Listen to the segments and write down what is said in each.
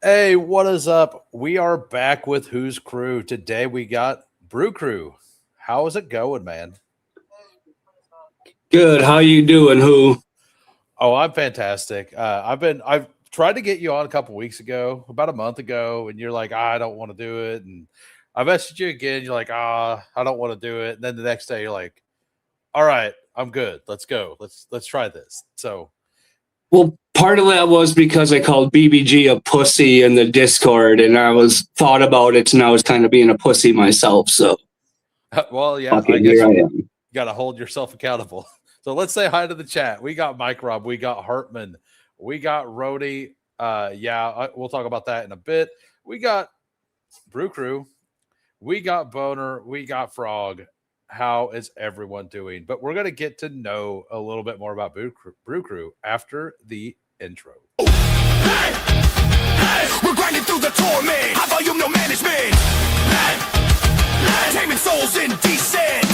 Hey, what is up? We are back with Who's Crew. Today we got Brew Crew. How is it going, man? Good. How you doing? Who? Oh, I'm fantastic. I've tried to get you on a couple weeks ago, about a month ago, and you're like, I don't want to do it. And I messaged you again. You're like, I don't want to do it. And then the next day, you're like, all right, I'm good. Let's go. Let's try this. So, Well, part of that was because I called BBG a pussy in the Discord, and I was thought about it, and I was kind of being a pussy myself. So, well, yeah, I fucking guess here I you am. got to hold yourself accountable. So let's say hi to the chat. We got Mike Rob, we got Hartman, we got Rody. We'll talk about that in a bit. We got Brew Crew, we got Boner, we got Frog. How is everyone doing? But we're gonna get to know a little bit more about Brew Crew after the intro. Hey, we're grinding through the torment. High volume, no management. Taming souls in descent.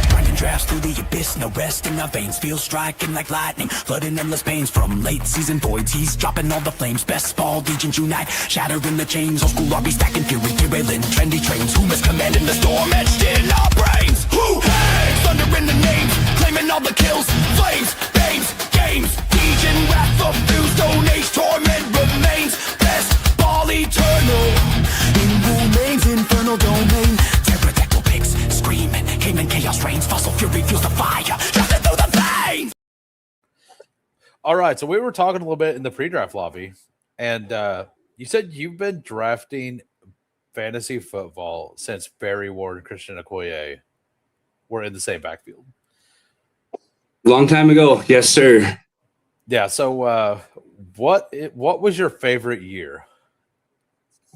Grinding drafts through the abyss, no rest in our veins. Feel striking like lightning, flooding endless pains from late season voids. He's dropping all the flames. Bestball Degens unite, shattering the chains. Old school RB stacking fury, derailing trendy trains. Who is commanding the storm etched in our brains? Who? Hey, thunder in the names, claiming all the kills. Flames, names, games. Degen wrath of views, stone age torment remains. Bestball eternal, in remains infernal domain. Pterodactyl pigs screaming, Cayman chaos reigns. Fossil fury fuels the fire, drafted through the veins. All right, so we were talking a little bit in the pre-draft lobby, and you said you've been drafting fantasy football since Barry Ward and Christian Okoye were in the same backfield. Long time ago, yes, sir. Yeah. So, what was your favorite year?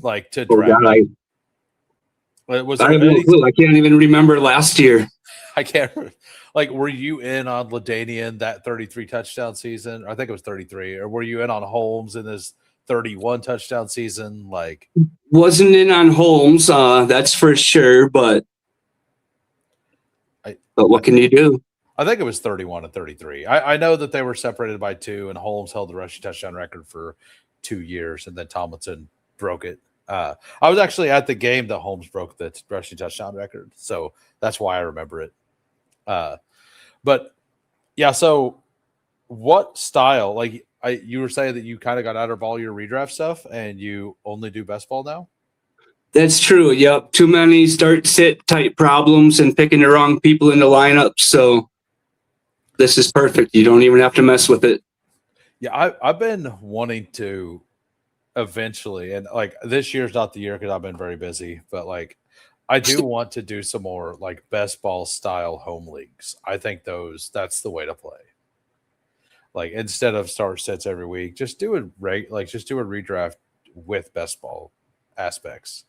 Like to Oh draft? God, Was I there have no any? clue. I can't even remember last year. I can't. Like, were you in on Ladanian that 33 touchdown season? I think it was 33. Or were you in on Holmes in his 31 touchdown season? Like, Wasn't in on Holmes, that's for sure. But what can you do? I think it was 31 and 33. I know that they were separated by 2, and Holmes held the rushing touchdown record for 2 years, and then Tomlinson broke it. I was actually at the game that Holmes broke the rushing touchdown record, so that's why I remember it. But yeah, so what style? Like, you were saying that you kind of got out of all your redraft stuff, and you only do best ball now. That's true. Yep. Too many start sit type problems and picking the wrong people in the lineup. So this is perfect. You don't even have to mess with it. Yeah, I've been wanting to eventually, and like this year's not the year because I've been very busy, but like I do want to do some more like best ball style home leagues. I think that's the way to play. Like instead of start sets every week, just do just do a redraft with best ball aspects.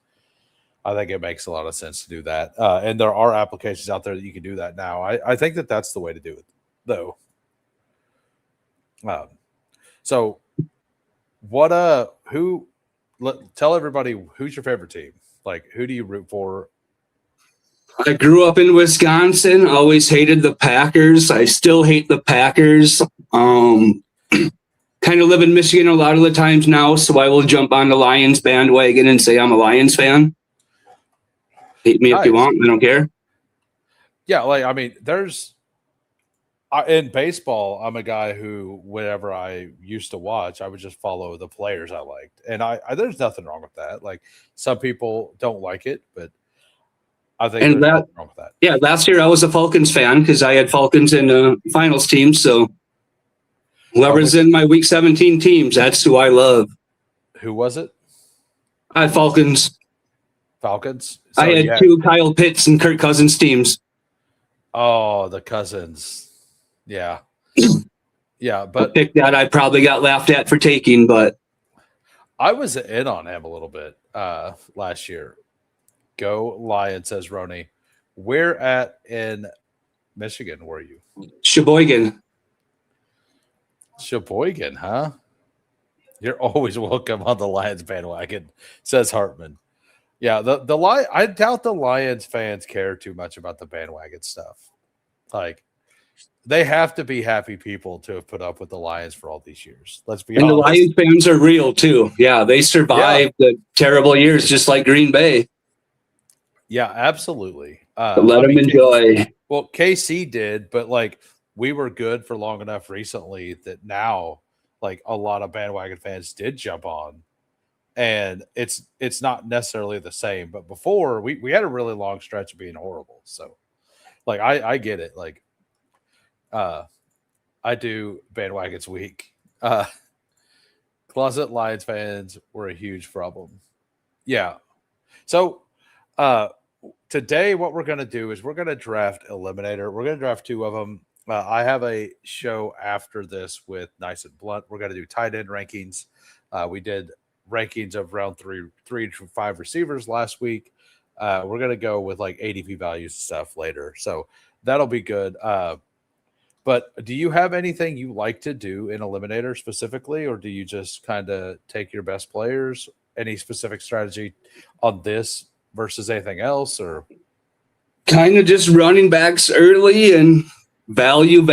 I think it makes a lot of sense to do that. And there are applications out there that you can do that now. I think that that's the way to do it, though. So what? Tell everybody who's your favorite team. Like, who do you root for? I grew up in Wisconsin, always hated the Packers. I still hate the Packers. Kind of live in Michigan a lot of the times now, so I will jump on the Lions bandwagon and say I'm a Lions fan. Hate me if you want. I don't care. Yeah, like, I mean, in baseball, I'm a guy who, whenever I used to watch, I would just follow the players I liked. And there's nothing wrong with that. Like, some people don't like it, but I think there's nothing wrong with that. Yeah, last year I was a Falcons fan because I had Falcons in the finals team. So whoever's in my Week 17 teams, that's who I love. Who was it? I had Falcons. Falcons? So, I had 2 Kyle Pitts and Kirk Cousins teams. Oh, the Cousins. Yeah. Yeah, but I picked that. I probably got laughed at for taking, but I was in on him a little bit last year. Go Lions, says Roni. Where at in Michigan were you? Sheboygan, huh? You're always welcome on the Lions bandwagon, says Hartman. Yeah, I doubt the Lions fans care too much about the bandwagon stuff. Like, they have to be happy people to have put up with the Lions for all these years. Let's be And the honest. Lions fans are real too. Yeah, they survived the terrible years just like Green Bay. Yeah, absolutely. But let them enjoy. Well, KC did, but like we were good for long enough recently that now like a lot of bandwagon fans did jump on. And it's not necessarily the same, but before we had a really long stretch of being horrible. So like I get it. Like I do bandwagons week. Closet Lions fans were a huge problem. Yeah. So today what we're going to do is we're going to draft Eliminator. We're going to draft 2 of them. I have a show after this with Nice and Blunt. We're going to do tight end rankings. We did rankings of round 3 to 5 receivers last week. We're going to go with like ADP values and stuff later. So that'll be good. But do you have anything you like to do in Eliminator specifically, or do you just kind of take your best players? Any specific strategy on this versus anything else, or kind of just running backs early and value.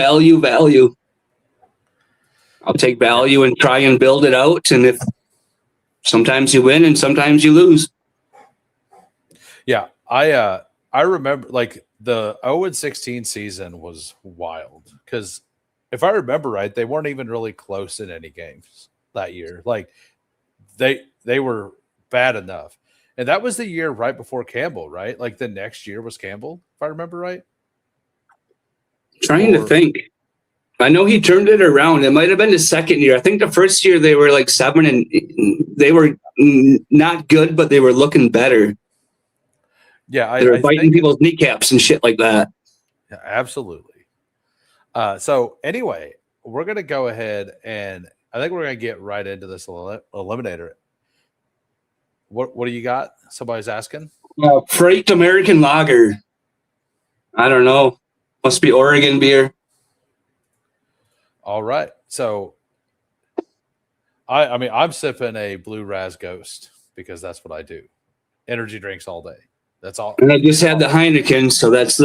I'll take value and try and build it out. And if sometimes you win and sometimes you lose. Yeah, I remember like the 0-16 season was wild because if I remember right, they weren't even really close in any games that year. Like they were bad enough. And that was the year right before Campbell, right? Like the next year was Campbell, if I remember right. Trying to think. I know he turned it around. It might have been the second year. I think the first year they were like 7 and they were not good, but they were looking better. Yeah, they were biting people's kneecaps and shit like that. Yeah, absolutely. So anyway, we're going to go ahead and I think we're going to get right into this Eliminator. What do you got? Somebody's asking. Freight American Lager. I don't know. Must be Oregon beer. All right. So I mean, I'm sipping a Blue Raz Ghost because that's what I do. Energy drinks all day. That's all. And I just had the Heineken, so that's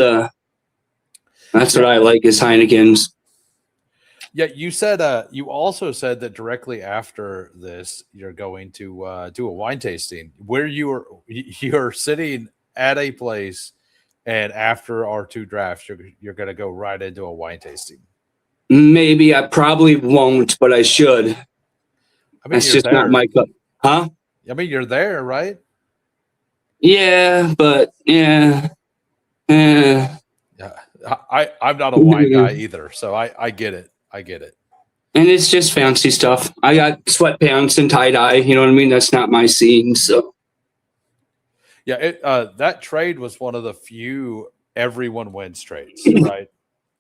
what I like is Heinekens. Yeah, you said you also said that directly after this you're going to do a wine tasting where you're sitting at a place, and after our 2 drafts you're going to go right into a wine tasting. Maybe I probably won't, but I should. I mean, that's just not my cup. Huh? I mean, you're there, right? Yeah, but yeah. Yeah. I'm not a wine guy either, so I get it. I get it. And it's just fancy stuff. I got sweatpants and tie-dye. You know what I mean? That's not my scene. So, yeah, that trade was one of the few everyone wins trades, right?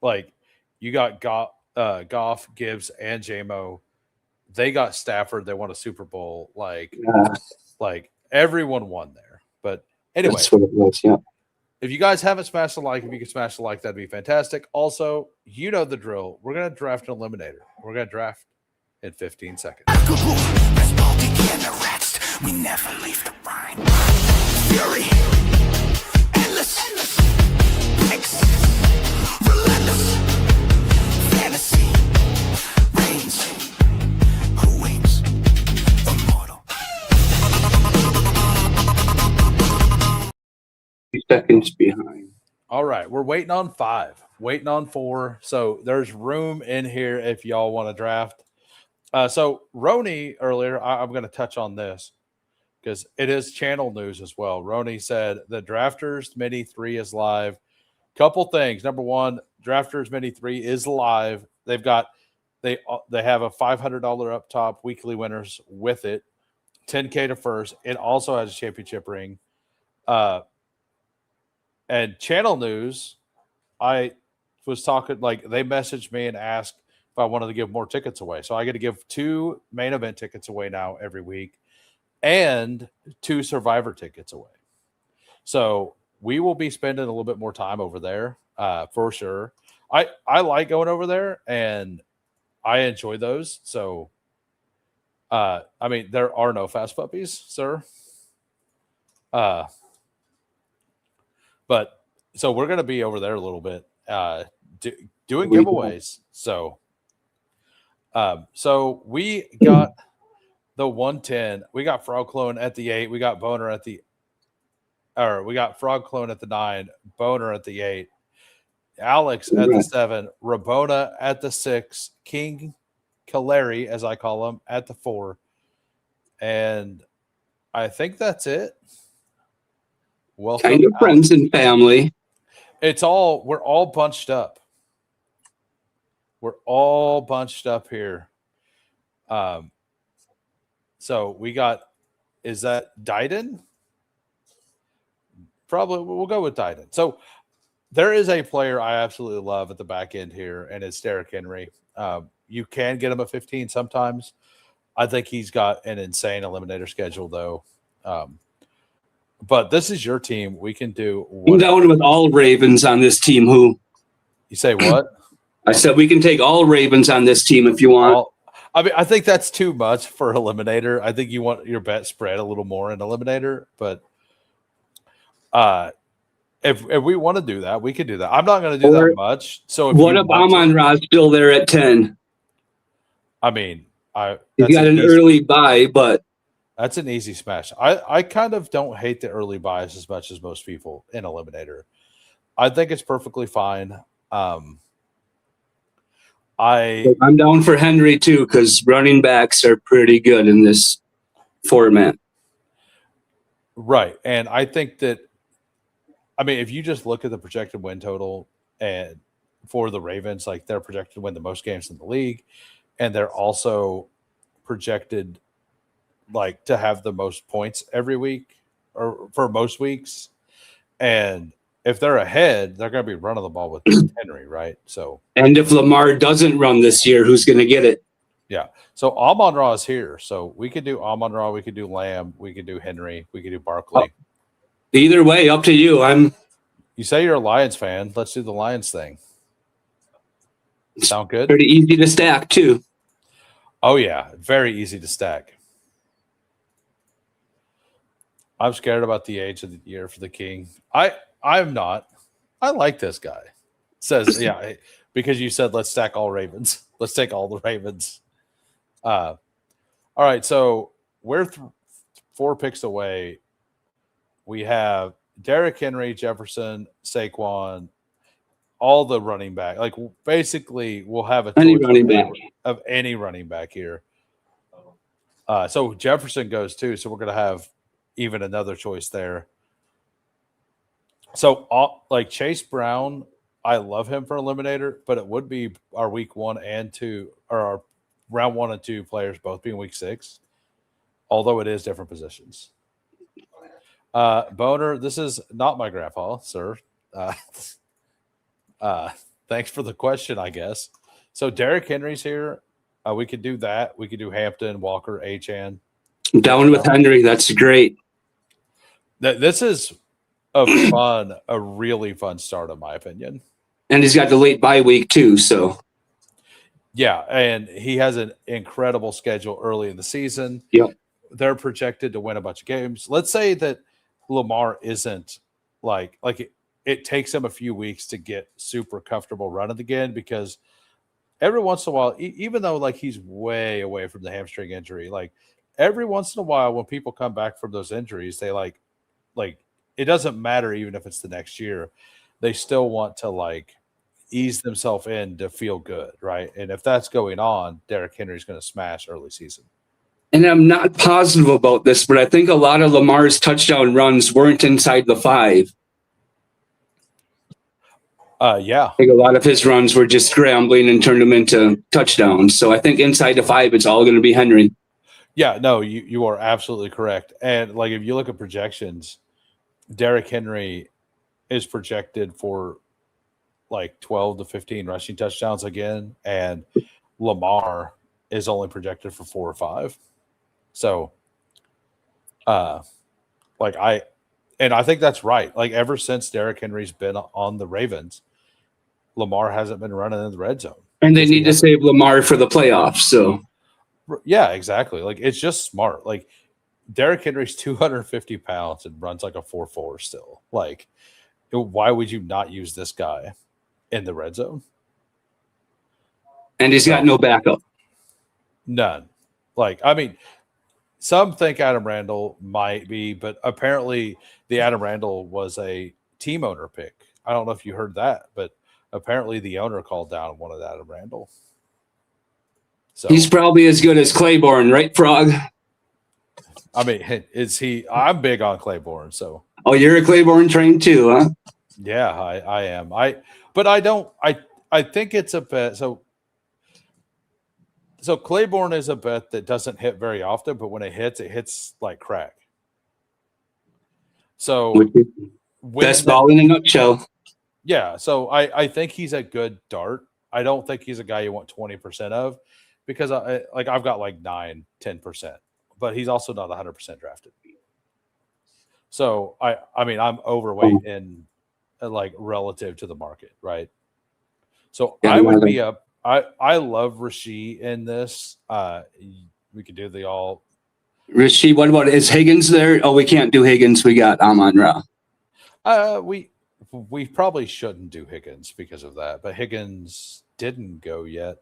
Like you got Goff, Gibbs, and JMO. They got Stafford. They won a Super Bowl. Like everyone won there. But anyway, that's what it was. Yeah. If you guys haven't smashed the like, if you can smash the like, that'd be fantastic. Also, you know the drill. We're going to draft an eliminator. We're going to draft in 15 seconds. Bestball Degens, we never leave the line. Fury, endless, X, relentless, fantasy, reigns, who wins, immortal. 2 seconds behind. All right, we're waiting on 5, waiting on 4. So there's room in here if y'all want to draft. So Roni earlier, I'm going to touch on this because it is channel news as well. Roni said the Drafters Mini 3 is live. Couple things. Number 1, Drafters Mini 3 is live. They have a $500 up top weekly winners with it, $10K to first. It also has a championship ring. And channel news, I was talking, like they messaged me and asked if I wanted to give more tickets away. So I get to give 2 main event tickets away now every week and 2 Survivor tickets away. So we will be spending a little bit more time over there for sure. I like going over there and I enjoy those. So, I mean, there are no fast puppies, sir. But so we're going to be over there a little bit doing We go. giveaways. So we got the 110. We got Frog Clone at the 8. We got Boner at the we got Frog Clone at the 9, Boner at the 8, Alex at the 7, Rabona at the 6, King Kaleri, as I call him, at the 4. And I think that's it. Welcome. Kind of friends and family. We're all bunched up. We're all bunched up here. So we got, is that Dyden? Probably we'll go with Dyden. So there is a player I absolutely love at the back end here, and it's Derrick Henry. You can get him at 15 sometimes. I think he's got an insane eliminator schedule, though. But this is your team. We can do whatever. I'm down with all Ravens on this team. Who? You say what? I said we can take all Ravens on this team if you want. I mean, I think that's too much for eliminator. I think you want your bet spread a little more in eliminator, but if we want to do that, we could do that. I'm not going to do that much. So what if Amon-Ra's still there at 10? I mean, he's got an early buy, but that's an easy smash. I kind of don't hate the early buys as much as most people in eliminator. I think it's perfectly fine. I'm down for Henry too, because running backs are pretty good in this format. Right. And I think that, I mean, if you just look at the projected win total and for the Ravens, like they're projected to win the most games in the league, and they're also projected like to have the most points every week or for most weeks. And if they're ahead, they're going to be running the ball with Henry, right? So, and if Lamar doesn't run this year, who's going to get it? Yeah. So Amon-Ra is here. So we could do Amon-Ra, we could do Lamb, we could do Henry, we could do Barkley. Either way, up to you. You say you're a Lions fan. Let's do the Lions thing. Sound good? Pretty easy to stack too. Oh yeah, very easy to stack. I'm scared about the age of the year for the King. I'm not. I like this guy. Says yeah, because you said let's stack all Ravens. Let's take all the Ravens. All right, so we're 4 picks away. We have Derrick Henry, Jefferson, Saquon, all the running back. Like basically, we'll have a any running back of any running back here. So Jefferson goes too. So we're going to have even another choice there. So like Chase Brown, I love him for eliminator, but it would be our week 1 and 2, or our round 1 and 2 players both being week 6, although it is different positions. Boner, this is not my grandpa, sir. Thanks for the question, I guess. So Derrick Henry's here. We could do that. We could do Hampton, Walker, Achane. Down with Henry. That's great. This is a really fun start, in my opinion. And he's got the late bye week too, so. Yeah, and he has an incredible schedule early in the season. Yep. They're projected to win a bunch of games. Let's say that Lamar isn't like it takes him a few weeks to get super comfortable running again, because every once in a while, even though like he's way away from the hamstring injury, like every once in a while when people come back from those injuries, they like it doesn't matter even if it's the next year, they still want to like ease themselves in to feel good, right? And if that's going on, Derrick Henry's going to smash early season. And I'm not positive about this, but I think a lot of Lamar's touchdown runs weren't inside the 5. Yeah. I think a lot of his runs were just scrambling and turned them into touchdowns. So I think inside the 5, it's all going to be Henry. Yeah, no, you are absolutely correct. And like if you look at projections, Derrick Henry is projected for like 12 to 15 rushing touchdowns again, and Lamar is only projected for 4 or 5. So, I think that's right. Like ever since Derrick Henry's been on the Ravens, Lamar hasn't been running in the red zone. And they need to save Lamar for the playoffs. So, yeah, exactly. Like it's just smart. Like Derrick Henry's 250 pounds and runs like a 4.4 still. Like, why would you not use this guy in the red zone? And he's got no backup. None. Like, I mean, some think Adam Randall might be, but apparently the Adam Randall was a team owner pick. I don't know if you heard that, but apparently the owner called down and wanted Adam Randall. So He's probably as good as Claiborne, right, Frog? I mean, is he? I'm big on Claiborne, so. Oh, you're a Claiborne train too, huh? Yeah, I am. But I don't. I think it's a bet. So Claiborne is a bet that doesn't hit very often, but when it hits like crack. So best ball in a nutshell. Yeah. So I think he's a good dart. I don't think he's a guy you want 20% of, because I've got like 9-10%, but he's also not 100% drafted. So I mean, I'm overweight in like relative to the market, right? So I would be up. I love Rasheed in this. We could do the all. Rasheed, what about, is Higgins there? Oh, we can't do Higgins. We got Amon-Ra. We probably shouldn't do Higgins because of that, but Higgins didn't go yet.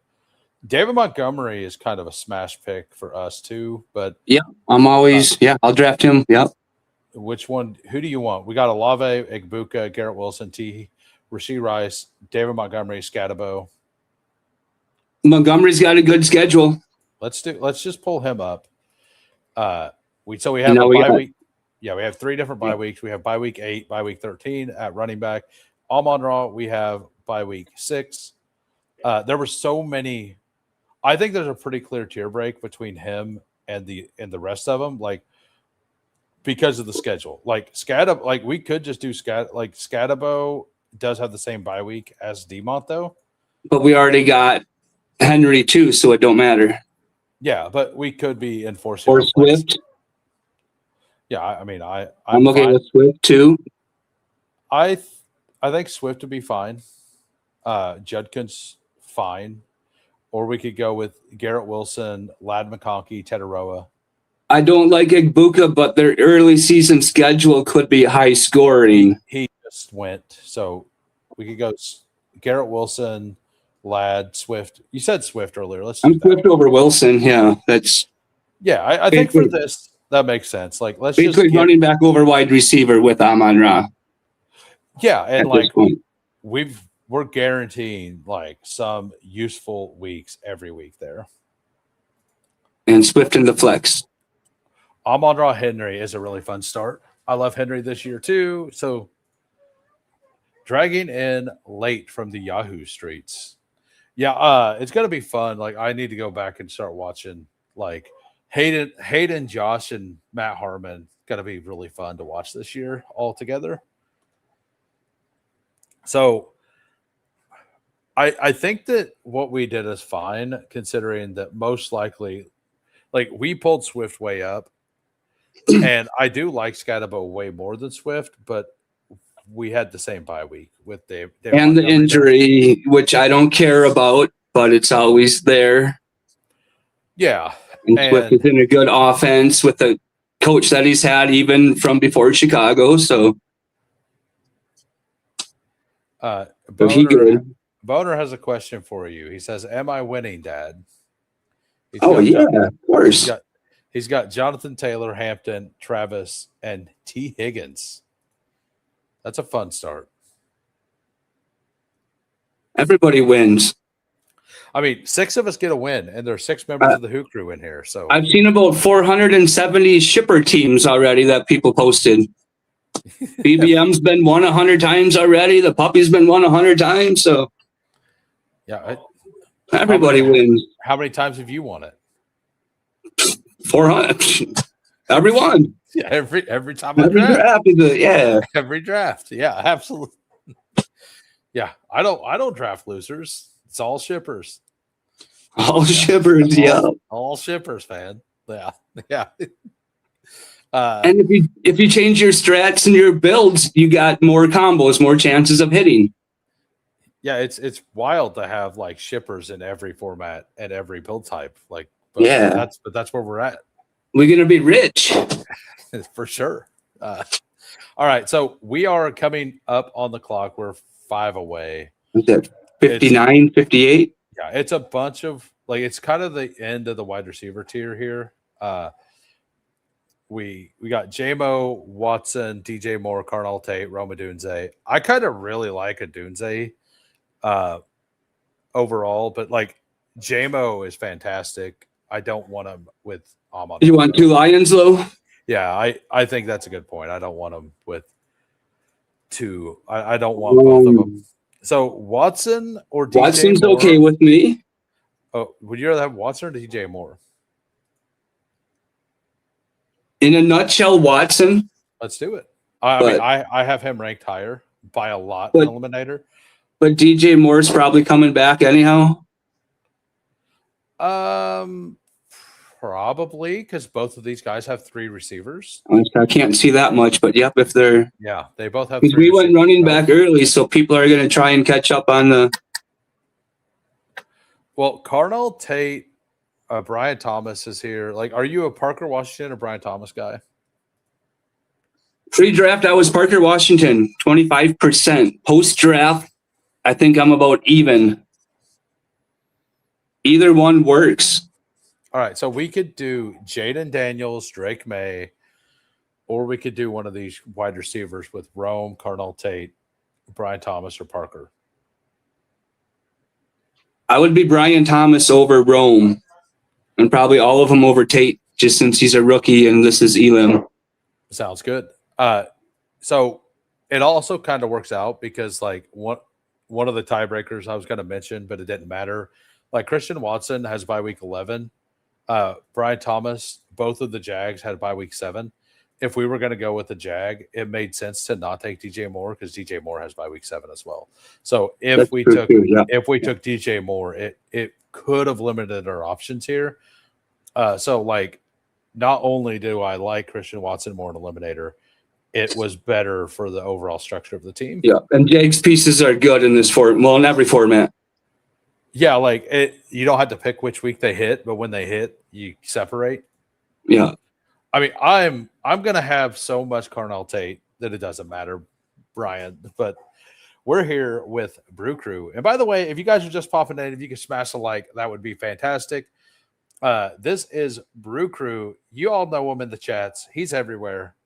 David Montgomery is kind of a smash pick for us too, but yeah, I'll draft him. Yep. Which one? Who do you want? We got Olave, Egbuka, Garrett Wilson, Rasheed Rice, David Montgomery, Scatabo. Montgomery's got a good schedule. Let's just pull him up. We have a bye week. Yeah, we have 3 different bye weeks. We have bye week 8, bye week 13 at running back. Amon-Ra, we have bye week 6. There were so many. I think there's a pretty clear tier break between him and the rest of them, like because of the schedule. Like Scatabo, like we could just do Scatabo does have the same bye week as Demont though. But we already got Henry too, so it don't matter. Yeah, but we could be enforcing or Swift. Yeah, I mean, I'm okay with Swift too. I think Swift would be fine. Judkins fine, or we could go with Garrett Wilson, Lad McConkey, Tetaroa. I don't like Egbuka, but their early season schedule could be high scoring. He just went, so we could go Garrett Wilson, Lad, Swift. You said Swift earlier. I'm Swift over Wilson. Yeah, that's. Yeah, I think for this that makes sense. Like let's basically just running back over wide receiver with Amon-Ra. Yeah, and like we're guaranteeing like some useful weeks every week there. And Swift in the flex. Amon-Ra Henry is a really fun start. I love Henry this year too. So dragging in late from the Yahoo streets. Yeah, it's gonna be fun. Like I need to go back and start watching like Hayden, Josh, and Matt Harmon. Gonna be really fun to watch this year all together. So I think that what we did is fine, considering that most likely, like we pulled Swift way up, and I do like Scatabo way more than Swift, but we had the same bye week with Dave and the injury, which I don't care about, but it's always there. Yeah, and Swift is in a good offense with the coach that he's had even from before Chicago. So, Boner has a question for you. He says, "Am I winning, Dad?" Of course. He's got Jonathan Taylor, Hampton, Travis, and T. Higgins. That's a fun start. Everybody wins. I mean, 6 of us get a win, and there's 6 members of the Who Crew in here. So I've seen about 470 shipper teams already that people posted. BBM's been won 100 times already. The puppy's been won 100 times. So yeah, everybody wins. How many times have you won it? 400. Everyone. Yeah, every time. Every draft is every draft. Yeah, absolutely. Yeah, I don't draft losers. It's all shippers. All shippers, all shippers, man. Yeah. And if you change your strats and your builds, you got more combos, more chances of hitting. Yeah, it's wild to have like shippers in every format and every build type. Like, but that's where we're at. We're gonna be rich for sure. All right, so we are coming up on the clock. We're 5 away. Is that 59, 58? Yeah, it's a bunch of like it's kind of the end of the wide receiver tier here. We got JMO, Watson, DJ Moore, Carnell Tate, Roma Dunze. I kind of really like a Dunze overall, but like JMO is fantastic. I don't want him with Amon. You want 2 Lions, though? Yeah, I think that's a good point. I don't want him with 2. I don't want both of them. So Watson or DJ Watson's Moore? okay with me. Oh, would you rather have Watson or DJ Moore? In a nutshell, Watson. Let's do it. I mean, I have him ranked higher by a lot in Eliminator. But DJ Moore's probably coming back anyhow. Probably because both of these guys have 3 receivers. I can't see that much, but yep, if they're they both have. 3 we went running back early, so people are going to try and catch up on the. Well, Carnell Tate, Brian Thomas is here. Like, are you a Parker Washington or Brian Thomas guy? Pre-draft, I was Parker Washington, 25%. Post-draft, I think I'm about even. Either one works. All right, so we could do Jaden Daniels, Drake May, or we could do one of these wide receivers with Rome, Carnell Tate, Brian Thomas, or Parker. I would be Brian Thomas over Rome, and probably all of them over Tate, just since he's a rookie and this is Elam. Sounds good. So it also kind of works out because like one of the tiebreakers I was going to mention, but it didn't matter. Like Christian Watson has bye week 11. Brian Thomas, both of the Jags had bye week 7. If we were going to go with the Jag, it made sense to not take DJ Moore because DJ Moore has bye week 7 as well. So if we took DJ Moore, it could have limited our options here. So like, not only do I like Christian Watson more in Eliminator, it was better for the overall structure of the team. Yeah, and Jags pieces are good in this in every format. Yeah, like you don't have to pick which week they hit, but when they hit, you separate. Yeah. I mean, I'm gonna have so much Carnell Tate that it doesn't matter, Brian. But we're here with Brewcrew. And by the way, if you guys are just popping in, if you could smash a like, that would be fantastic. This is Brewcrew. You all know him in the chats. He's everywhere.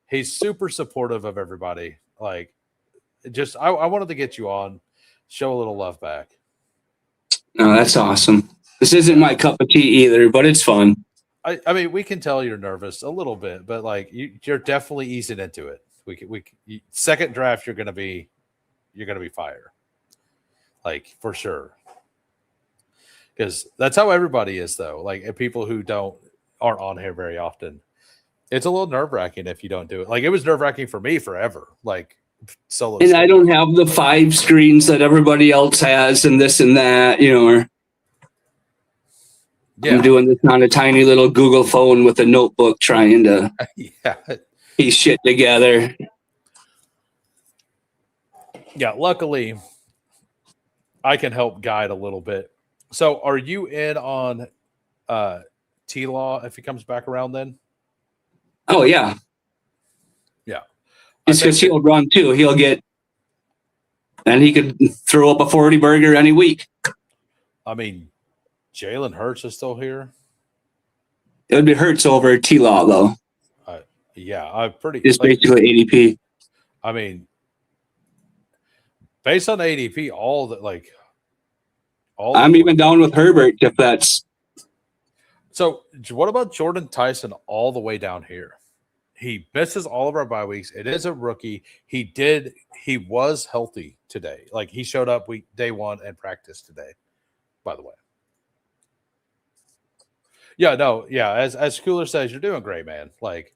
He's super supportive of everybody. Like, just I wanted to get you on, show a little love back. No, that's awesome. This isn't my cup of tea either, but it's fun. I mean, we can tell you're nervous a little bit, but like you're definitely easing into it. Second draft, you're gonna be fire, like for sure. Because that's how everybody is, though. Like people who aren't on here very often. It's a little nerve-wracking if you don't do it. Like it was nerve-wracking for me forever. Like solo. And I don't have the 5 screens that everybody else has, and this and that. Yeah. I'm doing this on a tiny little Google phone with a notebook, trying to piece shit together. Yeah, luckily, I can help guide a little bit. So, are you in on T-Law if he comes back around then? Oh, yeah. Yeah. It's because he'll run, too. He'll get – and he could throw up a 40 burger any week. I mean, Jalen Hurts is still here. It would be Hurts over T-Law, though. I'm pretty – It's basically ADP. I mean, based on ADP, I'm even down with Herbert if that's – So, what about Jordan Tyson all the way down here? He misses all of our bye weeks. It is a rookie. He was healthy today. Like he showed up day 1 and practiced today, by the way. Yeah, no, yeah. As Cooler says, you're doing great, man. Like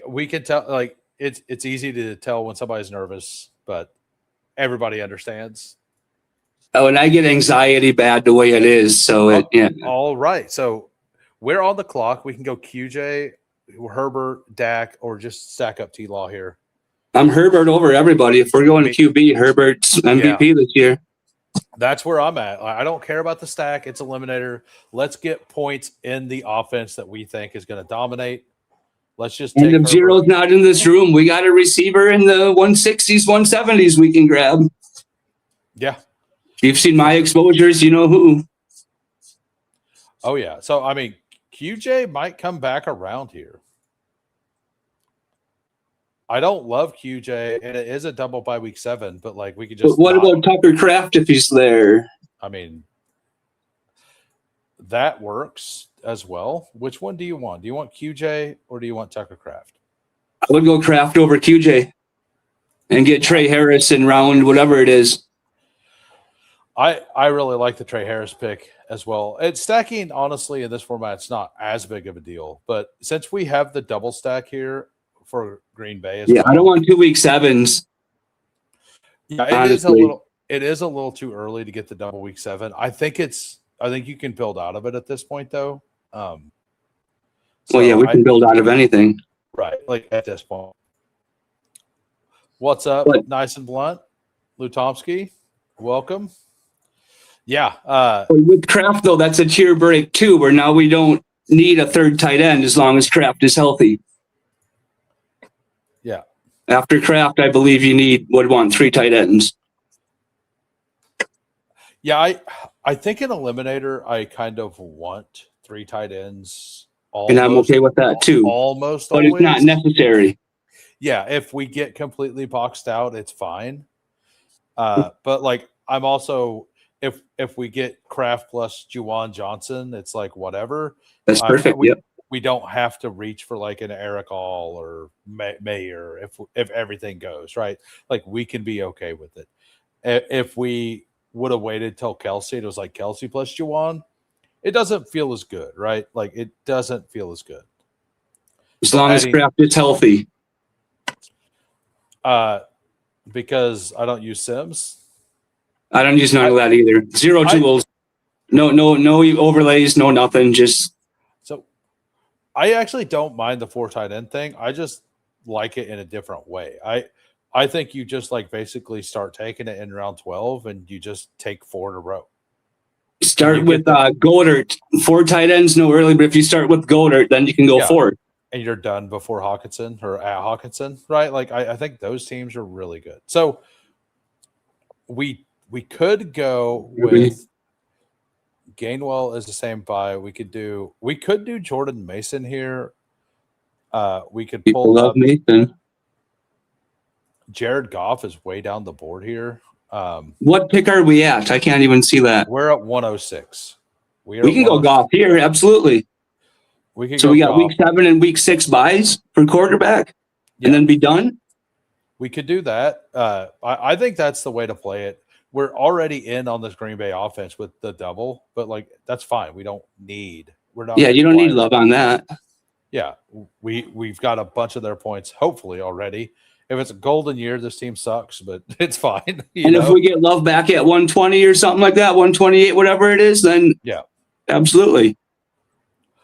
we can tell. Like it's easy to tell when somebody's nervous, but everybody understands. Oh, and I get anxiety bad the way it is. So All right. So we're on the clock. We can go QJ, Herbert, Dak, or just stack up T-Law here. I'm Herbert over everybody. If we're going QB, Herbert's MVP this year. That's where I'm at. I don't care about the stack. It's Eliminator. Let's get points in the offense that we think is going to dominate. Let's just take. And if Zero's not in this room, we got a receiver in the 160s, 170s we can grab. Yeah. You've seen my exposures, you know who. Oh yeah. So I mean, QJ might come back around here. I don't love QJ, and it is a double by week 7, but like we could just. But what about Tucker Kraft if he's there? I mean, that works as well. Which one do you want? Do you want QJ or do you want Tucker Kraft? I would go Kraft over QJ and get Trey Harris in round whatever it is. I really like the Trey Harris pick as well. It's stacking, honestly, in this format, it's not as big of a deal. But since we have the double stack here for Green Bay as well. I don't want 2 week 7s. Yeah, it is a little too early to get the double week 7. I think you can build out of it at this point though. We can build out of anything. Right, like at this point. What's up, Nice and Blunt? Lutomsky, welcome. Yeah. With Kraft, though, that's a tier break, too, where now we don't need a third tight end as long as Kraft is healthy. Yeah. After Kraft, I believe you would want 3 tight ends. Yeah, I think in Eliminator, I kind of want 3 tight ends. And I'm okay with that, too. Almost but always. It's not necessary. Yeah, if we get completely boxed out, it's fine. But, like, I'm also... If we get Kraft plus Juwan Johnson, it's like whatever. That's perfect. We don't have to reach for like an Eric All or Mayer if everything goes right. Like we can be okay with it. If we would have waited till Kelsey, it was like Kelsey plus Juwan. It doesn't feel as good, right? Like it doesn't feel as good. As long as Kraft is healthy. Because I don't use Sims. I don't use none of that either. 0 tools, no overlays, no nothing. Just so I actually don't mind the 4 tight end thing. I just like it in a different way. I think you just like basically start taking it in round 12 and you just take 4 in a row. Start with Goddard, 4 tight ends, no early, but if you start with Goddard, then you can go 4. And you're done before Hawkinson or at Hawkinson, right? Like I think those teams are really good. So we could go with Gainwell is the same buy. We could do Jordan Mason here. We could pull up Mason. Jared Goff is way down the board here. What pick are we at? I can't even see that. We're at 106. We can go Goff here, absolutely. We got Goff. Week 7 and week 6 buys for quarterback, and then be done. We could do that. I think that's the way to play it. We're already in on this Green Bay offense with the double, but like that's fine. We're not. Yeah, you don't need love on that. Yeah, we've got a bunch of their points hopefully already. If it's a golden year, this team sucks, but it's fine. If we get Love back at 120 or something like that, 128, whatever it is, then yeah, absolutely.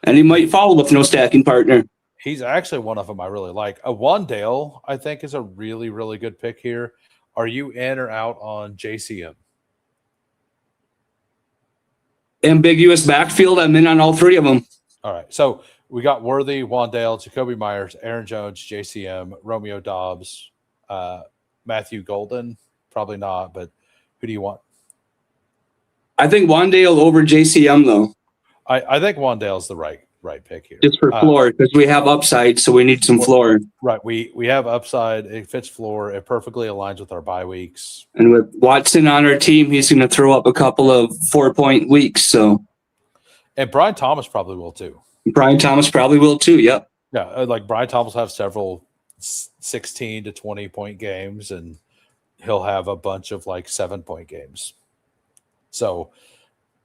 And he might fall with no stacking partner. He's actually one of them I really like. A Wandale, I think, is a really, really good pick here. Are you in or out on JCM? Ambiguous backfield. I'm in on all 3 of them. All right. So we got Worthy, Wandale, Jacoby Myers, Aaron Jones, JCM, Romeo Dobbs, Matthew Golden. Probably not, but who do you want? I think Wandale over JCM, though. I think Wandale's the right pick here. Just for floor, because we have upside, so we need some floor. Right. We have upside. It fits floor. It perfectly aligns with our bye weeks. And with Watson on our team, he's going to throw up a couple of 4-point weeks. So, and Brian Thomas probably will too. Yep. Yeah, like Brian Thomas will have several 16 to 20 point games, and he'll have a bunch of like 7-point games. So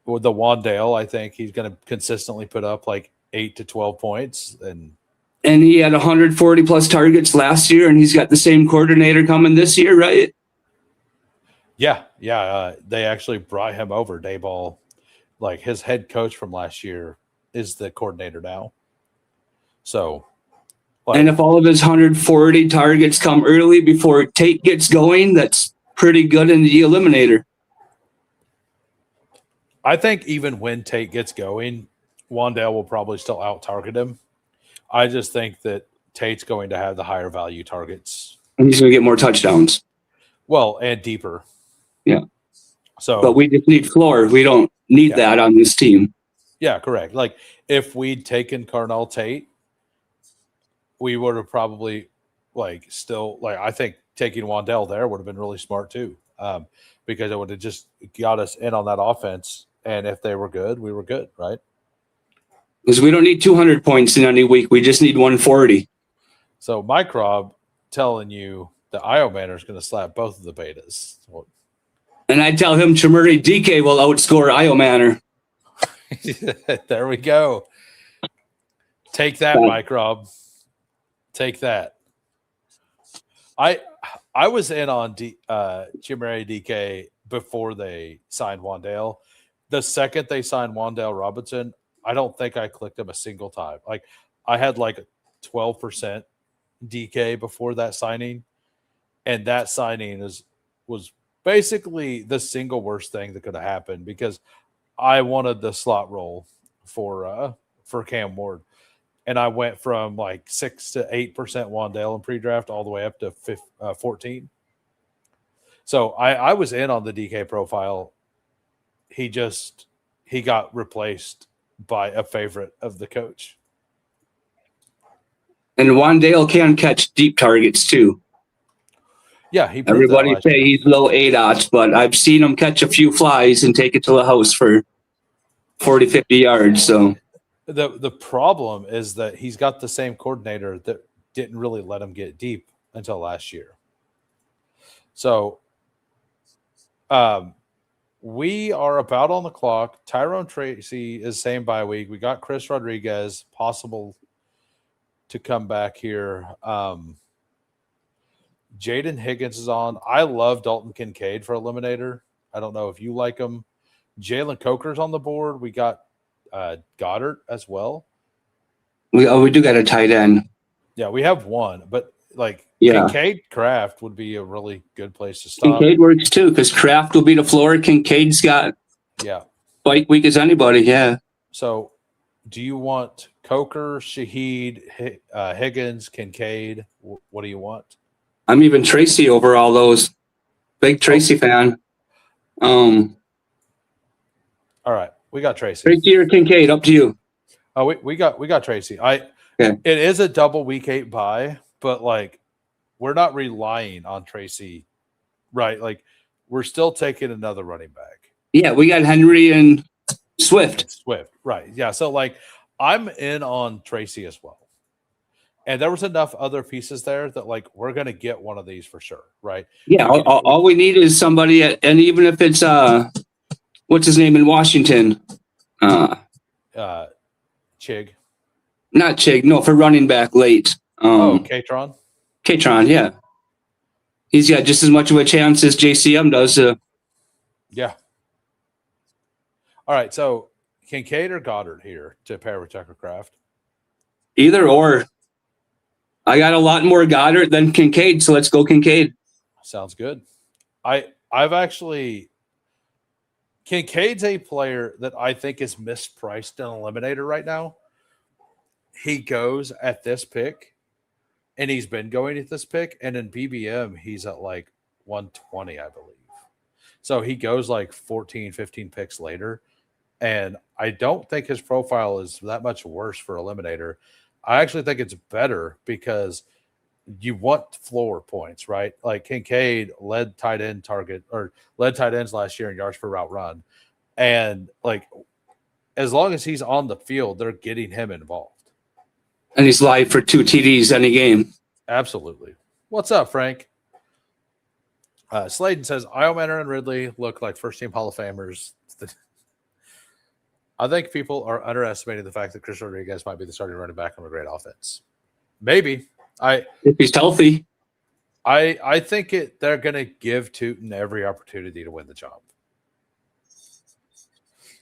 with the Wandale, I think he's going to consistently put up like 8 to 12 points. And he had 140 plus targets last year, and he's got the same coordinator coming this year, right? Yeah. They actually brought him over. Dayball, like his head coach from last year, is the coordinator now. So, and if all of his 140 targets come early before Tate gets going, that's pretty good in the eliminator. I think even when Tate gets going, Wandale will probably still out-target him. I just think that Tate's going to have the higher value targets. And he's going to get more touchdowns. Well, and deeper. Yeah. So, but we just need floor. We don't need that on this team. Yeah, correct. Like if we'd taken Carnell Tate, we would have probably I think taking Wandell there would have been really smart too, because it would have just got us in on that offense. And if they were good, we were good, right? Because we don't need 200 points in any week. We just need 140. So Mike Rob telling you the Io Manor is going to slap both of the betas. And I tell him Chamuri DK will outscore Io Manor. There we go. Take that, Mike Rob. Take that. I was in on Chamuri DK before they signed Wandale. The second they signed Wandale Robinson, I don't think I clicked him a single time. Like I had like 12% DK before that signing, and that signing was basically the single worst thing that could have happened because I wanted the slot role for Cam Ward, and I went from like 6 to 8% Wandale in pre-draft all the way up to 14. So I was in on the DK profile. He got replaced by a favorite of the coach. And Wandale can catch deep targets too. Yeah, he everybody say he's low ADOT, but I've seen him catch a few flies and take it to the house for 40, 50 yards. So the problem is that he's got the same coordinator that didn't really let him get deep until last year. So we are about on the clock. Tyrone Tracy is same bye week. We got Chris Rodriguez possible to come back here. Jaden Higgins is on. I love Dalton Kincaid for Eliminator. I don't know if you like him. Jalen Coker's on the board. We got Goddard as well. We do got a tight end. Yeah, we have one, but Kincaid Kraft would be a really good place to stop. Kincaid works too because Kraft will be the floor. Kincaid's got bike week as anybody. Yeah. So, do you want Coker, Shaheed, Higgins, Kincaid? What do you want? I'm even Tracy over all those. Big Tracy fan. All right, we got Tracy. Tracy or Kincaid, up to you. Oh, we got Tracy. It is a double week 8 bye, but we're not relying on Tracy, right? Like we're still taking another running back. Yeah, we got Henry and Swift. Right? Yeah. So I'm in on Tracy as well. And there was enough other pieces there that we're going to get one of these for sure, right? Yeah, all we need is somebody, and even if it's what's his name in Washington? Chig. Not Chig, no, for running back late. Katron. Katron, yeah. He's got just as much of a chance as JCM does. Yeah. All right, so Kincaid or Goddard here to pair with Tucker Kraft? Either or. I got a lot more Goddard than Kincaid, so let's go Kincaid. Sounds good. I've actually Kincaid's a player that I think is mispriced in Eliminator right now. He goes at this pick, and he's been going at this pick, and in BBM, he's at 120, I believe. So he goes 14, 15 picks later, and I don't think his profile is that much worse for Eliminator. I actually think it's better because you want floor points, right? Kincaid led tight ends last year in yards per route run. And as long as he's on the field, they're getting him involved. And he's live for 2 TDs any game. Absolutely. What's up, Frank? Sladen says, Io Manor and Ridley look like first-team Hall of Famers. I think people are underestimating the fact that Chris Rodriguez might be the starting running back on a great offense. Maybe. If he's healthy. I think they're going to give Tootin every opportunity to win the job.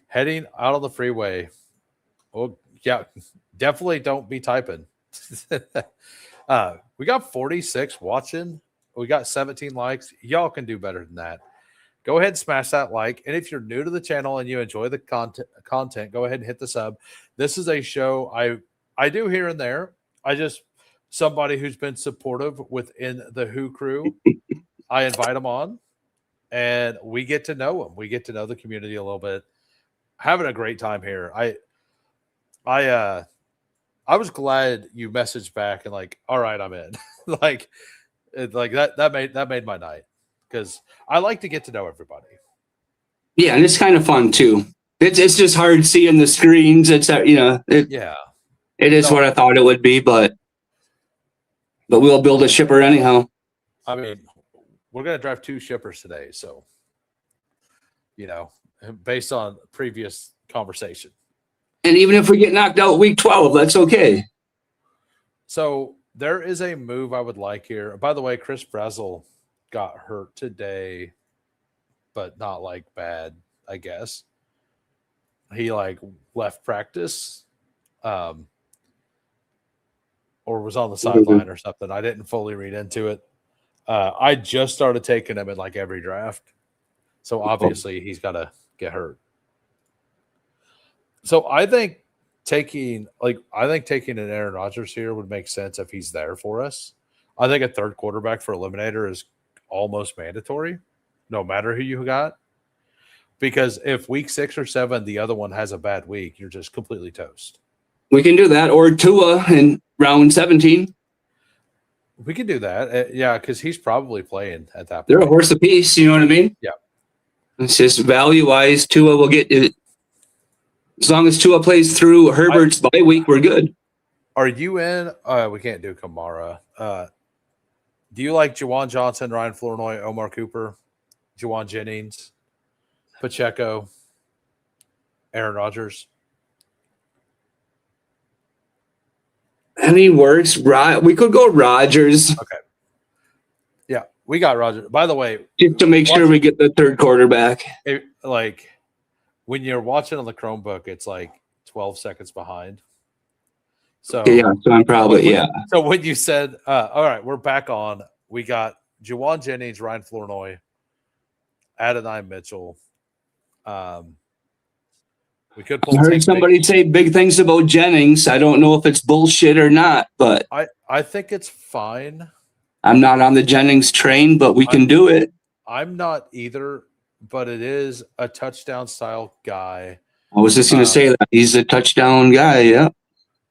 Heading out on the freeway. Oh, yeah. Definitely don't be typing. We got 46 watching. We got 17 likes. Y'all can do better than that. Go ahead and smash that like. And if you're new to the channel and you enjoy the content, go ahead and hit the sub. This is a show I do here and there. Somebody who's been supportive within the Who crew, I invite them on. and we get to know them. We get to know the community a little bit. Having a great time here. I was glad you messaged back and like, all right, I'm in. like that made my night because I like to get to know everybody. Yeah, and it's kind of fun too. It's just hard seeing the screens. It's Yeah. It is what I thought it would be, but we'll build a shipper anyhow. I mean, we're gonna drive 2 shippers today, so based on previous conversation. And even if we get knocked out week 12, that's okay. So there is a move I would like here. By the way, Chris Brazel got hurt today, but not like bad, I guess. He like left practice, or was on the sideline or something. I didn't fully read into it. I just started taking him in like every draft. So obviously he's got to get hurt. So I think taking an Aaron Rodgers here would make sense if he's there for us. I think a third quarterback for Eliminator is almost mandatory, no matter who you got. Because if week 6 or 7, the other one has a bad week, you're just completely toast. We can do that. Or Tua in round 17. We can do that. Yeah, because he's probably playing at that point. They're a horse apiece, you know what I mean? Yeah. It's just value-wise, Tua will get it. As long as Tua plays through Herbert's bye week, we're good. Are you in? We can't do Kamara. Do you like Juwan Johnson, Ryan Flournoy, Omar Cooper, Juwan Jennings, Pacheco, Aaron Rodgers? Any works? We could go Rodgers. Okay. Yeah, we got Rodgers. By the way, just to make sure we get the third quarterback. Like when you're watching on the Chromebook, it's like 12 seconds behind. So I'm probably So when you said, all right, we're back on. We got Juwan Jennings, Ryan Flournoy, Adonai Mitchell. We could pull. I heard somebody say big things about Jennings. I don't know if it's bullshit or not, but I think it's fine. I'm not on the Jennings train, but we can do it. I'm not either, but it is a touchdown style guy. I was just going to say that he's a touchdown guy. Yeah.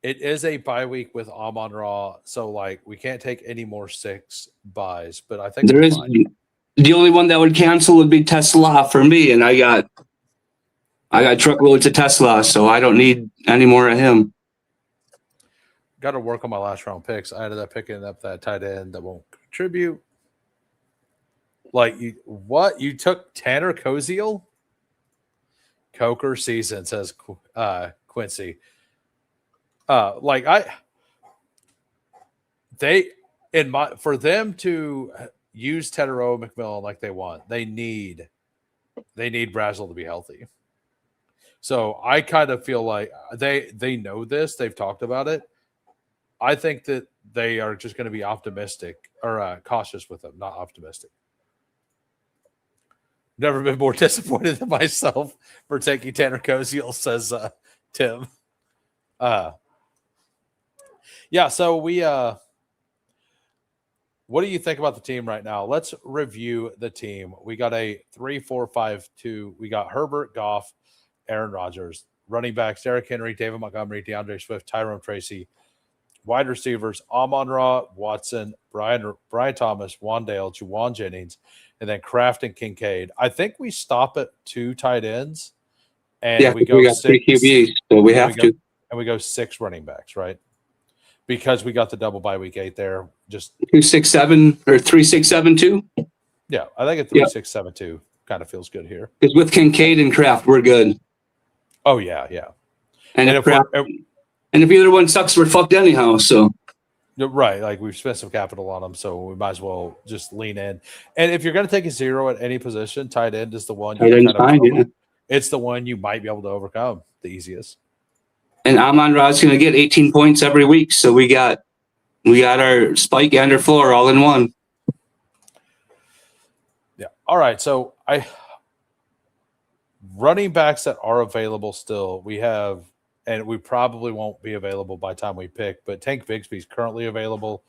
It is a bye week with Amon Ra, so like we can't take any more 6 buys. But I think there is the only one that would cancel would be Tesla for me, and I got truckloads of Tesla, so I don't need any more of him. Got to work on my last round picks. I ended up picking up that tight end that won't contribute. Like you took Tanner Koziel? Coker season, says Quincy. For them to use Tedero McMillan like they want, they need Brazel to be healthy. So I kind of feel like they know this. They've talked about it. I think that they are just going to be optimistic or cautious with them, not optimistic. Never been more disappointed than myself for taking Tanner Koziel, says Tim. Yeah, so we what do you think about the team right now? Let's review the team. We got a 3-4-5-2. We got Herbert, Goff, Aaron Rodgers. Running backs, Derrick Henry, David Montgomery, DeAndre Swift, Tyrone Tracy. Wide receivers, Amon-Ra, Watson, Brian Thomas, Wandale, Juwan Jennings, and then Kraft and Kincaid. I think we stop at 2 tight ends. And we got 3 QBs, so we have to. And we go 6 running backs, right? Because we got the double bye week 8 there. Just 2-6-7 or 3-6-7-2. Yeah, I think a 3-6-7-2 kind of feels good here. Because with Kincaid and Kraft, we're good. Oh yeah, yeah. And if either one sucks, we're fucked anyhow. So right, like we've spent some capital on them, so we might as well just lean in. And if you're going to take a 0 at any position, tight end is the one. It's the one you might be able to overcome the easiest. And Amon-Ra's going to get 18 points every week, so we got our spike and our floor all in one. Yeah. All right. So running backs that are available still, we have, and we probably won't be available by the time we pick, but Tank Bigsby's currently available.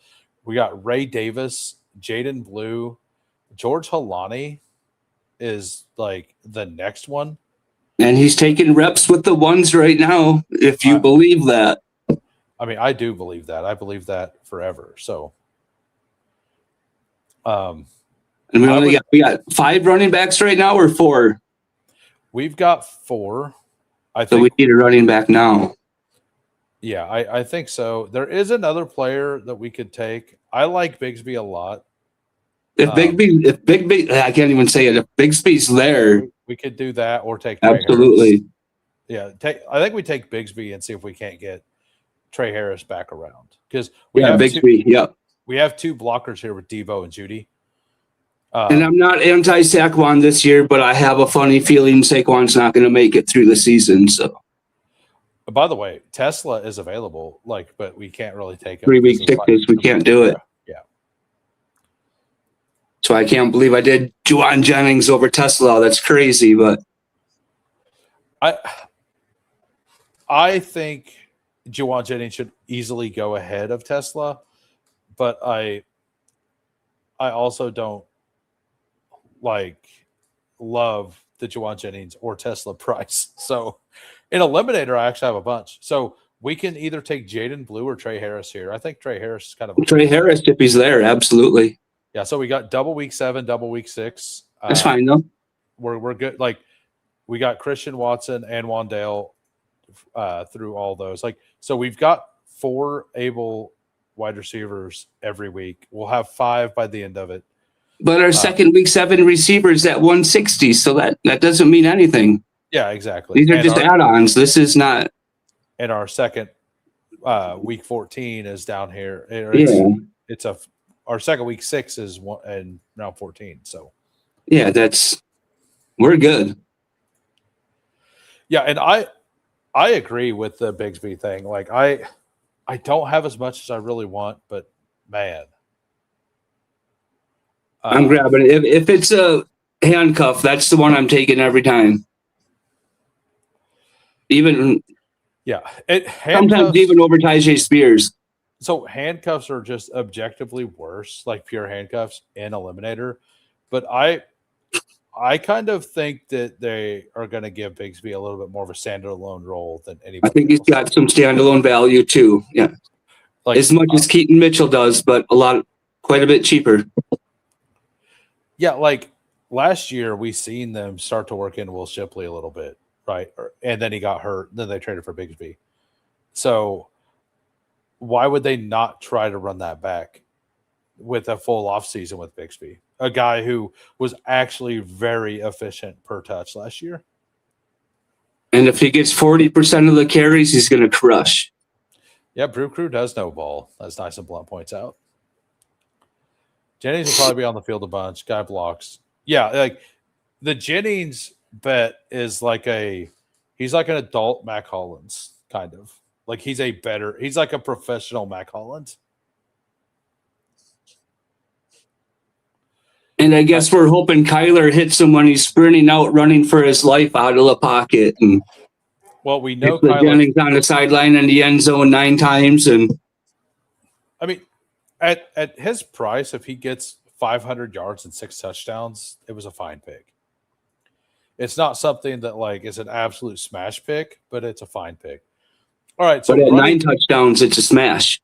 We got Ray Davis, Jaden Blue, George Halani, is like the next one. And he's taking reps with the ones right now, if you believe that. I mean, I do believe that. I believe that forever. So, and we got 5 running backs right now, or 4? We've got 4. I think so we need a running back now. Yeah, I think so. There is another player that we could take. I like Bigsby a lot. If Bigby, I can't even say it. If Bigsby's there, we could do that, or take absolutely. Trey Harris. Yeah, I think we take Bigsby and see if we can't get Trey Harris back around, because we have Bigsby. We have 2 blockers here with Devo and Judy. And I'm not anti-Saquon this year, but I have a funny feeling Saquon's not going to make it through the season. So, by the way, Tesla is available, but we can't really take him. 3-week sickness, we can't do it. Yeah. So I can't believe I did Juwan Jennings over Tesla. That's crazy, but I think Juwan Jennings should easily go ahead of Tesla, but I also don't love the Juwan Jennings or Tesla price. So in Eliminator, I actually have a bunch. So we can either take Jaden Blue or Trey Harris here. I think Trey Harris is kind of Trey Harris if he's there, absolutely. Yeah, so we got double week 7, double week 6. That's fine though. We're good. We got Christian Watson and Wandale through all those. So we've got 4 able wide receivers every week. We'll have 5 by the end of it. But our second week 7 receivers at 160, so that doesn't mean anything. Yeah, exactly. These are just add-ons. This is not. And our second week 14 is down here. Our second week 6 is and round 14. So yeah, we're good. Yeah, and I agree with the Bigsby thing. I don't have as much as I really want, but man. I'm grabbing it. If it's a handcuff, that's the one I'm taking every time. Sometimes even over Tyjae Spears. So handcuffs are just objectively worse, like pure handcuffs in Eliminator. But I kind of think that they are going to give Bigsby a little bit more of a standalone role than anybody. I think he's got some standalone value too. Yeah, as much as Keaton Mitchell does, but quite a bit cheaper. Yeah, last year we seen them start to work in Will Shipley a little bit, right? And then he got hurt. Then they traded for Bigsby. So why would they not try to run that back with a full offseason with Bigsby, a guy who was actually very efficient per touch last year? And if he gets 40% of the carries, he's going to crush. Yeah, Brewcrew does know ball. That's nice and Blunt points out. Jennings will probably be on the field a bunch. Guy blocks. Yeah, the Jennings bet is he's like an adult Mac Hollins, kind of. He's like a professional Mac Hollins. And I guess we're hoping Kyler hits him when he's sprinting out, running for his life out of the pocket. And we know Kyler Jennings on the sideline in the end zone 9 times. And I mean, at his price, if he gets 500 yards and 6 touchdowns, it was a fine pick. It's not something that is an absolute smash pick, but it's a fine pick. All right. So but at 9 touchdowns, it's a smash.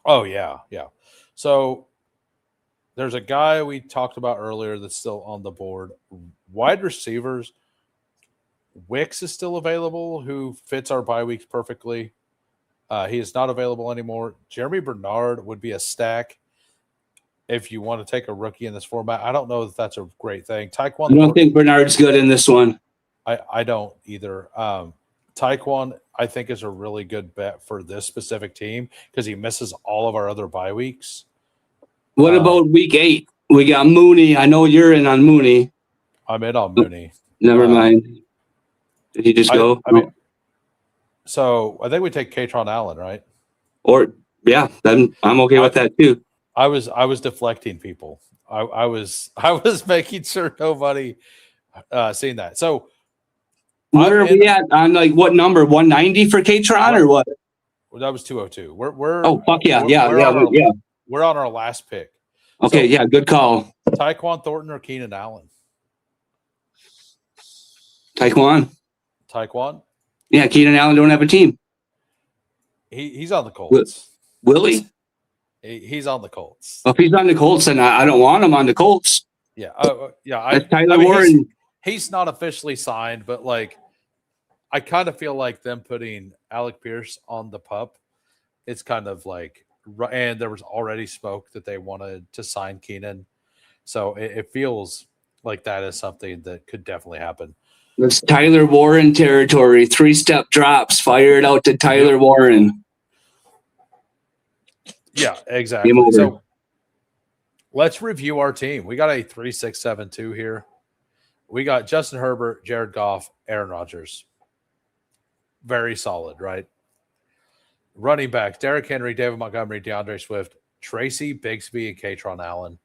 Oh, yeah. Yeah. So there's a guy we talked about earlier that's still on the board. Wide receivers. Wicks is still available, who fits our bye weeks perfectly. He is not available anymore. Jeremy Bernard would be a stack if you want to take a rookie in this format. I don't know if that's a great thing. Tyquan. I don't think Bernard's good in this one. I don't either. Tyquan, I think, is a really good bet for this specific team because he misses all of our other bye weeks. What about week 8? We got Mooney. I know you're in on Mooney. I'm in on Mooney. Never mind. Did he just go? So I think we take Katron Allen, right? Or yeah, then I'm okay with that too. I was deflecting people. I was making sure nobody seen that. So where are we at on what number? 190 for Katron or what? Well, that was 202. We're oh fuck yeah. We're on our last pick. Okay, so, good call. Tyquan Thornton or Keenan Allen? Taekwon. Taekwon. Yeah, Keenan Allen don't have a team. He's on the Colts. Will he? He's on the Colts. Well, if he's on the Colts, then I don't want him on the Colts. Yeah. Yeah. That's Tyler Warren. He's not officially signed, but like, I kind of feel like them putting Alec Pierce on the pup. It's kind of like, and there was already smoke that they wanted to sign Keenan. So it feels like that is something that could definitely happen. It's Tyler Warren territory. 3-step drops. Fire it out to Tyler Warren. Yeah, exactly. So let's review our team. We got a 3-6-7-2 here. We got Justin Herbert, Jared Goff, Aaron Rodgers. Very solid, right? Running backs, Derrick Henry, David Montgomery, DeAndre Swift, Tracy Bigsby, and Katron Allen.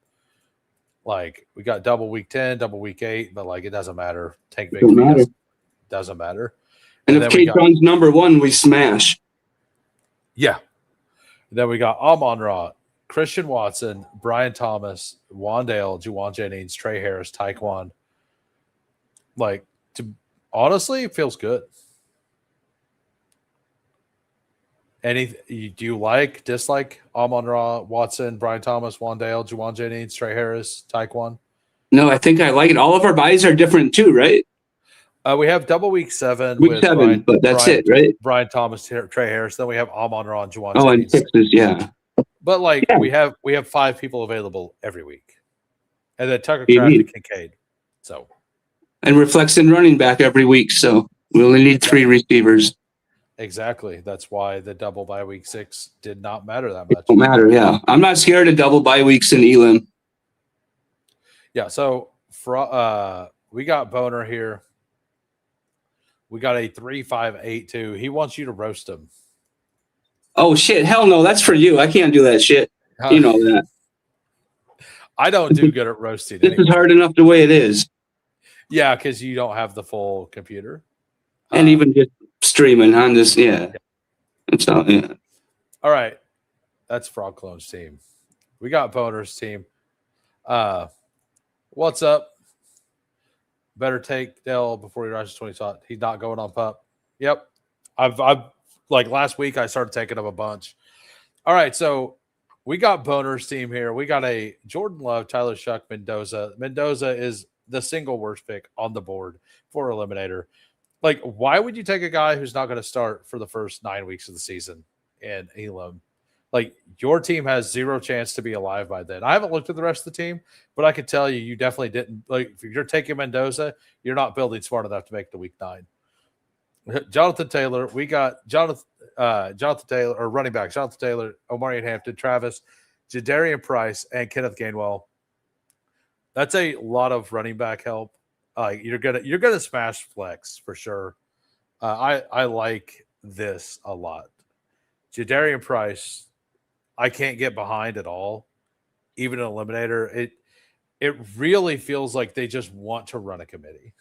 Like, we got double week 10, double week 8, but like, it doesn't matter. Tank Bigsby doesn't matter. And if Katron's number 1, we smash. Yeah. And then we got Amon-Ra, Christian Watson, Brian Thomas, Wandale, Juwan Jennings, Trey Harris, Taekwon. Like, honestly, it feels good. Do you like, dislike Amon-Ra, Watson, Brian Thomas, Wandale, Juwan Jennings, Trey Harris, Taekwon? No, I think I like it. All of our buys are different too, right? We have double week 7. Week 7, but that's it, right? Brian Thomas, Trey Harris. Then we have Amon-Ra and Juwan Jennings. And Texas, yeah. But like, we have 5 people available every week, and then Tucker Craft and Kincaid. So, and we're flexing running back every week, so we only need 3 receivers. Exactly. That's why the double by week 6 did not matter that much. It don't matter, yeah. I'm not scared of double bye weeks in Elam. Yeah, so we got Boner here. We got a 3-5-8-2. He wants you to roast him. Oh shit! Hell no, that's for you. I can't do that shit. You know that. I don't do good at roasting. This is hard enough the way it is. Yeah, because you don't have the full computer, and even just streaming on this. Yeah, it's all. Yeah. All right, that's Frog Clone's team. We got Boner's team. What's up? Better take Dell before he rushes 20 shot. He's not going on pup. Yep, I've like last week, I started taking up a bunch. All right, so we got Boner's team here. We got a Jordan Love, Tyler Shuck, Mendoza. Mendoza is the single worst pick on the board for Eliminator. Like, why would you take a guy who's not going to start for the first 9 weeks of the season in Elam? Like, your team has 0 chance to be alive by then. I haven't looked at the rest of the team, but I can tell you definitely didn't. Like, if you're taking Mendoza, you're not building smart enough to make the week 9. Jonathan Taylor, we got Jonathan Taylor, or running back Jonathan Taylor, Omarion Hampton, Travis, Jadarian Price, and Kenneth Gainwell. That's a lot of running back help. You're gonna smash flex for sure. I like this a lot. Jadarian Price, I can't get behind at all. Even an eliminator, it really feels like they just want to run a committee.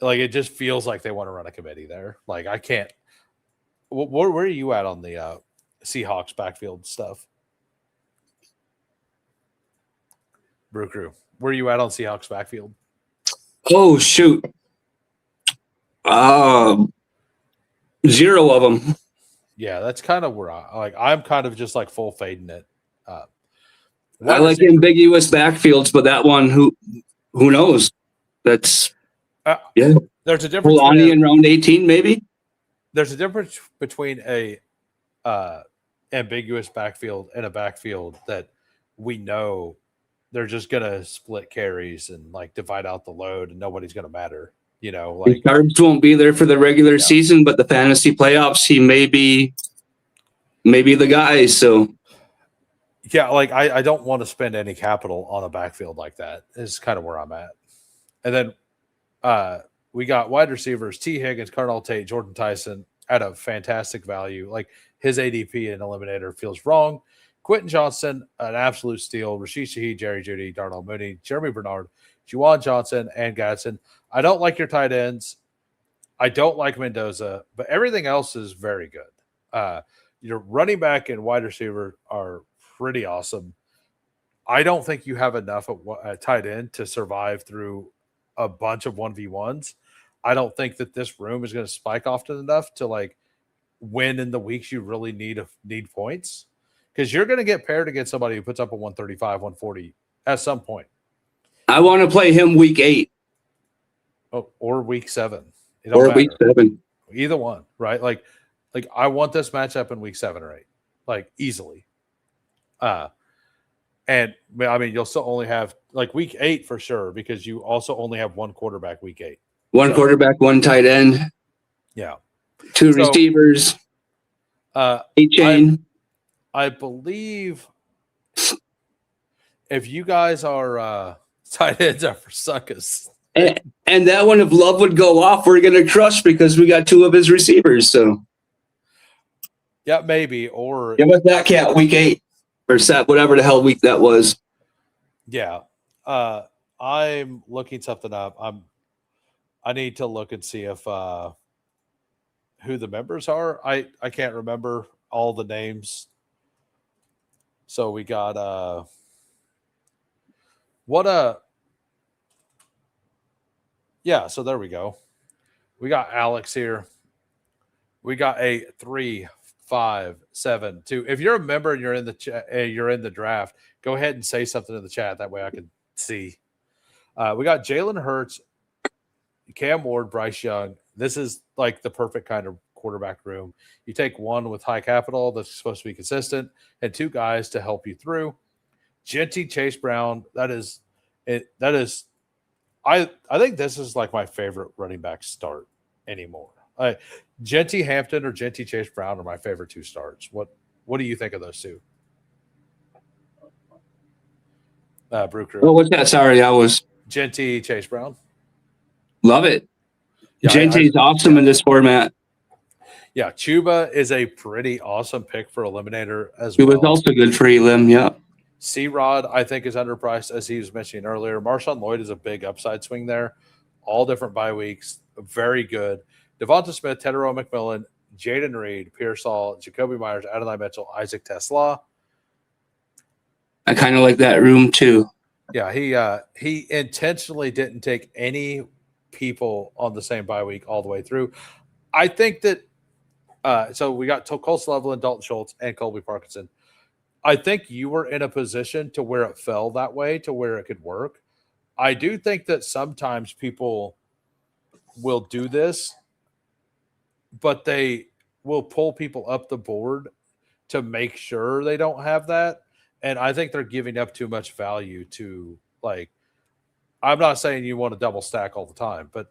Like, it just feels like they want to run a committee there. Like, I can't. Where are you at on the Seahawks backfield stuff? Brewcrew, where are you at on Seahawks backfield? Oh, shoot. 0 of them. Yeah, that's kind of where I'm kind of just like full fading it. I like ambiguous backfields, but that one, who knows? That's yeah. There's a difference. Fulani in round 18, maybe. There's a difference between a ambiguous backfield and a backfield that we know they're just gonna split carries and like divide out the load, and nobody's gonna matter. You know, like Carbs won't be there for the regular season, but the fantasy playoffs, he may be the guy. So yeah, like I don't want to spend any capital on a backfield like that. Is kind of where I'm at. And then we got wide receivers, T. Higgins, Cardinal Tate, Jordan Tyson at a fantastic value. Like, his ADP in Eliminator feels wrong. Quentin Johnston, an absolute steal. Rashid Shaheed, Jerry Jeudy, Darnell Mooney, Jeremy Bernard, Juwan Johnson, and Gadsden. I don't like your tight ends. I don't like Mendoza, but everything else is very good. Your running back and wide receiver are pretty awesome. I don't think you have enough at tight end to survive through a bunch of 1v1s, I don't think that this room is going to spike often enough to like win in the weeks you really need points, because you're going to get paired against somebody who puts up a 135, 140 at some point. I want to play him week 8. Or week 7. Or week 7. Either one, right? Like I want this matchup in week 7 or 8, like easily. And I mean, you'll still only have like week 8 for sure, because you also only have one quarterback week 8. One quarterback, one tight end. Yeah. 2 receivers. A-chain. I believe if you guys are tight ends are for suckers. And that one, if Love would go off, we're going to crush because we got 2 of his receivers. So, yeah, maybe. Or give us that cat week 8 or set, whatever the hell week that was. Yeah. I'm looking something up. I need to look and see if who the members are. I can't remember all the names. So we got yeah, so there we go. We got Alex here. We got a 3, 5, 7, 2. If you're a member and you're in the you're in the draft, go ahead and say something in the chat. That way I can see. We got Jalen Hurts, Cam Ward, Bryce Young. This is like the perfect kind of quarterback room. You take one with high capital that's supposed to be consistent, and 2 guys to help you through. Genty, Chase Brown. That is it. That is. I think this is like my favorite running back start anymore. Genty Hampton or Genty Chase Brown are my favorite 2 starts. What do you think of those 2? Brewcrew. Oh, what's that? Sorry, I was Genty Chase Brown. Love it. Yeah, Genty's awesome in this format. Yeah, Chuba is a pretty awesome pick for Eliminator as well. He was also good for Elim, yeah. C-Rod, I think, is underpriced, as he was mentioning earlier. Marshawn Lloyd is a big upside swing there. All different bye weeks. Very good. Devonta Smith, Tedero McMillan, Jaden Reed, Pearsall, Jacoby Myers, Adonai Mitchell, Isaac Tesla. I kind of like that room too. Yeah, he intentionally didn't take any people on the same bye week all the way through. I think that so we got Cole Sullivan, Dalton Schultz, and Colby Parkinson. I think you were in a position to where it fell that way, to where it could work. I do think that sometimes people will do this, but they will pull people up the board to make sure they don't have that. And I think they're giving up too much value to, like, I'm not saying you want to double stack all the time, but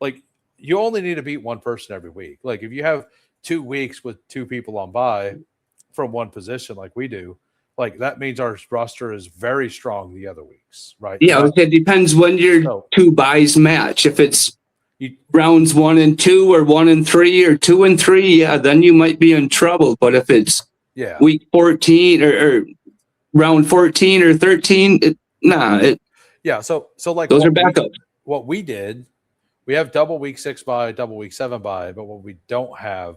like you only need to beat one person every week. Like if you have 2 weeks with 2 people on bye from one position like we do, like that means our roster is very strong the other weeks, right? Yeah, it depends when your 2 buys match. If it's rounds 1 and 2 or 1 and 3 or 2 and 3, yeah, then you might be in trouble. But if it's week 14 or round 14 or 13, so like those are backups. What we did, we have double week 6 bye, double week 7 bye, but what we don't have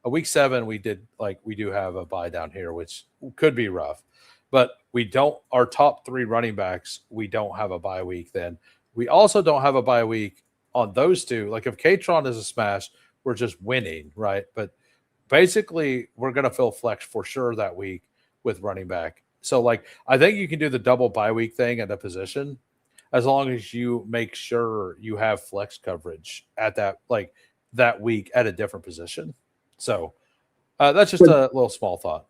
a week 7, we do have a bye down here, which could be rough, but we don't. Our top 3 running backs, we don't have a bye week. Then we also don't have a bye week on those 2. Like if Katron is a smash, we're just winning, right? But basically, we're gonna fill flex for sure that week with running back. So like I think you can do the double bye week thing at a position, as long as you make sure you have flex coverage at that week at a different position. So that's just a little small thought.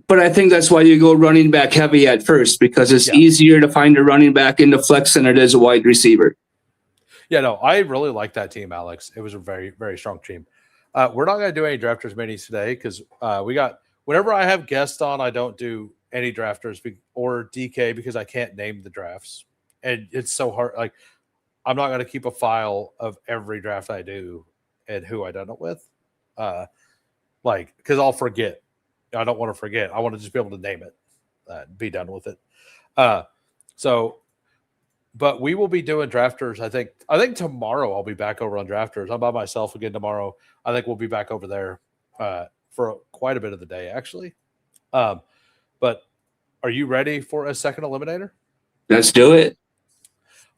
But I think that's why you go running back heavy at first, because it's easier to find a running back in the flex than it is a wide receiver. Yeah, no, I really like that team, Alex. It was a very, very strong team. We're not going to do any drafters minis today because whenever I have guests on, I don't do any drafters or DK because I can't name the drafts. And it's so hard. Like, I'm not going to keep a file of every draft I do and who I done it with. Because I'll forget. I don't want to forget. I want to just be able to name it, be done with it. But we will be doing drafters. I think tomorrow I'll be back over on drafters. I'm by myself again tomorrow. I think we'll be back over there for quite a bit of the day, actually. But are you ready for a second eliminator? Let's do it.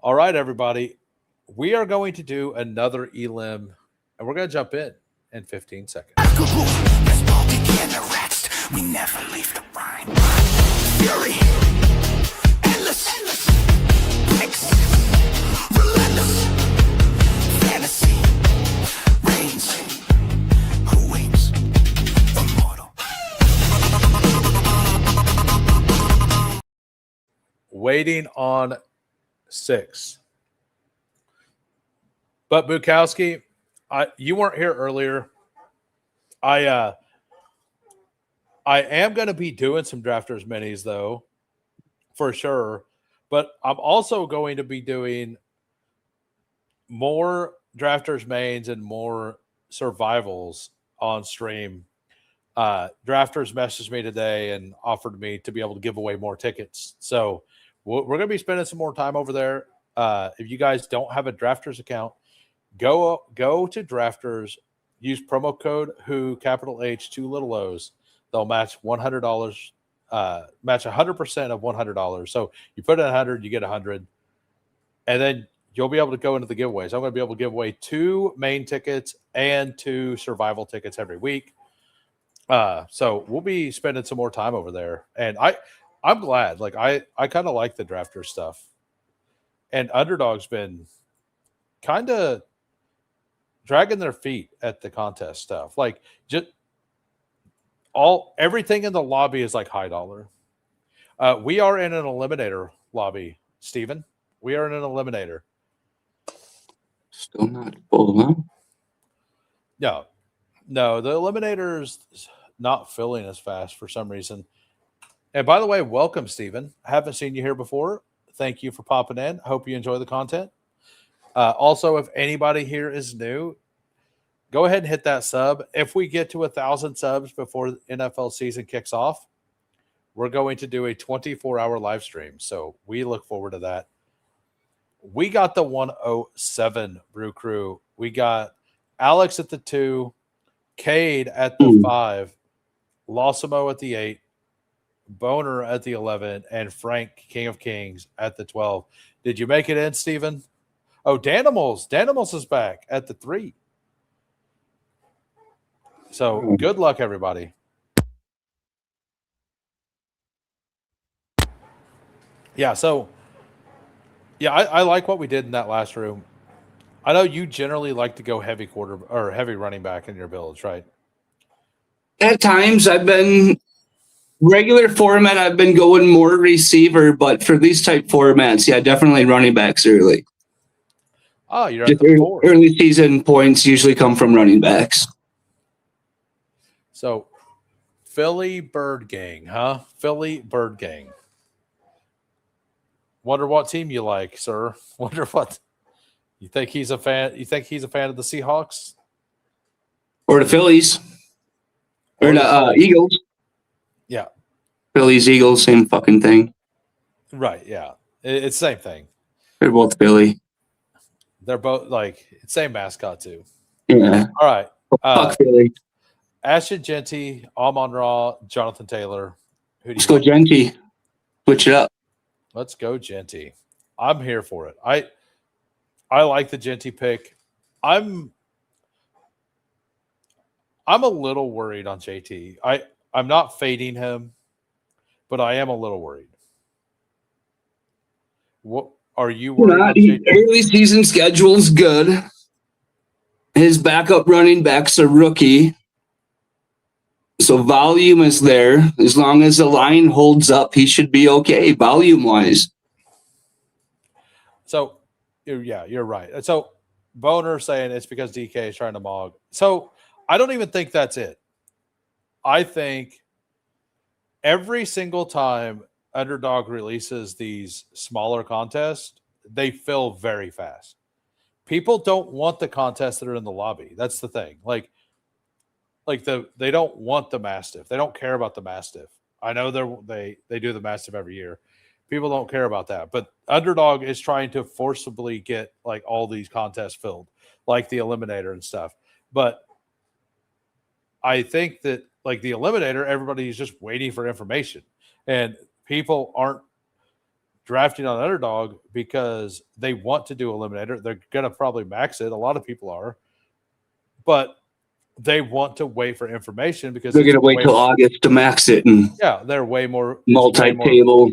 All right, everybody. we are going to do another elim, and we're going to jump in 15 seconds. Best ball began to rest. We never leave the rhyme. Fury, endless, mix, relentless, fantasy, reigns. Who waits? Immortal. Waiting on 6. But Bukowski, you weren't here earlier. I am going to be doing some drafters minis though, for sure. But I'm also going to be doing more drafters mains and more survivals on stream. Drafters messaged me today and offered me to be able to give away more tickets. So we're going to be spending some more time over there. If you guys don't have a drafters account, go to drafters, use promo code WHO, capital H, 2 little O's. They'll match $100, match 100% of $100. So you put in 100, you get 100, and then you'll be able to go into the giveaways. I'm going to be able to give away 2 main tickets and 2 survival tickets every week. So we'll be spending some more time over there, and I'm glad. Like I kind of like the drafter stuff, and Underdog's been kind of dragging their feet at the contest stuff. Like just everything in the lobby is like high dollar. We are in an eliminator lobby, Steven. We are in an eliminator. Still not full, huh? No, the eliminator's not filling as fast for some reason. And by the way, welcome, Steven. I haven't seen you here before. Thank you for popping in. Hope you enjoy the content. Also, if anybody here is new, go ahead and hit that sub. If we get to 1,000 subs before the NFL season kicks off, we're going to do a 24-hour live stream. So we look forward to that. We got the 107 Brew Crew. We got Alex at the 2, Cade at the 5, Losimo at the 8, Boner at the 11, and Frank, King of Kings, at the 12. Did you make it in, Steven? Oh, Danimals is back at the 3. So good luck, everybody. Yeah, I like what we did in that last room. I know you generally like to go heavy running back in your builds, right? At times, I've been regular format. I've been going more receiver, but for these type formats, yeah, definitely running backs early. Oh, you're at the 4. Early season points usually come from running backs. So, Philly Bird Gang, huh? Philly Bird Gang. Wonder what team you like, sir. Wonder what you think he's a fan. You think he's a fan of the Seahawks or the Phillies or the Eagles? Yeah, Phillies, Eagles, same fucking thing. Right? Yeah, it's the same thing. They're both Philly. They're both like same mascot too. Yeah. All right. Fuck Philly. Ashton Genty, Amon Ra, Jonathan Taylor. Let's go Genty. Switch it up. Let's go Genty. I'm here for it. I like the Genty pick. I'm a little worried on JT. I'm not fading him, but I am a little worried. What are you worried about JT? Early season schedule's good. His backup running back's a rookie. So volume is there. As long as the line holds up, he should be okay volume-wise. So, yeah, you're right. So Boner saying it's because DK is trying to mog. So I don't even think that's it. I think every single time Underdog releases these smaller contests, they fill very fast. People don't want the contests that are in the lobby. That's the thing. Like they don't want the Mastiff. They don't care about the Mastiff. I know they do the Mastiff every year. People don't care about that. But Underdog is trying to forcibly get like all these contests filled, like the Eliminator and stuff. But I think that like the Eliminator, everybody is just waiting for information. And people aren't drafting on underdog because they want to do eliminator. They're going to probably max it. A lot of people are, but they want to wait for information because they're going to wait till August to max it. And they're way more multi-table.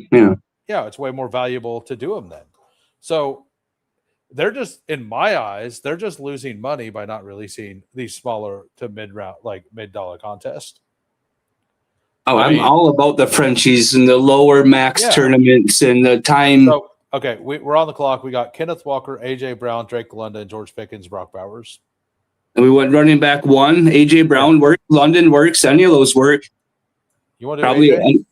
It's way more valuable to do them then. So they're just, in my eyes, they're just losing money by not releasing these smaller to mid-round, like $mid contests. Oh, I'm all about the Frenchies and the lower max tournaments and the time. So, okay, we're on the clock. We got Kenneth Walker, AJ Brown, Drake London, George Pickens, Brock Bowers. And we went running back 1. AJ Brown works. London works. Any of those work. You want to do AJ?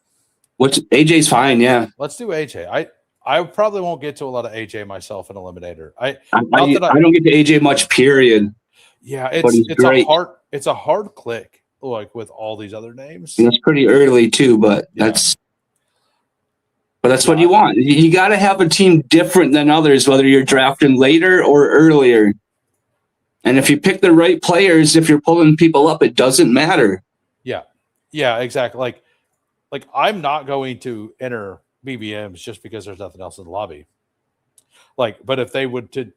AJ's fine, yeah. Let's do AJ. I probably won't get to a lot of AJ myself in Eliminator. I don't get to AJ much, period. Yeah, it's a hard click, like with all these other names. And it's pretty early too, but that's what you want. You got to have a team different than others, whether you're drafting later or earlier. And if you pick the right players, if you're pulling people up, it doesn't matter. Yeah, exactly. Like I'm not going to enter BBMs just because there's nothing else in the lobby. But if they would put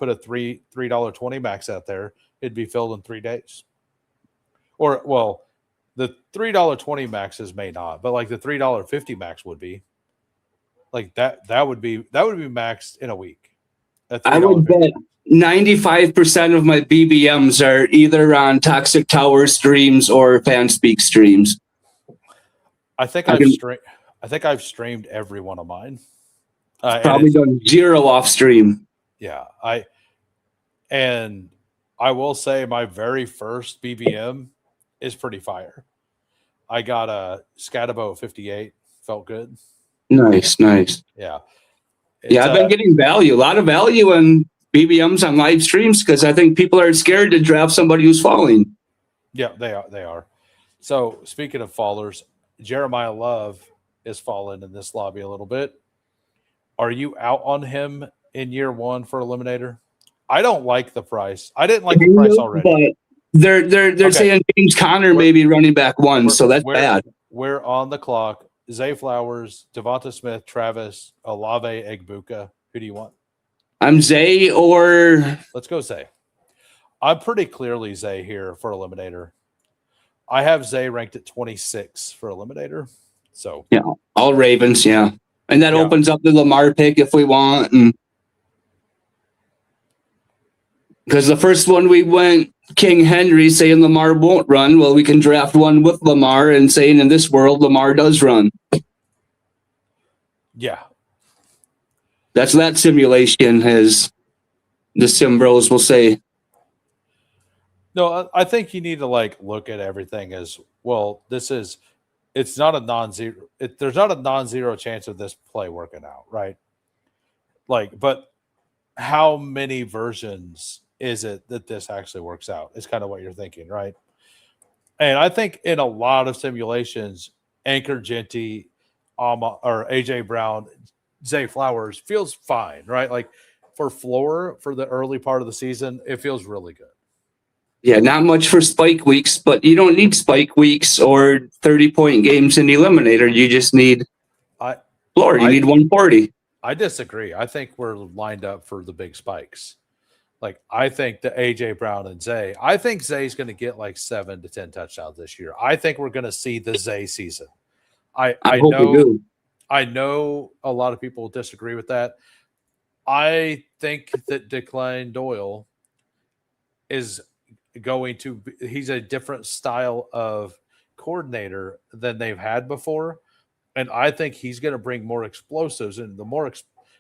a $3.20 max out there, it'd be filled in 3 days. Or the $3.20 maxes may not, but like the $3.50 max would be. Like that would be maxed in a week. I would bet 95% of my BBMs are either on Toxic Tower streams or FanSpeak streams. I think I've streamed every one of mine. Probably done 0 off stream. Yeah, I will say my very first BBM is pretty fire. I got a Scatabo 58. Felt good. Nice. Yeah. I've been getting a lot of value in BBMs on live streams because I think people are scared to draft somebody who's falling. Yeah, they are. So speaking of fallers, Jeremiah Love is falling in this lobby a little bit. Are you out on him in year 1 for Eliminator? I don't like the price. I didn't like the price already. But they're saying James Conner may be running back 1, so that's bad. We're on the clock. Zay Flowers, Devonta Smith, Travis, Olave, Egbuka. Who do you want? I'm Zay or... Let's go Zay. I'm pretty clearly Zay here for Eliminator. I have Zay ranked at 26 for Eliminator. So yeah, all Ravens, yeah. And that opens up the Lamar pick if we want. Because the first one we went King Henry saying Lamar won't run. Well, we can draft one with Lamar and saying in this world Lamar does run. Yeah. That's that simulation, as the Sim Bros will say. No, I think you need to look at everything as well. It's not a non-zero. There's not a non-zero chance of this play working out, right? But how many versions is it that this actually works out? Is kind of what you're thinking, right? And I think in a lot of simulations, Anchor Genty, or AJ Brown, Zay Flowers feels fine, right? For floor for the early part of the season, it feels really good. Yeah, not much for spike weeks, but you don't need spike weeks or 30-point games in Eliminator. You just need floor. You need 140. I disagree. I think we're lined up for the big spikes. I think the AJ Brown and Zay. I think Zay's going to get 7 to 10 touchdowns this year. I think we're going to see the Zay season. I hope we do. I know a lot of people disagree with that. I think that Declan Doyle is he's a different style of coordinator than they've had before. And I think he's going to bring more explosives. And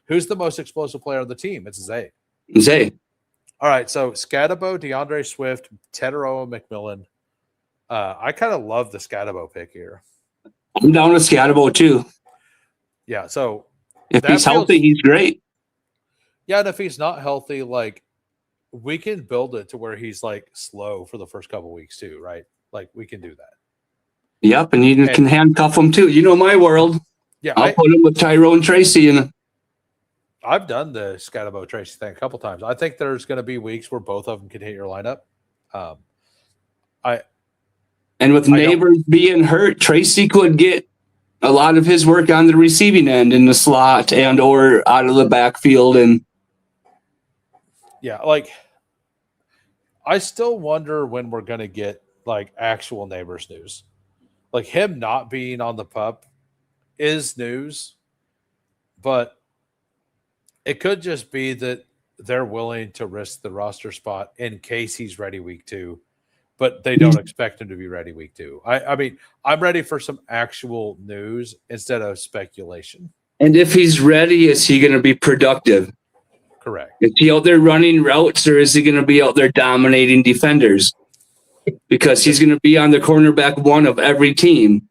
who's the most explosive player on the team? It's Zay. All right. So Scatabo, DeAndre Swift, Teteroa, McMillan. I kind of love the Scatabo pick here. I'm down with Scatabo too. Yeah. So if he's healthy, he's great. Yeah. And if he's not healthy, we can build it to where he's slow for the first couple of weeks too, right? We can do that. Yep, and you can handcuff him too. You know my world. Yeah, I'll put him with Tyrone Tracy and I've done the Scatabo Tracy thing a couple times. I think there's going to be weeks where both of them can hit your lineup. And with Neighbors being hurt, Tracy could get a lot of his work on the receiving end in the slot and or out of the backfield. And Yeah, like I still wonder when we're going to get like actual Neighbors news. Like him not being on the pup is news, but it could just be that they're willing to risk the roster spot in case he's ready week 2, but they don't expect him to be ready week 2. I mean, I'm ready for some actual news instead of speculation. And if he's ready, is he going to be productive? Correct. Is he out there running routes, or is he going to be out there dominating defenders? Because he's going to be on the cornerback one of every team.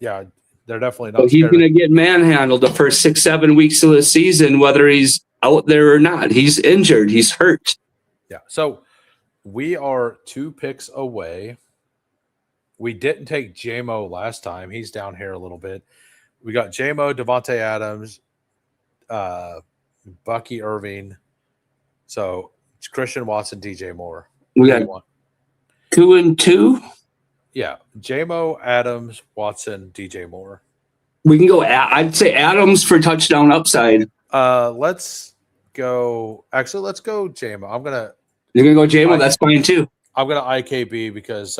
Yeah, they're definitely not. So he's going to get manhandled the first 6-7 weeks of the season, whether he's out there or not. He's injured. He's hurt. Yeah. So we are 2 picks away. We didn't take JMO last time. He's down here a little bit. We got JMO, Devontae Adams, Bucky Irving. So it's Christian Watson, DJ Moore. We got 2 and 2. Yeah. JMO, Adams, Watson, DJ Moore. We can go. I'd say Adams for touchdown upside. Let's go. Actually, let's go JMO. You're gonna go JMO. That's fine too. I'm gonna IKB because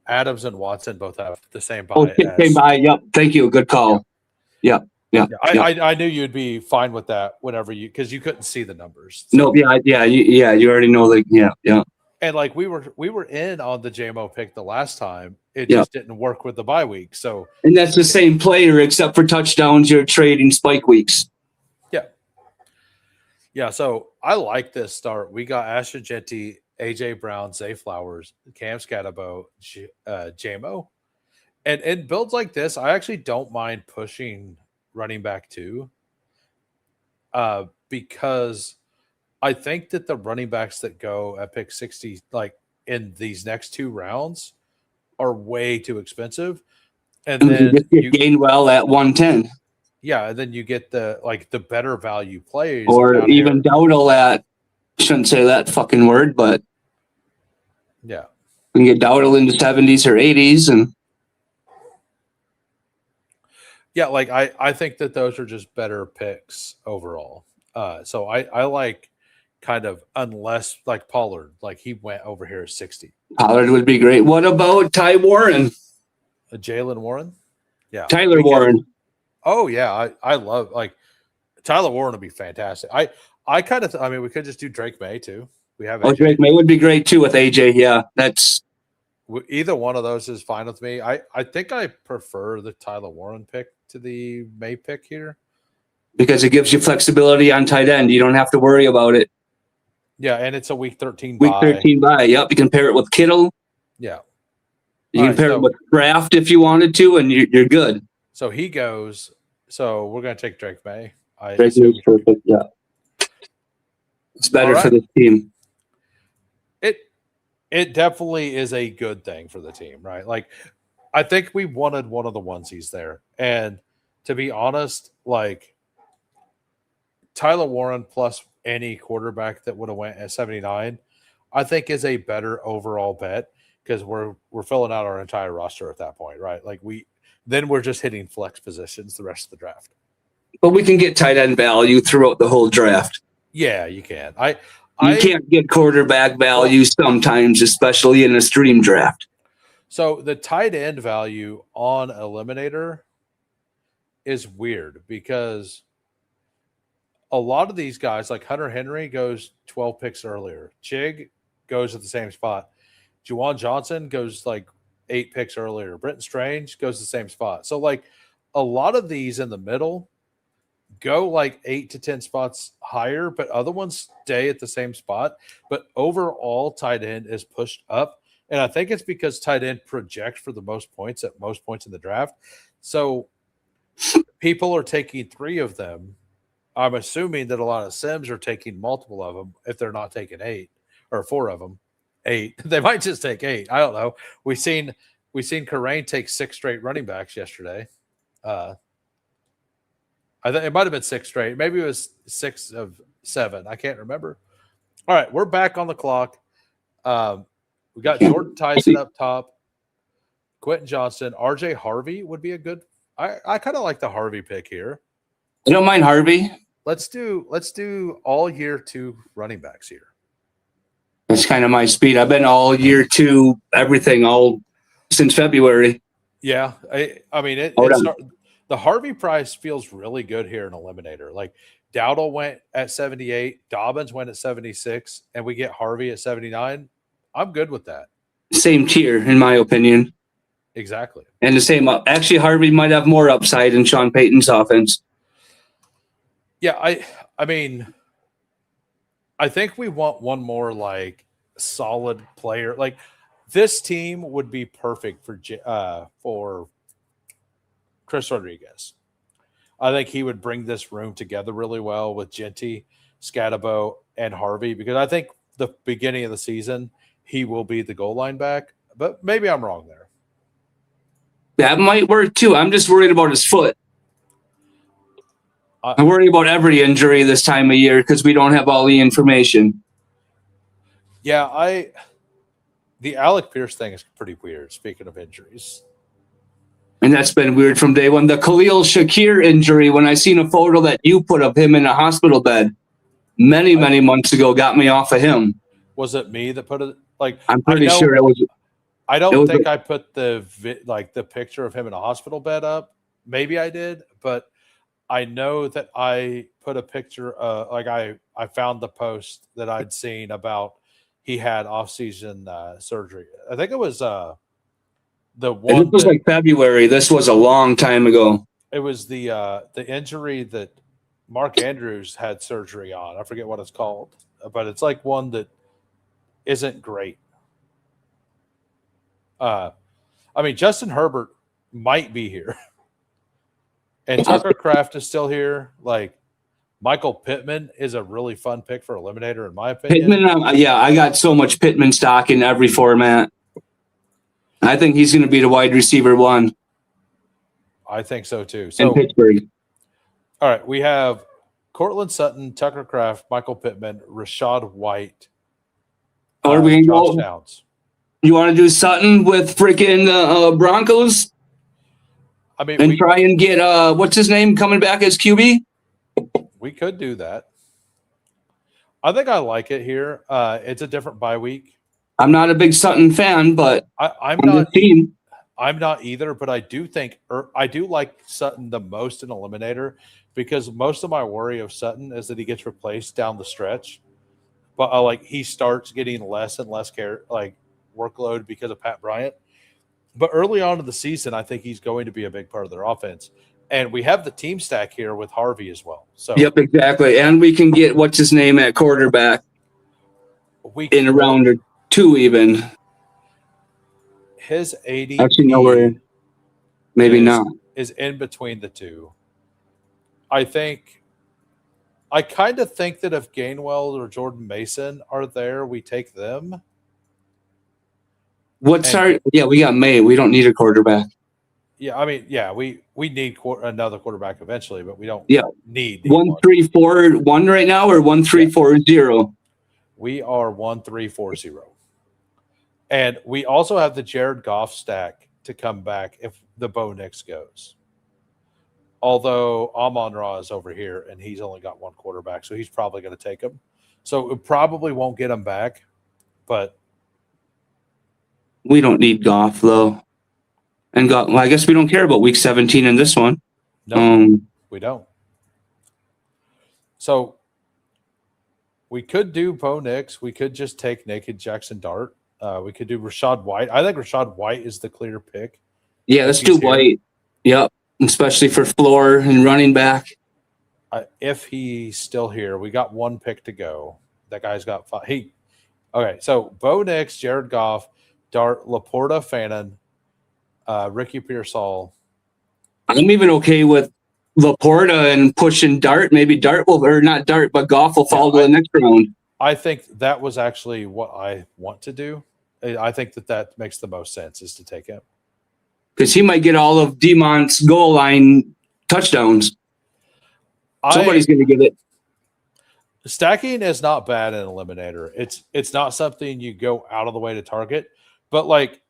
Adams and Watson both have the same buy. Same buy. Yep. Thank you. Good call. Yeah. I knew you'd be fine with that whenever because you couldn't see the numbers. So. No. Yeah. You already know. Yeah. And like we were in on the JMO pick the last time. It just didn't work with the bye week. So and that's the same player except for touchdowns. You're trading spike weeks. Yeah. So I like this start. We got Asher Genty, AJ Brown, Zay Flowers, Cam Scatabo, JMO. And in builds like this, I actually don't mind pushing running back 2 because I think that the running backs that go at pick 60, like in these next 2 rounds, are way too expensive. And then you gain well at 110. Yeah, and then you get the better value plays. Or even Dowdle at, shouldn't say that fucking word, but yeah. We can get Dowdle in the 70s or 80s. And yeah, like I think that those are just better picks overall. So I like kind of, unless like Pollard, like he went over here at 60. Pollard would be great. What about Ty Warren? Jalen Warren? Yeah. Tyler Warren. Oh yeah, I love like Tyler Warren would be fantastic. I kind of I mean we could just do Drake May too. We have AJ. Drake May would be great too with AJ. Yeah, that's either one of those is fine with me. I think I prefer the Tyler Warren pick to the May pick here because it gives you flexibility on tight end. You don't have to worry about it. Yeah, and it's a week 13 bye. Week 13 bye. Yep, you can pair it with Kittle. Yeah, you can pair it with Kraft if you wanted to, and you're good. So he goes. So we're going to take Drake May. Drake May's perfect. Yeah, it's better for the team. It definitely is a good thing for the team, right? Like, I think we wanted one of the onesies there, and to be honest, like Tyler Warren plus any quarterback that would have went at 79, I think is a better overall bet because we're filling out our entire roster at that point, right? Like then we're just hitting flex positions the rest of the draft. But we can get tight end value throughout the whole draft. Yeah, you can. You can't get quarterback value sometimes, especially in a stream draft. So the tight end value on Eliminator is weird because a lot of these guys, like Hunter Henry, goes 12 picks earlier. Chig goes at the same spot. Juwan Johnson goes like 8 picks earlier. Brenton Strange goes the same spot. So like a lot of these in the middle go like 8 to 10 spots higher, but other ones stay at the same spot. But overall, tight end is pushed up. And I think it's because tight end project for the most points at most points in the draft. So people are taking 3 of them. I'm assuming that a lot of Sims are taking multiple of them if they're not taking 8 or 4 of them. 8. They might just take 8. I don't know. We've seen Karain take 6 straight running backs yesterday. I think it might have been 6 straight. Maybe it was 6 of 7. I can't remember. All right, we're back on the clock. We got Jordan Tyson up top, Quentin Johnston, RJ Harvey would be a good. I kind of like the Harvey pick here. I don't mind Harvey. Let's do all year 2 running backs here. That's kind of my speed. I've been all year 2, everything all since February. Yeah, I mean the Harvey price feels really good here in Eliminator. Like Dowdle went at 78, Dobbins went at 76, and we get Harvey at 79. I'm good with that. Same tier, in my opinion. Exactly. And the same. Actually, Harvey might have more upside in Sean Payton's offense. Yeah, I mean, I think we want one more like solid player. Like this team would be perfect for Chris Rodriguez. I think he would bring this room together really well with Genty, Scatabo, and Harvey, because I think the beginning of the season he will be the goal line back, but maybe I'm wrong there. That might work too. I'm just worried about his foot. I'm worried about every injury this time of year because we don't have all the information. Yeah, the Alec Pierce thing is pretty weird, speaking of injuries. And that's been weird from day one. The Khalil Shakir injury, when I seen a photo that you put of him in a hospital bed many months ago, got me off of him. Was it me that put it? Like, I'm pretty sure it was. I don't think I put the picture of him in a hospital bed up. Maybe I did, but I know that I put a picture. I found the post that I'd seen about he had off-season surgery. I think it was the one. This was like February. This was a long time ago. It was the injury that Mark Andrews had surgery on. I forget what it's called, but it's like one that isn't great. I mean, Justin Herbert might be here. And Tucker Kraft is still here. Like, Michael Pittman is a really fun pick for Eliminator, in my opinion. Pittman, I got so much Pittman stock in every format. I think he's going to be the wide receiver 1. I think so, too. So, in Pittsburgh. All right, we have Cortland Sutton, Tucker Kraft, Michael Pittman, Rashad White. Or we can go. Downs. You want to do Sutton with freaking Broncos? I mean, and try and get what's his name coming back as QB? We could do that. I think I like it here. It's a different bye week. I'm not a big Sutton fan, but I'm not. Team. I'm not either. But I do think I do like Sutton the most in Eliminator, because most of my worry of Sutton is that he gets replaced down the stretch. But like he starts getting less and less workload because of Pat Bryant. But early on in the season, I think he's going to be a big part of their offense. And we have the team stack here with Harvey as well. So yep, exactly. And we can get what's his name at quarterback in a round or 2 even. His 80 actually nowhere. Maybe not. Is in between the two. I kind of think that if Gainwell or Jordan Mason are there, we take them. We got May. We don't need a quarterback. Yeah, I mean, yeah, we need another quarterback eventually, but we don't need 1-3-4-1 right now, or 1-3-4-0. We are 1-3-4-0. And we also have the Jared Goff stack to come back if the Bo Nix goes. Although Amon-Ra is over here and he's only got one quarterback, so he's probably going to take him. So it probably won't get him back, but we don't need Goff though. And I guess we don't care about week 17 in this one. No, we don't. So we could do Bo Nix. We could just take Naked Jackson Dart. We could do Rashad White. I think Rashad White is the clear pick. Yeah, let's do White. Yep, especially for floor and running back. If he's still here, we got 1 pick to go. That guy's got 5. Okay, so Bo Nix, Jared Goff, Dart, Laporta, Fannin, Ricky Pearsall. I'm even okay with Laporta and pushing Dart. Maybe Dart will, or not Dart, but Goff will fall to the next round. I think that was actually what I want to do. I think that makes the most sense, is to take him. Because he might get all of Demont's goal line touchdowns. Somebody's going to get it. Stacking is not bad in Eliminator. It's not something you go out of the way to target. But, like,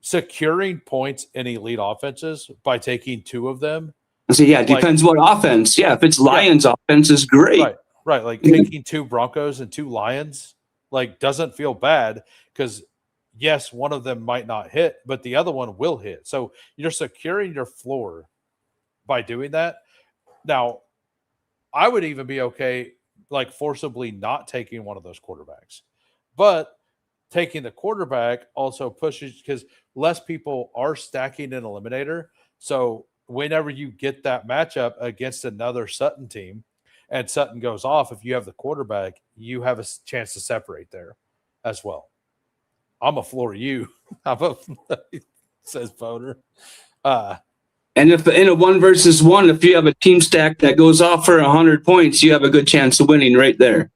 securing points in elite offenses by taking 2 of them. So yeah, it depends what offense. Yeah, if it's Lions offense is great. Right. Like taking 2 Broncos and 2 Lions, like doesn't feel bad because yes, one of them might not hit, but the other one will hit. So you're securing your floor by doing that. Now, I would even be okay like forcibly not taking one of those quarterbacks. But taking the quarterback also pushes because less people are stacking an eliminator. So whenever you get that matchup against another Sutton team and Sutton goes off, if you have the quarterback, you have a chance to separate there as well. I'm a floor you. Says Boner. And if in a 1 versus 1, if you have a team stack that goes off for 100 points, you have a good chance of winning right there.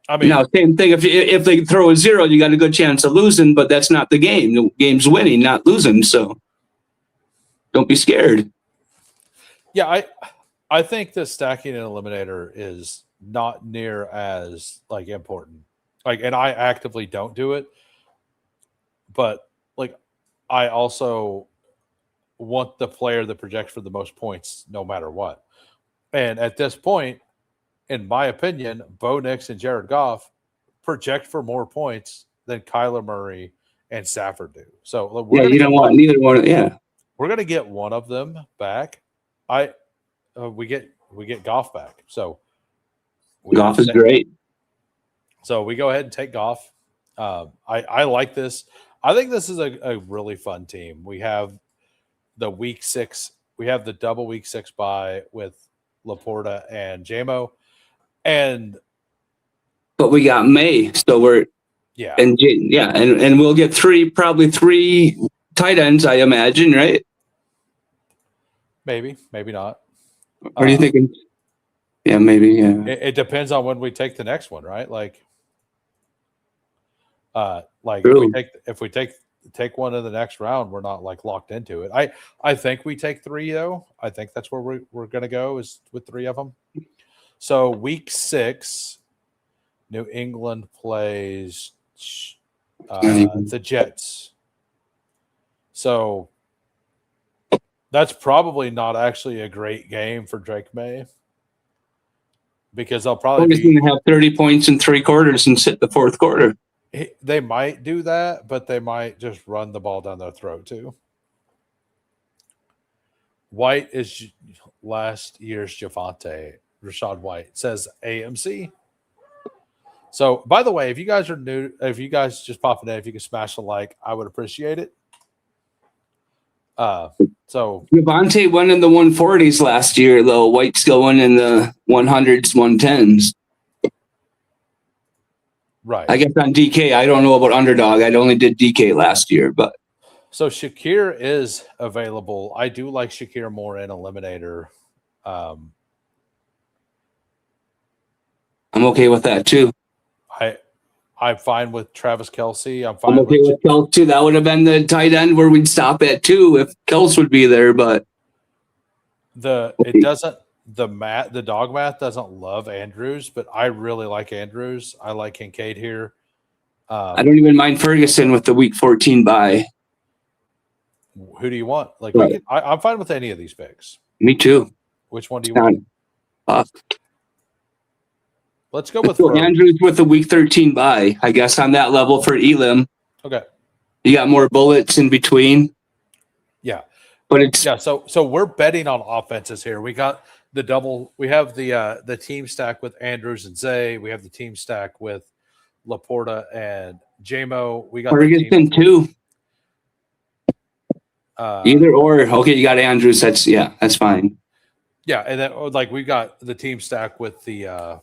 I mean, now, same thing. If they throw a 0, you got a good chance of losing, but that's not the game. The game's winning, not losing. So don't be scared. Yeah, I think the stacking an eliminator is not near as like important. Like, and I actively don't do it, but like I also want the player that projects for the most points no matter what. And at this point, in my opinion, Bo Nix and Jared Goff project for more points than Kyler Murray and Stafford do. So we're you don't want neither one. Yeah, we're gonna get one of them back. We get Goff back. So Goff is great. So we go ahead and take Goff. I like this. I think this is a really fun team. We have the week 6. We have the double week 6 bye with Laporta and JMO. But we got May, so we're and we'll get probably three tight ends, I imagine, right? Maybe not. What are you thinking? Yeah, maybe. Yeah, it depends on when we take the next one, right? Like if we take one in the next round, we're not like locked into it. I think we take 3 though. I think that's where we're going to go is with 3 of them. So week 6, New England plays the Jets. So that's probably not actually a great game for Drake May because they'll probably going to have 30 points in 3 quarters and sit the 4th quarter. They might do that, but they might just run the ball down their throat too. White is last year's Javonte. Rashad White says AMC. So, by the way, if you guys are new, if you guys just popping in, if you could smash a like, I would appreciate it. So Javonte went in the 140s last year, though. White's going in the 100s, 110s. Right. I guess on DK, I don't know about Underdog. I only did DK last year, but so Shakir is available. I do like Shakir more in Eliminator. I'm okay with that too. I'm fine with Travis Kelce. I'm fine okay with Kels too. That would have been the tight end where we'd stop at 2 if Kels would be there, but the dog math doesn't love Andrews, but I really like Andrews. I like Kincaid here. I don't even mind Ferguson with the week 14 bye. Who do you want? Like right. I'm fine with any of these picks. Me too. Which one do you want? Let's go with Andrews with the week 13 bye, I guess, on that level for Elam. Okay. You got more bullets in between. Yeah. But it's so we're betting on offenses here. We got the double. We have the team stack with Andrews and Zay. We have the team stack with Laporta and JMO. We got Ferguson too. Either or. Okay, you got Andrews. That's fine. Yeah, and then like we got the team stack with the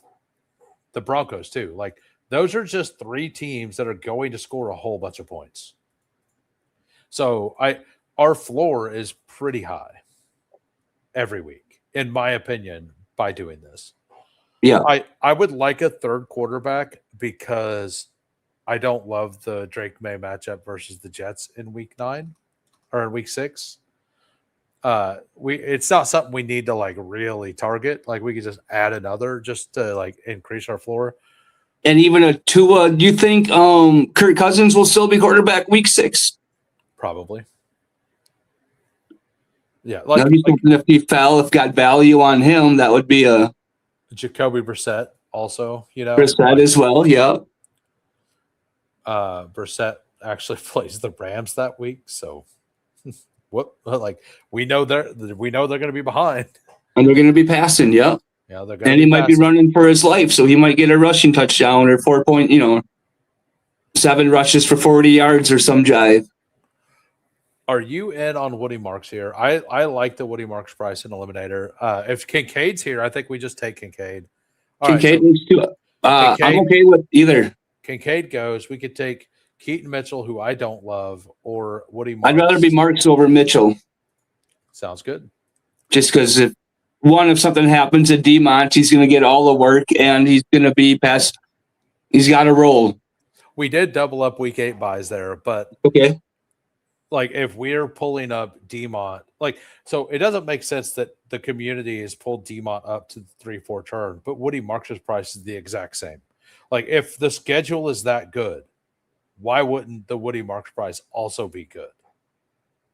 Broncos too. Like those are just 3 teams that are going to score a whole bunch of points. So our floor is pretty high every week, in my opinion, by doing this. Yeah. I would like a 3rd quarterback because I don't love the Drake May matchup versus the Jets in week 9 or in week 6. It's not something we need to like really target. Like we could just add another just to like increase our floor. And even a Tua, do you think Kirk Cousins will still be quarterback week 6? Probably. Yeah, That'd be something if he fell, if got value on him, that would be a Jacoby Brissett also, Brissett as well. Yeah. Brissett actually plays the Rams that week, so we know they're going to be behind. And they're going to be passing, yeah. Yeah, they're going and he might be running for his life, so he might get a rushing touchdown or 7 rushes for 40 yards or some jive. Are you in on Woody Marks here? I like the Woody Marks price in Eliminator. If Kincaid's here, I think we just take Kincaid. Kincaid needs to. I'm okay with either. Kincaid goes. We could take Keaton Mitchell, who I don't love, or Woody Marks. I'd rather be Marks over Mitchell. Sounds good. Just because if something happens at Demont, he's going to get all the work and he's going to be past. He's got to roll. We did double up week 8 buys there, but okay. Like if we're pulling up Demont, so it doesn't make sense that the community has pulled Demont up to the 3-4 turn, but Woody Marks' price is the exact same. Like if the schedule is that good, why wouldn't the Woody Marks price also be good?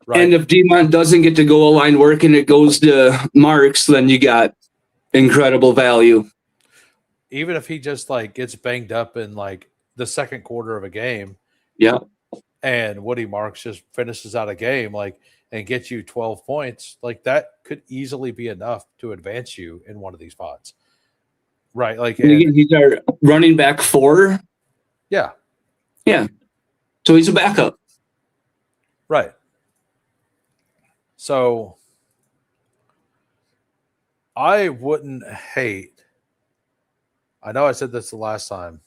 Right? And if Demont doesn't get to goal line work and it goes to Marks, then you got incredible value. Even if he just gets banged up in the second quarter of a game. Yeah. And Woody Marks just finishes out a game and gets you 12 points, that could easily be enough to advance you in one of these spots. Right. He's our running back 4. Yeah. Yeah. So he's a backup. Right. So I wouldn't hate. I know I said this the last time.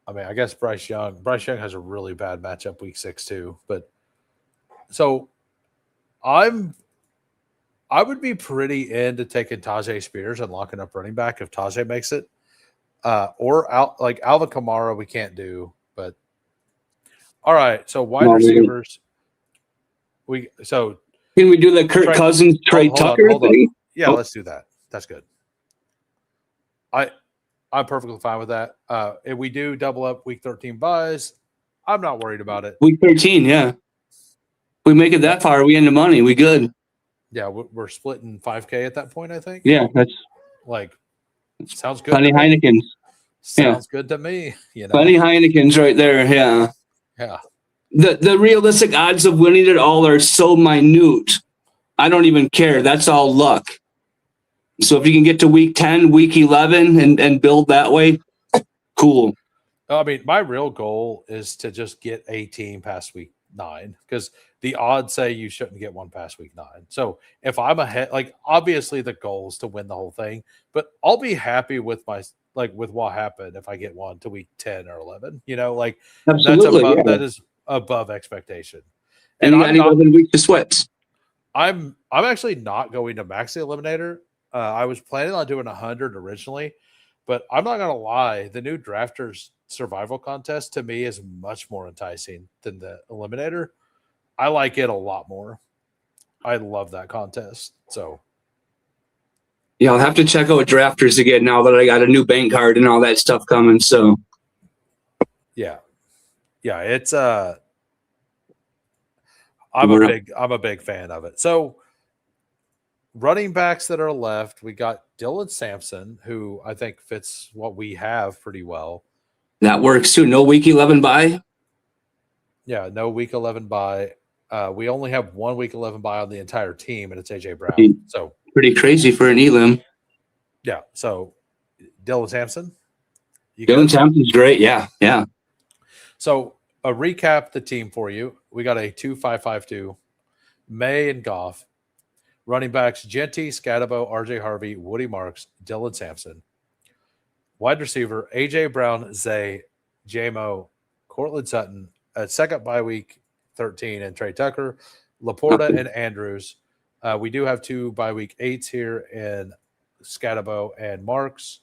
I mean, I guess Bryce Young has a really bad matchup week 6 too. But so I would be pretty into taking Tajay Spears and locking up running back if Tajay makes it. Or Alvin Kamara we can't do. But all right, so wide receivers. Can we do the Kirk Cousins, Trey Tucker thing? Yeah, let's do that. That's good. I'm perfectly fine with that. If we do double up week 13 buys, I'm not worried about it. Week 13, yeah. We make it that far, we end the money. We good. Yeah, we're splitting 5K at that point, I think. Yeah, that's sounds good. Plenty Heinekens. Sounds good to me. Plenty Heinekens right there. Yeah. Yeah. The realistic odds of winning it all are so minute. I don't even care. That's all luck. So if you can get to week 10, week 11 and build that way, cool. I mean, my real goal is to just get a team past week 9 because the odds say you shouldn't get one past week 9. So if I'm ahead, obviously the goal is to win the whole thing, but I'll be happy with with what happened if I get one to week 10 or 11. Absolutely, that is above expectation. And I'm not 11 weeks to sweats. I'm actually not going to max the eliminator. I was planning on doing 100 originally, but I'm not going to lie. The new drafters survival contest to me is much more enticing than the eliminator. I like it a lot more. I love that contest. So yeah, I'll have to check out drafters again now that I got a new bank card and all that stuff coming. So yeah, it's I'm a big fan of it. So running backs that are left, we got Dylan Sampson, who I think fits what we have pretty well. That works too. No week 11 bye. Yeah, no week 11 bye. We only have one week 11 bye on the entire team, and it's AJ Brown. So pretty crazy for an elim. Yeah. So Dylan Sampson. Dylan Sampson's great. Yeah. Yeah. So a recap the team for you. We got a 2-5-5-2, May and Goff. Running backs, Genty, Scatabo, RJ Harvey, Woody Marks, Dylan Sampson. Wide receiver, AJ Brown, Zay, JMO, Cortland Sutton. Second bye week 13 and Trey Tucker, Laporta and Andrews. We do have 2 bye week 8s here in Scatabo and Marks.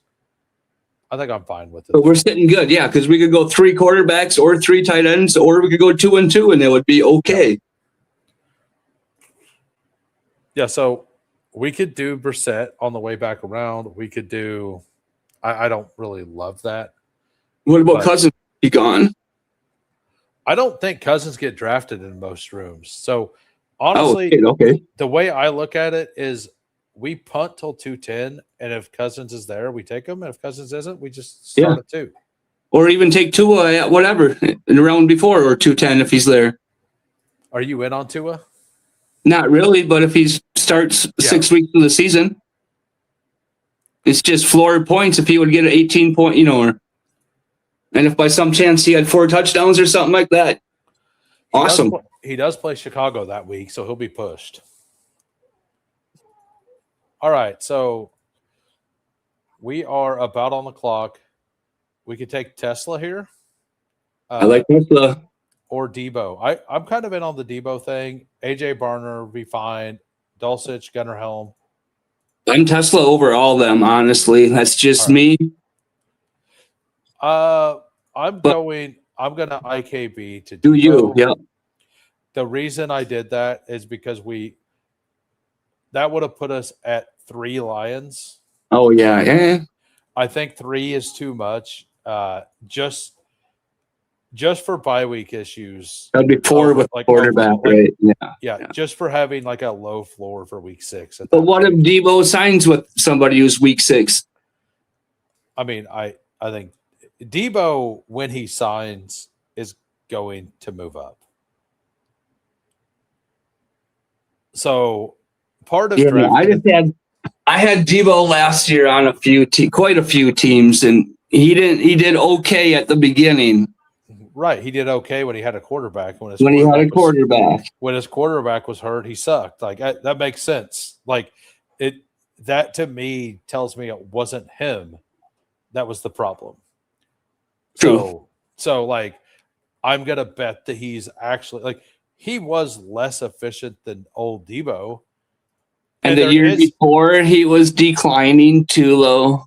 I think I'm fine with it. But we're sitting good, yeah, because we could go 3 quarterbacks or 3 tight ends, or we could go 2 and 2, and it would be okay. Yeah, so we could do Brissett on the way back around. We could do I don't really love that. What about But- Cousins? He gone? I don't think Cousins get drafted in most rooms. So Oh, honestly, okay. the way I look at it is we punt till 210, and if Cousins is there, we take him. And if Cousins isn't, we just start at 2. Or even take Tua at whatever in the round before, or 210 if he's there. Are you in on Tua? Not really, but if he starts 6 weeks of the season, it's just floor points. If he would get an 18 point, and if by some chance he had 4 touchdowns or something like that, awesome. He does play Chicago that week, so he'll be pushed. All right, so we are about on the clock. We could take Tesla here. I like Tesla. Or Debo. I'm kind of in on the Debo thing. AJ Barner will be fine. Dulcich, Gunnar Helm. I'm Tesla over all them, honestly. That's just me. I'm gonna IKB to Debo. Do you? Yeah. The reason I did that is because that would have put us at 3 Lions. Oh yeah. I think 3 is too much. Just for bye week issues. That'd be 4 with like quarterback, right? Yeah, just for having like a low floor for week 6. But what if Debo signs with somebody who's week 6? I mean, I think Debo, when he signs, is going to move up. So part of drafting, I had Debo last year on quite a few teams, and he did okay at the beginning. right? He did okay when he had a quarterback. When his quarterback was hurt, he sucked. Like that makes sense. Like that to me tells me it wasn't him that was the problem. True. So like I'm gonna bet that he's actually like he was less efficient than old Debo. And the year before he was declining too low.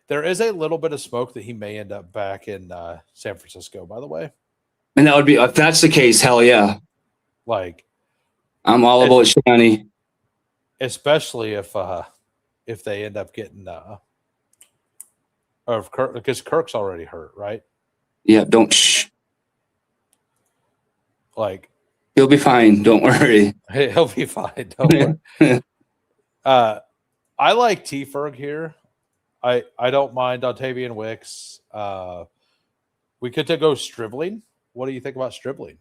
There is a little bit of smoke that he may end up back in San Francisco, by the way. And that would be, if that's the case, hell yeah. Like I'm all about Shani. Especially if they end up getting or if Kirk, because Kirk's already hurt, right? Yeah, don't shh. Like he'll be fine. Don't worry. He'll be fine. Don't worry. I like T Ferg here. I don't mind Dontavian Wicks. We could go Stribling. What do you think about Stribling?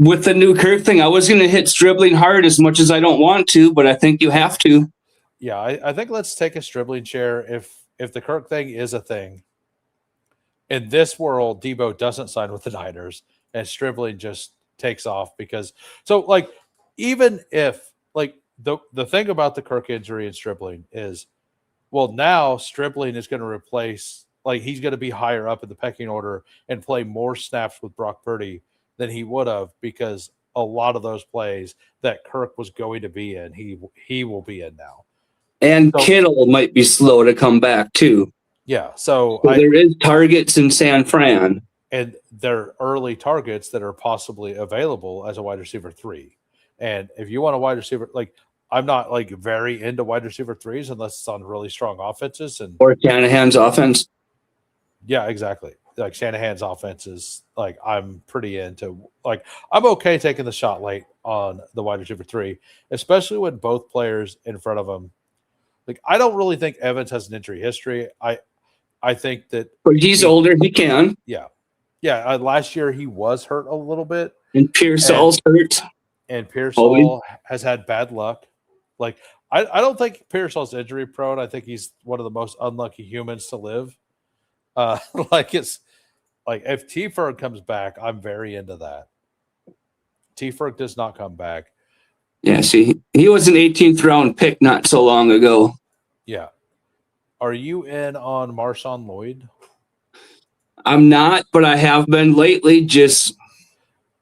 With the new Kirk thing, I was going to hit Stribling hard as much as I don't want to, but I think you have to. Yeah, I think let's take a Stribling share if the Kirk thing is a thing. In this world, Debo doesn't sign with the Niners, and Stribling just takes off because like even if like the thing about the Kirk injury and Stribling is, well, now Stribling is going to replace, like he's going to be higher up in the pecking order and play more snaps with Brock Purdy than he would have, because a lot of those plays that Kirk was going to be in, he will be in now. And Kittle might be slow to come back too. Yeah, so there is targets in San Fran. And they're early targets that are possibly available as a wide receiver 3. And if you want a wide receiver, like I'm not like very into wide receiver 3s unless it's on really strong offenses or Shanahan's offense. Yeah, exactly. Like Shanahan's offense is like I'm pretty into. Like I'm okay taking the shot late on the wide receiver 3, especially when both players in front of him. Like I don't really think Evans has an injury history. I think that but he's older. He can. Yeah. Last year he was hurt a little bit, and Pearsall's hurt. And Pearsall has had bad luck. Like I don't think Pearsall's injury prone. I think he's one of the most unlucky humans to live. Like it's like if T Ferg comes back, I'm very into that. T Ferg does not come back. Yeah, see, he was an 18th round pick not so long ago. Yeah. Are you in on Marshawn Lloyd? I'm not, but I have been lately. Just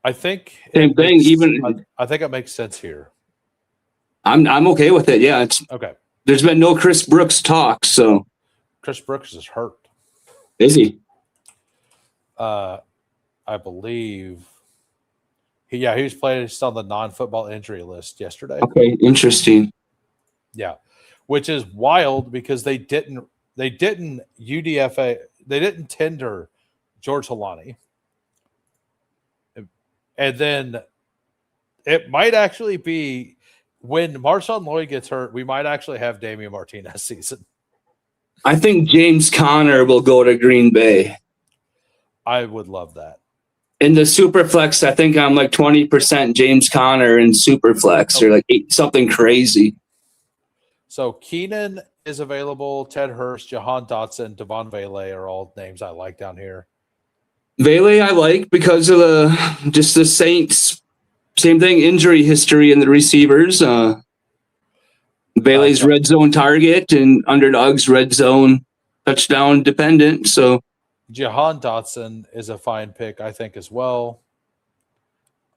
I think same thing. Even I think it makes sense here. I'm okay with it. Yeah, it's okay. There's been no Chris Brooks talk, so Chris Brooks is hurt. Is he? I believe he was placed on the non-football injury list yesterday. Okay, interesting. Yeah. which is wild because they didn't UDFA, they didn't tender George Halani. And then it might actually be when Marshawn Lloyd gets hurt, we might actually have Damian Martinez season. I think James Conner will go to Green Bay. I would love that. In the Superflex, I think I'm like 20% James Conner in Superflex, or like something crazy. So Keenan is available. Ted Hurst, Jahan Dotson, Devon Vele are all names I like down here. Vele I like because of the Saints. Same thing, injury history in the receivers. Vele's red zone target and Underdog's red zone touchdown dependent. So Jahan Dotson is a fine pick, I think, as well.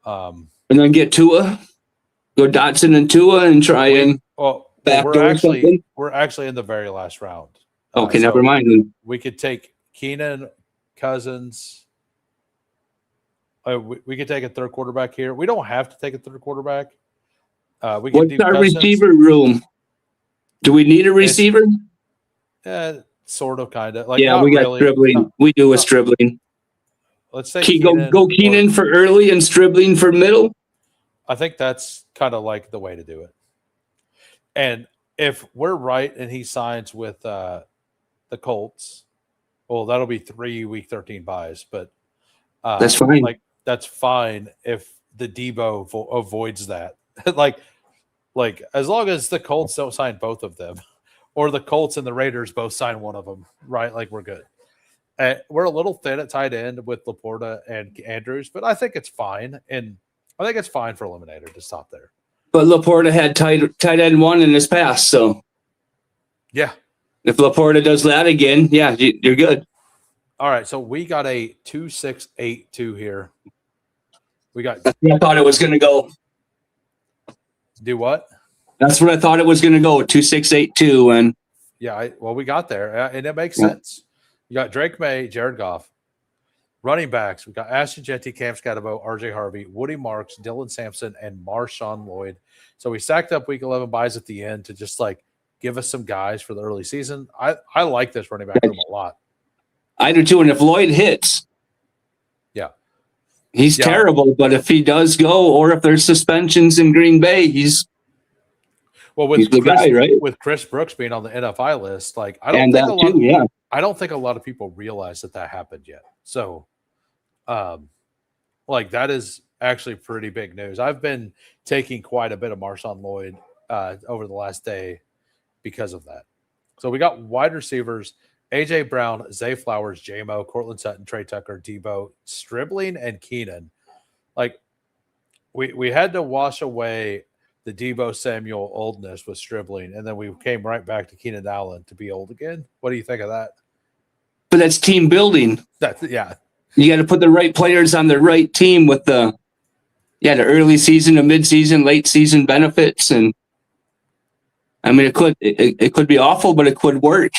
And then get Tua. Go Dotson and Tua and try and we're actually in the very last round. Okay, never mind then. We could take Keenan, Cousins. We could take a third quarterback here. We don't have to take a third quarterback. What's our receiver room? Do we need a receiver? Sort of, kind of. We got Stribling. We do a Stribling. Let's say go Keenan for early and Stribling for middle. I think that's kind of like the way to do it. And if we're right and he signs with the Colts, well, that'll be 3 week 13 buys. But that's fine. That's fine if the Debo avoids that. like as long as the Colts don't sign both of them, or the Colts and the Raiders both sign one of them, right? Like we're good. We're a little thin at tight end with Laporta and Andrews, but I think it's fine. And I think it's fine for Eliminator to stop there. But Laporta had tight end 1 in his past, so yeah. If Laporta does that again, yeah, you're good. All right, so we got a 2-6-8-2 here. I thought it was going to go. Do what? That's what I thought it was going to go. 2-6-8-2, and we got there, and it makes sense. You got Drake May, Jared Goff, running backs. We got Ashton Jeanty, Cam Scatterbo, RJ Harvey, Woody Marks, Dylan Sampson, and Marshawn Lloyd. So we stacked up week 11 buys at the end to just give us some guys for the early season. I like this running back room a lot. I do too, and if Lloyd hits, he's terrible. But if he does go, or if there's suspensions in Green Bay, he's the guy, right? With Chris Brooks being on the NFI list, I don't think a lot of people realize that happened yet. So, that is actually pretty big news. I've been taking quite a bit of Marshawn Lloyd over the last day because of that. So we got wide receivers: AJ Brown, Zay Flowers, J-Mo, Cortland Sutton, Trey Tucker, Debo, Stribling, and Keenan. We had to wash away the Debo Samuel oldness with Stribling, and then we came right back to Keenan Allen to be old again. What do you think of that? But that's team building. You got to put the right players on the right team with the early season, the mid-season, late season benefits, and I mean it could be awful, but it could work.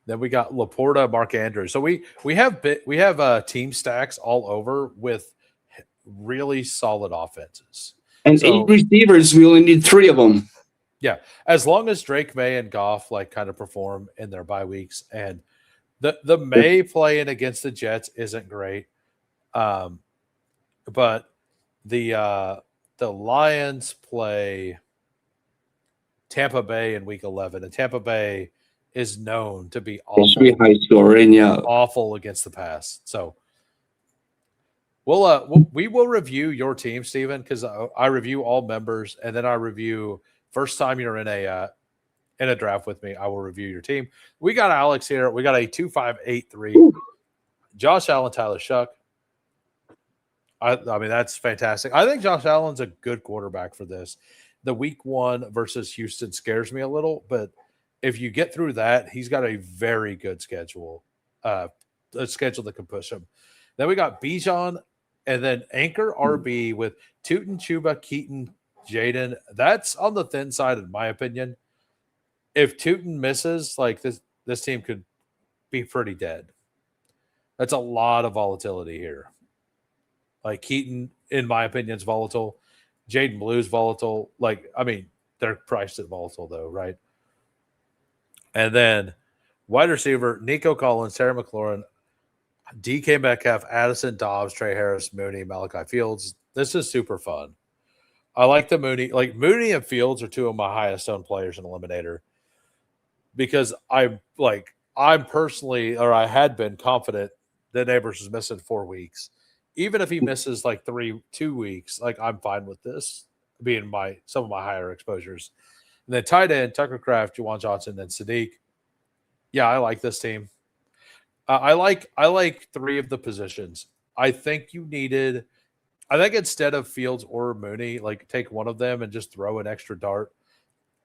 Then we got Laporta, Mark Andrews. So we have team stacks all over with really solid offenses. And 8 receivers, we only need 3 of them. Yeah, as long as Drake May and Goff kind of perform in their bye weeks, and the May playing against the Jets isn't great, but the Lions play Tampa Bay in Week 11, and Tampa Bay is known to be awful. It should be high scoring, awful against the pass. So we will review your team, Steven, because I review all members, and then I review first time you're in a draft with me. I will review your team. We got Alex here. We got a 2-5-8-3. Josh Allen, Tyler Shuck. I mean, that's fantastic. I think Josh Allen's a good quarterback for this. The week 1 versus Houston scares me a little, but if you get through that, he's got a very good schedule. A schedule that can push him. Then we got Bijan, and then anchor RB with Tootin, Chuba, Keaton, Jaden. That's on the thin side, in my opinion. If Tootin misses, this team could be pretty dead. That's a lot of volatility here. Keaton, in my opinion, is volatile. Jaden Blue's volatile. They're priced at volatile though, right? And then wide receiver, Nico Collins, Terry McLaurin, DK Metcalf, Addison, Dobbs, Trey Harris, Mooney, Malachi Fields. This is super fun. I like the Mooney. Like Mooney and Fields are two of my highest owned players in Eliminator because I'm personally, or I had been confident that Neighbors is missing 4 weeks. Even if he misses like 2 weeks, like I'm fine with this being some of my higher exposures. And then tight end, Tucker Kraft, Juwan Johnson, and Sadiq. Yeah, I like this team. I like 3 of the positions. I think instead of Fields or Mooney, like take one of them and just throw an extra dart,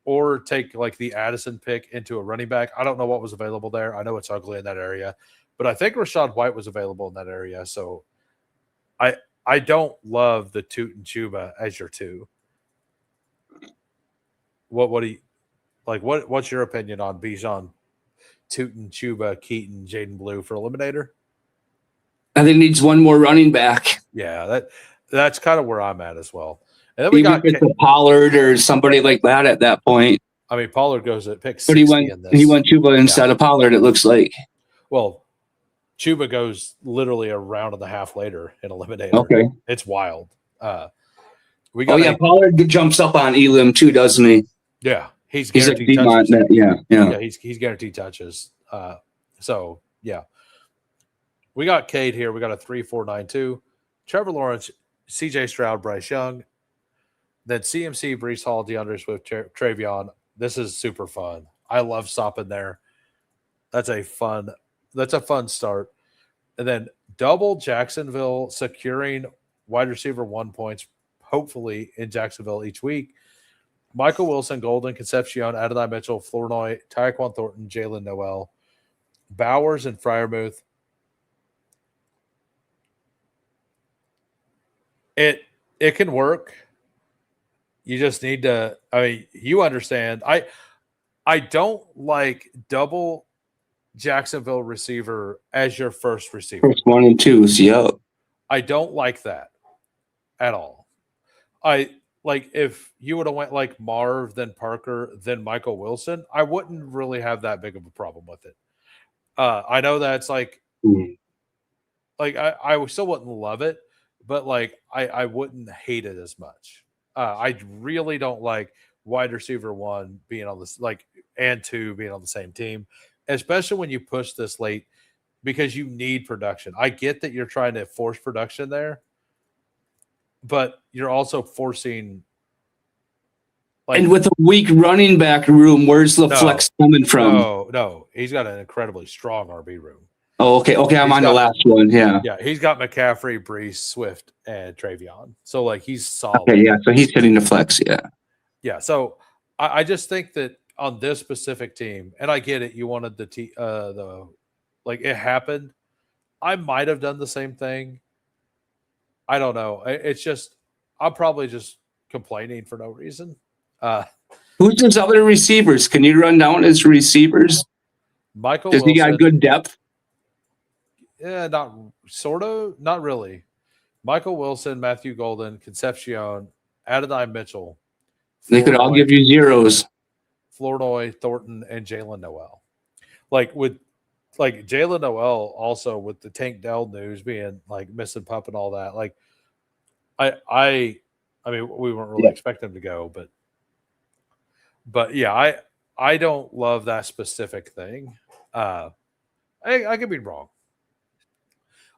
or take like the Addison pick into a running back. I don't know what was available there. I know it's ugly in that area, but I think Rashad White was available in that area. So I don't love the Toot and Chuba as your 2. What do you like? What's your opinion on Bijan, Tootin, Chuba, Keaton, Jaden Blue for Eliminator? I think it needs one more running back. Yeah, that's kind of where I'm at as well. And then we Even got if it's a Pollard or somebody like that at that point. I mean, Pollard goes at pick 60 But he went Chuba instead of Pollard, it looks like. Well, Chuba goes literally a round and a half later in Eliminator. Okay. It's wild. Pollard jumps up on Elam too, doesn't he? Yeah, he's like guaranteed touches. Yeah. He's guaranteed touches. So yeah, we got Cade here. We got a 3-4-9-2. Trevor Lawrence, C.J. Stroud, Bryce Young, then CMC, Breece Hall, DeAndre Swift, Travion. This is super fun. I love stopping there. That's a fun start. And then double Jacksonville securing wide receiver 1 points, hopefully in Jacksonville each week. Michael Wilson, Golden, Concepcion, Adonai Mitchell, Flournoy, Tyquan Thornton, Jalen Noel, Bowers, and Freiermuth. It can work. You just need to. I mean, you understand. I don't like double Jacksonville receiver as your first receiver. First 1 and 2s, yeah. I don't like that at all. Like if you would have went like Marv, then Parker, then Michael Wilson, I wouldn't really have that big of a problem with it. I know that's like I still wouldn't love it, but like I wouldn't hate it as much. I really don't like wide receiver 1 being on this and 2 being on the same team, especially when you push this late because you need production. I get that you're trying to force production there, but you're also forcing. And with a weak running back room, where's the flex coming from? No, he's got an incredibly strong RB room. Oh, okay. I'm on the last one. Yeah. Yeah, he's got McCaffrey, Breece, Swift, and Travion. So like he's solid. Okay, yeah. So he's hitting the flex. Yeah. Yeah. So I just think that on this specific team, and I get it, you wanted the it happened. I might have done the same thing. I don't know. It's just I'm probably just complaining for no reason. Who's his other receivers? Can you run down his receivers? Michael Does Wilson, he got good depth? Yeah, not really. Michael Wilson, Matthew Golden, Concepcion, Adonai Mitchell. They could all give you zeros. Flournoy, Thornton, and Jalen Noel. Jalen Noel also with the Tank Dell news being like missing pup and all that. Like I mean we weren't really expecting him to go, but yeah, I don't love that specific thing. I could be wrong.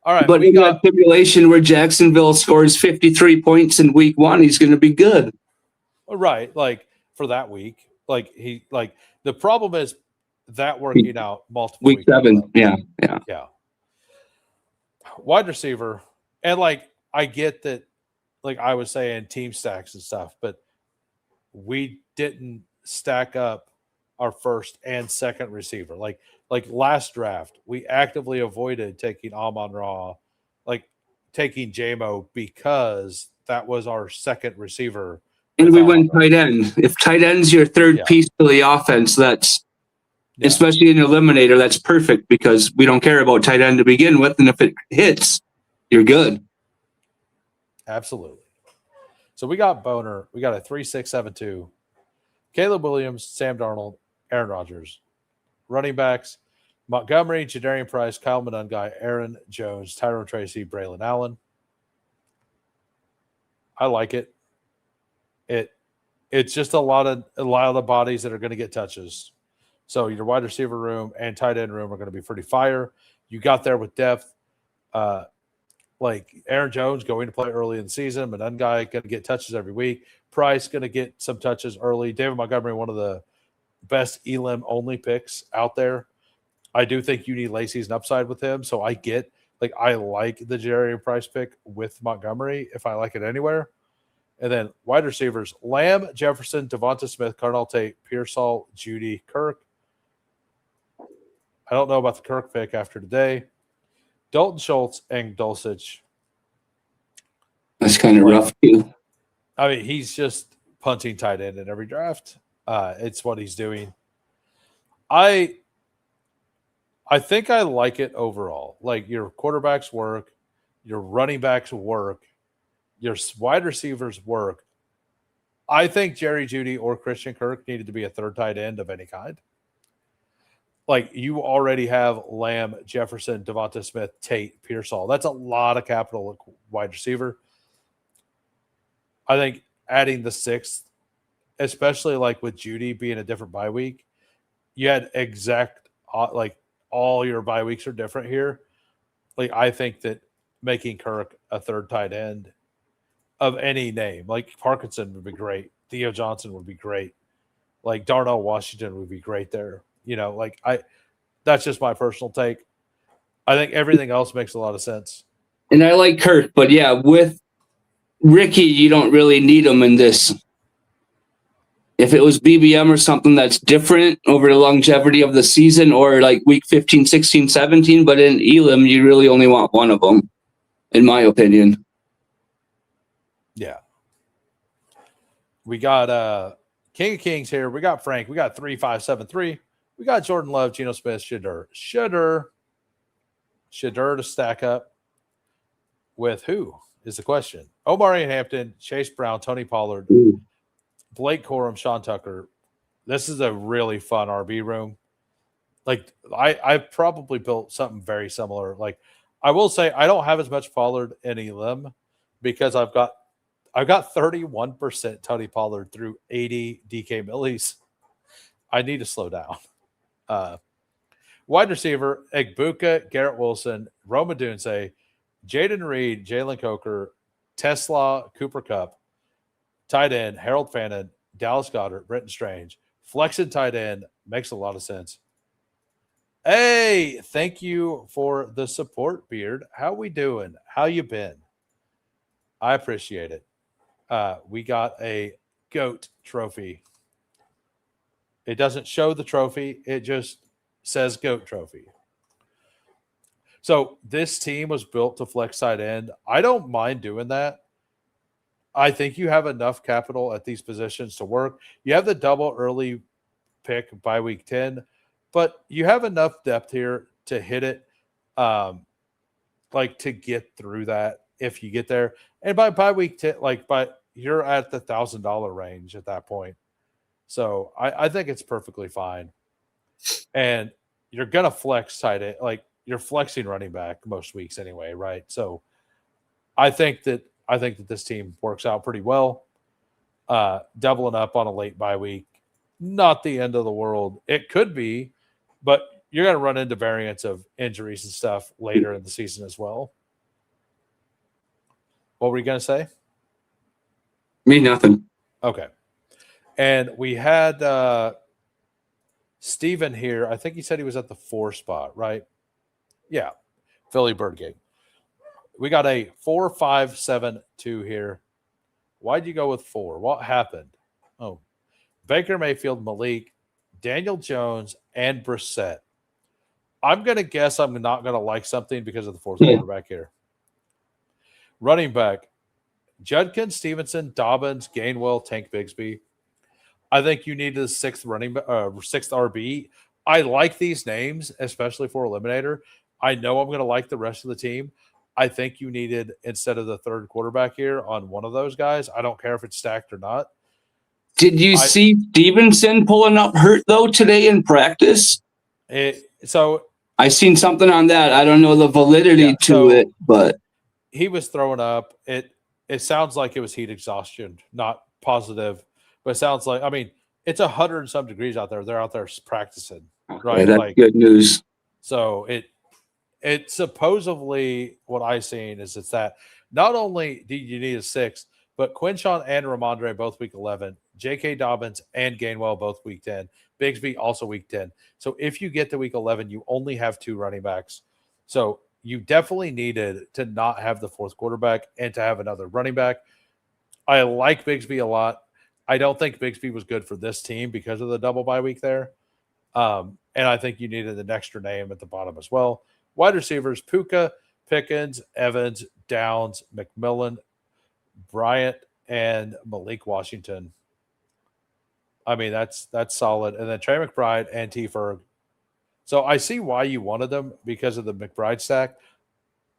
All right, but in that simulation where Jacksonville scores 53 points in week 1, he's going to be good. Right, like for that week, the problem is that working out multiple week 7. Yeah. Wide receiver, and I get that, I was saying team stacks and stuff, but we didn't stack up our first and second receiver. Like last draft, we actively avoided taking Amon-Ra, taking JMO because that was our second receiver. And we went tight end. If tight end's your third piece to the offense, that's especially in Eliminator, that's perfect because we don't care about tight end to begin with. And if it hits, you're good. Absolutely. So we got Boner. We got a 3-6-7-2. Caleb Williams, Sam Darnold, Aaron Rodgers. Running backs, Montgomery, Jadarian Price, Kyle Monungai, Aaron Jones, Tyrone Tracy, Braylon Allen. I like it. It's just a lot of the bodies that are going to get touches. So your wide receiver room and tight end room are going to be pretty fire. You got there with depth. Like Aaron Jones going to play early in the season. Monungai going to get touches every week. Price going to get some touches early. David Montgomery, one of the best Elam only picks out there. I do think you need late season upside with him. So I like the Jerry Price pick with Montgomery if I like it anywhere. And then wide receivers, Lamb, Jefferson, Devonta Smith, Cardinal Tate, Pearsall, Judy, Kirk. I don't know about the Kirk pick after today. Dalton Schultz and Dulcich. That's kind of rough, too. I mean, he's just punting tight end in every draft. It's what he's doing. I think I like it overall. Like your quarterbacks work, your running backs work, your wide receivers work. I think Jerry Jeudy or Christian Kirk needed to be a third tight end of any kind. Like you already have Lamb, Jefferson, Devonta Smith, Tate, Pearsall. That's a lot of capital wide receiver. I think adding the sixth, especially like with Jeudy being a different bye week, you had like all your bye weeks are different here. Like I think that making Kirk a third tight end of any name, like Parkinson would be great. Theo Johnson would be great. Like Darnell Washington would be great there. You know, like that's just my personal take. I think everything else makes a lot of sense. And I like Kirk, but yeah, with Ricky, you don't really need him in this. If it was BBM or something that's different over the longevity of the season or like week 15, 16, 17, but in Elam, you really only want one of them, in my opinion. Yeah. We got King of Kings here. We got Frank. We got 3573. We got Jordan Love, Geno Smith, Shedeur to stack up with who is the question. Omari Hampton, Chase Brown, Tony Pollard, Blake Corum, Sean Tucker. This is a really fun RB room. Like I've probably built something very similar. Like I will say I don't have as much Pollard in Elam because I've got 31% Tony Pollard through 80 DK Millies. I need to slow down. Wide receiver, Egbuka, Garrett Wilson, Roma Dunze, Jaden Reed, Jalen Coker, Tesla, Cooper Kupp, tight end, Harold Fannin, Dallas Goedert, Brenton Strange. Flexing tight end makes a lot of sense. Hey, thank you for the support, Beard. How we doing? How you been? I appreciate it. We got a GOAT trophy. It doesn't show the trophy. It just says GOAT trophy. So this team was built to flex tight end. I don't mind doing that. I think you have enough capital at these positions to work. You have the double early pick by week 10, but you have enough depth here to hit it, like to get through that if you get there. And by week 10, you're at the $1,000 range at that point. So I think it's perfectly fine. And you're going to flex tight end. Like you're flexing running back most weeks anyway, right? So I think that this team works out pretty well. Doubling up on a late bye week, not the end of the world. It could be, but you're going to run into variants of injuries and stuff later in the season as well. What were you going to say? Me, nothing. Okay. And we had Steven here. I think he said he was at the 4 spot, right? Yeah. Philly Birdgate. We got a 4-5-7-2 here. Why'd you go with 4? What happened? Oh, Baker Mayfield, Malik, Daniel Jones, and Brissett. I'm going to guess I'm not going to like something because of the 4th quarterback here. Running back, Judkins, Stevenson, Dobbins, Gainwell, Tank Bigsby. I think you need the 6th RB. I like these names, especially for Eliminator. I know I'm going to like the rest of the team. I think you needed, instead of the 3rd quarterback here, on one of those guys. I don't care if it's stacked or not. Did you see Stevenson pulling up hurt, though, today in practice? So I seen something on that. I don't know the validity to it, but he was throwing up. It sounds like it was heat exhaustion, not positive, but it sounds like, I mean, it's 100 and some degrees out there. They're out there practicing, right? Yeah, that's like good news. So it supposedly, what I seen is it's that not only do you need a 6, but Quinshawn and Ramondre both week 11, J.K. Dobbins and Gainwell both week 10, Bigsby also week 10. So if you get to week 11, you only have 2 running backs. So you definitely needed to not have the 4th quarterback and to have another running back. I like Bigsby a lot. I don't think Bigsby was good for this team because of the double bye week there. And I think you needed an extra name at the bottom as well. Wide receivers, Puka, Pickens, Evans, Downs, McMillan, Bryant, and Malik Washington. I mean, that's solid. And then Trey McBride and T. Ferg. So I see why you wanted them because of the McBride stack.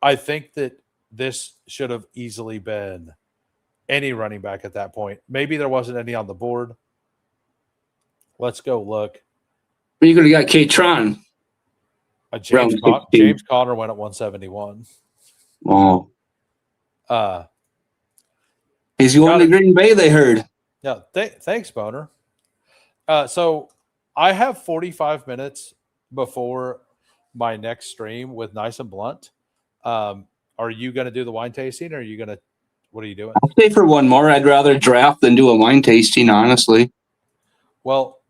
I think that this should have easily been any running back at that point. Maybe there wasn't any on the board. Let's go look. You could have got K-Tron. James Conner went at 171. Oh. He's going to Green Bay, they heard. Yeah, thanks, Boner. So I have 45 minutes before my next stream with Nice and Blunt. Are you going to do the wine tasting, or are you going to – what are you doing? I'll stay for one more. I'd rather draft than do a wine tasting, honestly. Well,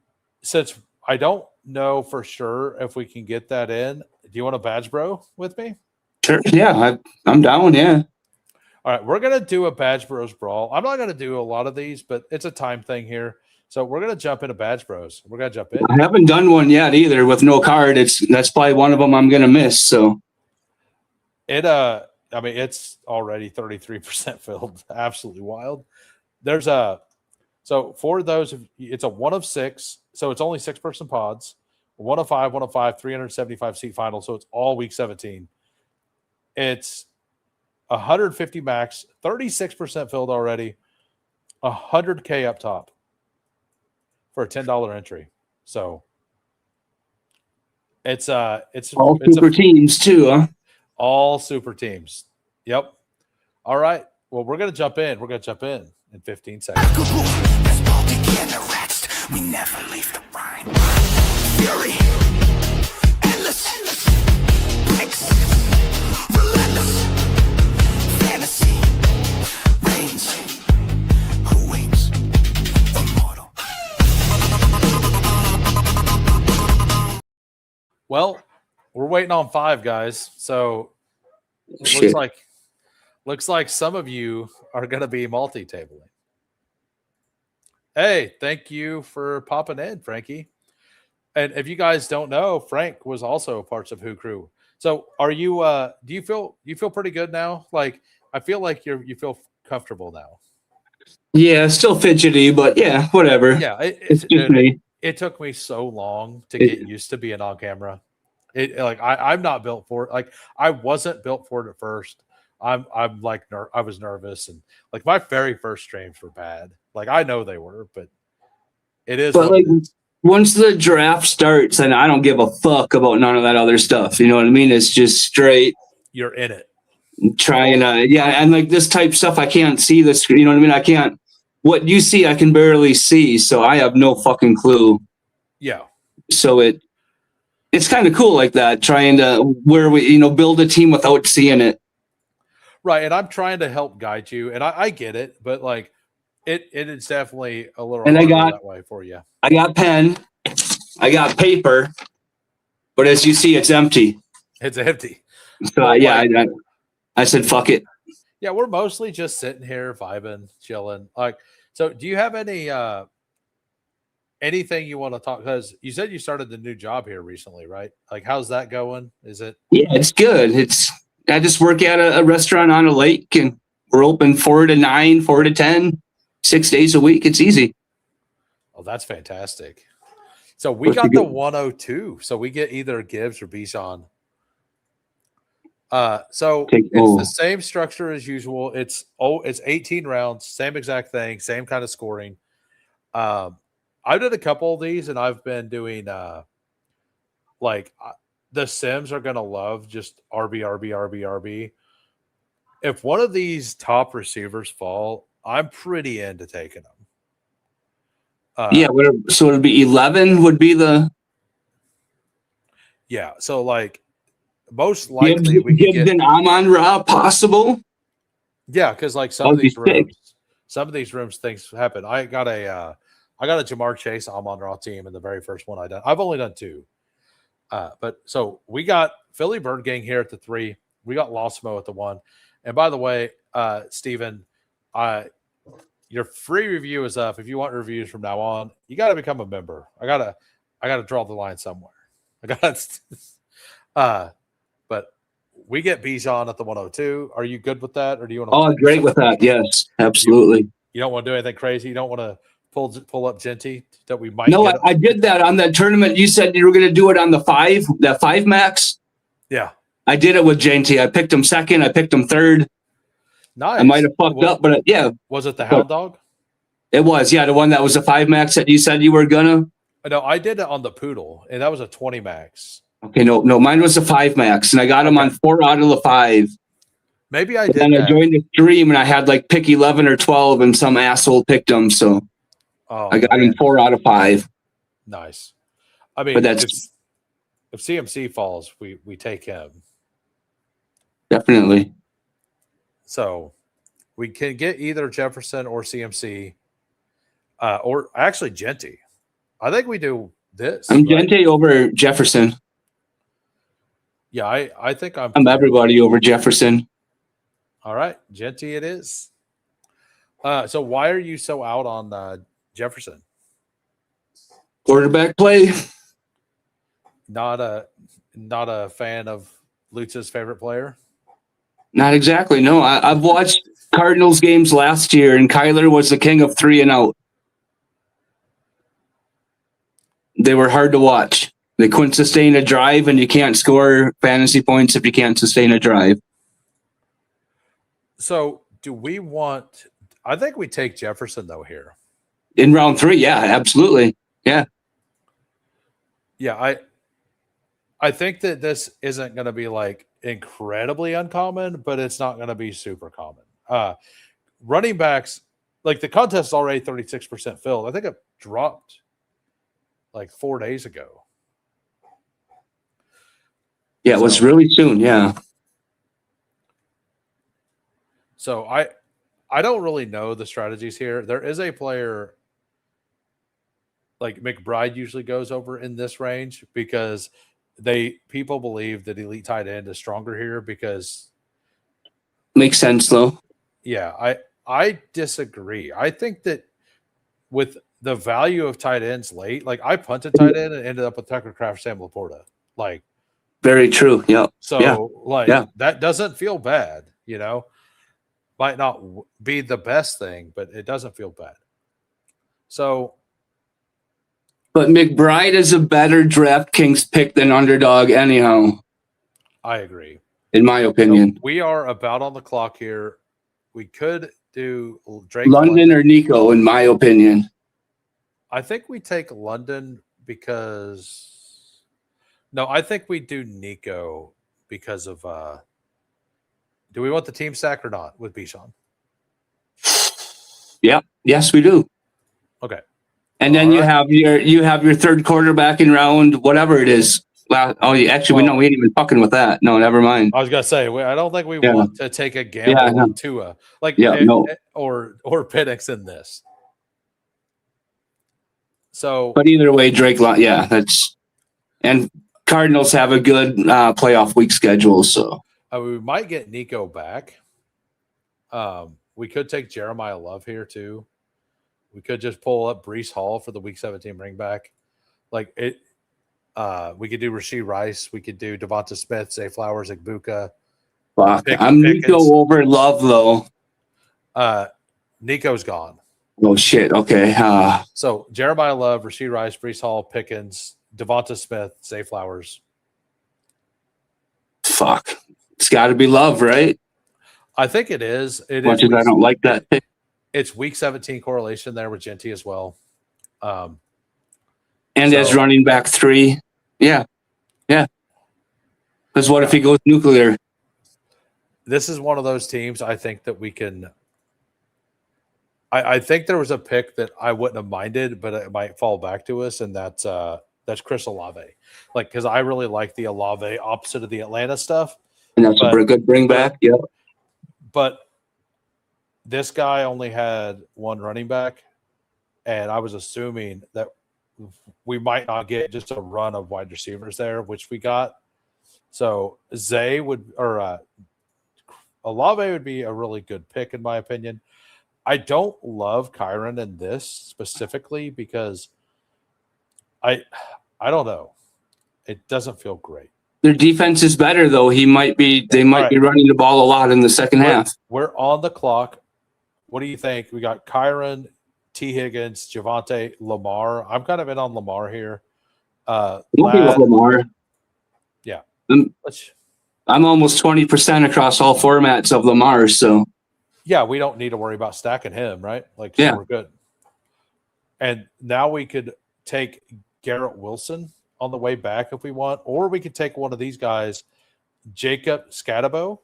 since I don't know for sure if we can get that in, do you want a badge bro with me? Sure. Yeah, I'm down, yeah. All right, we're going to do a Badge Bros Brawl. I'm not going to do a lot of these, but it's a time thing here. So we're going to jump into Badge Bros. We're going to jump in. I haven't done one yet either with no card. That's probably one of them I'm going to miss. So I mean, it's already 33% filled. Absolutely wild. So for those, it's a 1 of 6. So it's only 6-person pods. 1 of 5, 1 of 5, 375 seat final. So it's all week 17. It's 150 max, 36% filled already, 100K up top for a $10 entry. So it's all super teams too, huh? All super teams. Yep. All right. Well, we're gonna jump in. We're gonna jump in 15 seconds. We never leave the rhyme. Fury, endless, breaks, relentless, fantasy, reigns, who waits, immortal. Well, we're waiting on 5 guys, so looks like some of you are going to be multi-tabling. Hey, thank you for popping in, Frankie. And if you guys don't know, Frank was also parts of Who Crew. So are you do you feel pretty good now? Like, I feel like you feel comfortable now. Yeah, still fidgety, but yeah, whatever. Yeah, it took me so long to get used to being on camera. I'm not built for it. Like, I wasn't built for it at first. I was nervous, and like my very first streams were bad. Like, I know they were, but it is. But like, once the draft starts, and I don't give a fuck about none of that other stuff. You know what I mean? It's just straight. You're in it. Trying to, yeah, and like this type stuff, I can't see the screen. You know what I mean? I can't. What you see, I can barely see, so I have no fucking clue. Yeah. So it's kind of cool like that, trying to build a team without seeing it. Right, and I'm trying to help guide you, and I get it, but like it is definitely a little and that way for you. I got pen, I got paper, but as you see, it's empty. It's empty. So I said, fuck it. Yeah, we're mostly just sitting here vibing, chilling. Like, so do you have any anything you want to talk? Because you said you started the new job here recently, right? Like, how's that going? Is it? Yeah, it's good. I just work at a restaurant on a lake, and we're open 4 to 9, 4 to 10, 6 days a week. It's easy. Oh, that's fantastic. So we got the 102. So we get either Gibbs or Bichon. So it's the same structure as usual. It's 18 rounds, same exact thing, same kind of scoring. I did a couple of these, and I've been doing like the Sims are going to love just RB, RB, RB, RB. If one of these top receivers fall, I'm pretty into taking them. Yeah, so it'd be 11 would be the So like most likely we could Gibbs get and Amon-Ra possible. Yeah, because like some of these rooms things happen. I got a Jamar Chase Amon-Ra team in the very first one I done. I've only done 2. But so we got Philly Bird Gang here at the 3. We got Losmo at the 1. And by the way, Steven, your free review is up. If you want reviews from now on, you got to become a member. I gotta draw the line somewhere. But we get Bijan at the 102. Are you good with that, or do you want to? Oh, great with that. Yes, absolutely. You don't want to do anything crazy. You don't want to pull up Genty that we might. No, I did that on that tournament. You said you were going to do it on the 5 max. Yeah, I did it with Genty. I picked him second. I picked him third. Nice. I might have fucked up, but yeah. Was it the Hound Dog? It was, yeah, the one that was a 5 max that you said you were gonna. No, I did it on the Poodle, and that was a 20 max. Okay, no, mine was a 5 max, and I got him on 4 out of the 5. Maybe I did. Then I joined the stream, and I had like pick 11 or 12, and some asshole picked him, so I got him 4 out of 5. Nice. I mean, but that's if CMC falls, we take him. Definitely. So we can get either Jefferson or CMC, or actually Genty. I think we do this. I'm Genty over Jefferson. Yeah, I think I'm everybody over Jefferson. All right, Genty it is. So why are you so out on Jefferson? Quarterback play. Not a fan of Lutz's favorite player? Not exactly. No, I've watched Cardinals games last year, and Kyler was the king of 3 and out. They were hard to watch. They couldn't sustain a drive, and you can't score fantasy points if you can't sustain a drive. So do we want – I think we take Jefferson, though, here. In round 3, yeah, absolutely. Yeah. Yeah, I think that this isn't going to be like incredibly uncommon, but it's not going to be super common. Running backs, like the contest is already 36% filled. I think it dropped like 4 days ago. Yeah, it was really soon. Yeah. So I don't really know the strategies here. There is a player like McBride usually goes over in this range because people believe that elite tight end is stronger here because makes sense though. Yeah, I disagree. I think that with the value of tight ends late, like I punted tight end and ended up with Tucker Kraft, Sam Laporta. Like very true. Yeah. So that doesn't feel bad, you know. Might not be the best thing, but it doesn't feel bad. So but McBride is a better DraftKings pick than underdog anyhow. I agree. In my opinion. So we are about on the clock here. We could do Drake London or Nico, in my opinion. I think we take London because I think we do Nico because of do we want the team stack or not with Bijan? Yeah. Yes, we do. Okay. And then you have your third quarterback in round whatever it is. We ain't even fucking with that. No, never mind. I was gonna say I don't think we want to take a gamble on Tua, or Penix in this. So, but either way, Drake. And Cardinals have a good playoff week schedule, so we might get Nico back. We could take Jeremiah Love here too. We could just pull up Breece Hall for the Week 17 bring back. Like it. We could do Rashee Rice. We could do Devonta Smith, Zay Flowers, Igbuka. Fuck. I'm Nico over Love, though. Nico's gone. Oh, shit. Okay. So Jeremiah Love, Rashee Rice, Breece Hall, Pickens, Devonta Smith, Zay Flowers. Fuck. It's got to be Love, right? I think it is. As much as I don't like that pick. It's Week 17 correlation there with Genty as well. And as running back 3. Yeah. Yeah. Because what if he goes nuclear? This is one of those teams I think that we can. I think there was a pick that I wouldn't have minded, but it might fall back to us, and that's Chris Olave. Like, because I really like the Olave opposite of the Atlanta stuff. And that's a good bring back. Yeah. But this guy only had one running back, and I was assuming that we might not get just a run of wide receivers there, which we got. So Olave would be a really good pick in my opinion. I don't love Kyron in this specifically because I don't know. It doesn't feel great. Their defense is better though. They might be running the ball a lot in the second half. We're on the clock. What do you think? We got Kyron, T. Higgins, Javonte, Lamar. I'm kind of in on Lamar here. Lamar. Yeah. I'm almost 20% across all formats of Lamar, so yeah, we don't need to worry about stacking him, right? Like, so we're good. And now we could take Garrett Wilson on the way back if we want, or we could take one of these guys, Jacob Scatabo.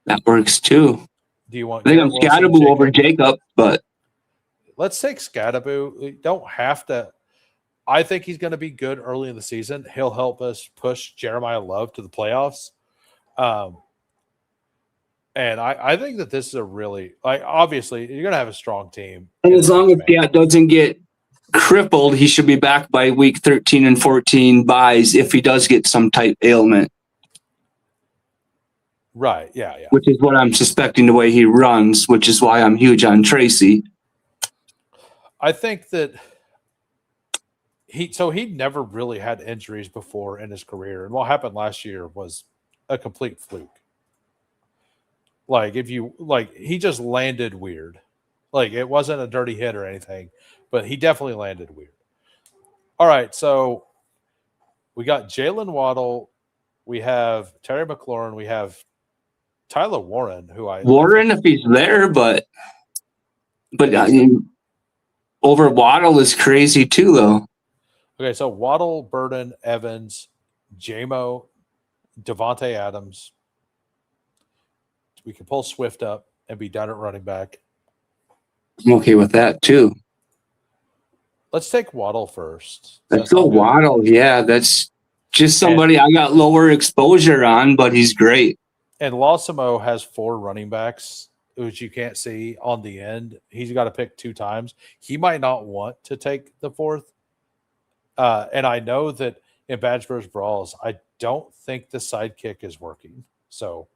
That works too. Do you want? I think I'm Scatabo over Jacob, but let's take Scatabo. We don't have to. I think he's going to be good early in the season. He'll help us push Jeremiah Love to the playoffs. And I think that this is a really, like, obviously, you're going to have a strong team. And as long as Gat doesn't get crippled, he should be back by week 13 and 14 buys if he does get some type ailment. Right, yeah. Which is what I'm suspecting the way he runs, which is why I'm huge on Tracy. I think that he never really had injuries before in his career. And what happened last year was a complete fluke. Like, he just landed weird. Like, it wasn't a dirty hit or anything, but he definitely landed weird. All right, so we got Jalen Waddle. We have Terry McLaurin. We have Tyler Warren, if he's there, but I mean, over Waddle is crazy too, though. Okay, so Waddle, Burden, Evans, J-Mo, Devontae Adams. We can pull Swift up and be done at running back. I'm okay with that too. Let's take Waddle first. Let's go Waddle. Yeah, that's just somebody I got lower exposure on, but he's great. And Lawsimo has 4 running backs, which you can't see on the end. He's got to pick 2 times. He might not want to take the 4th. And I know that in Badge vs. Brawls, I don't think the sidekick is working. So,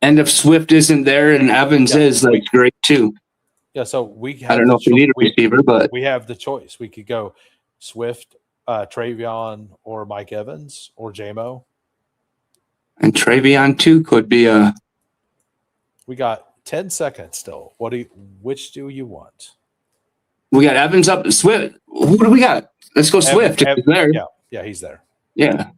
and if Swift isn't there and Evans is, like, great too. Yeah, so we have. I don't know if we need a receiver, but we have the choice. We could go Swift, Travion, or Mike Evans, or J-Mo. And Travion too could be a. We got 10 seconds still. Which do you want? We got Evans up. Swift. Who do we got? Let's go Swift. He's there. Yeah, he's there. Yeah.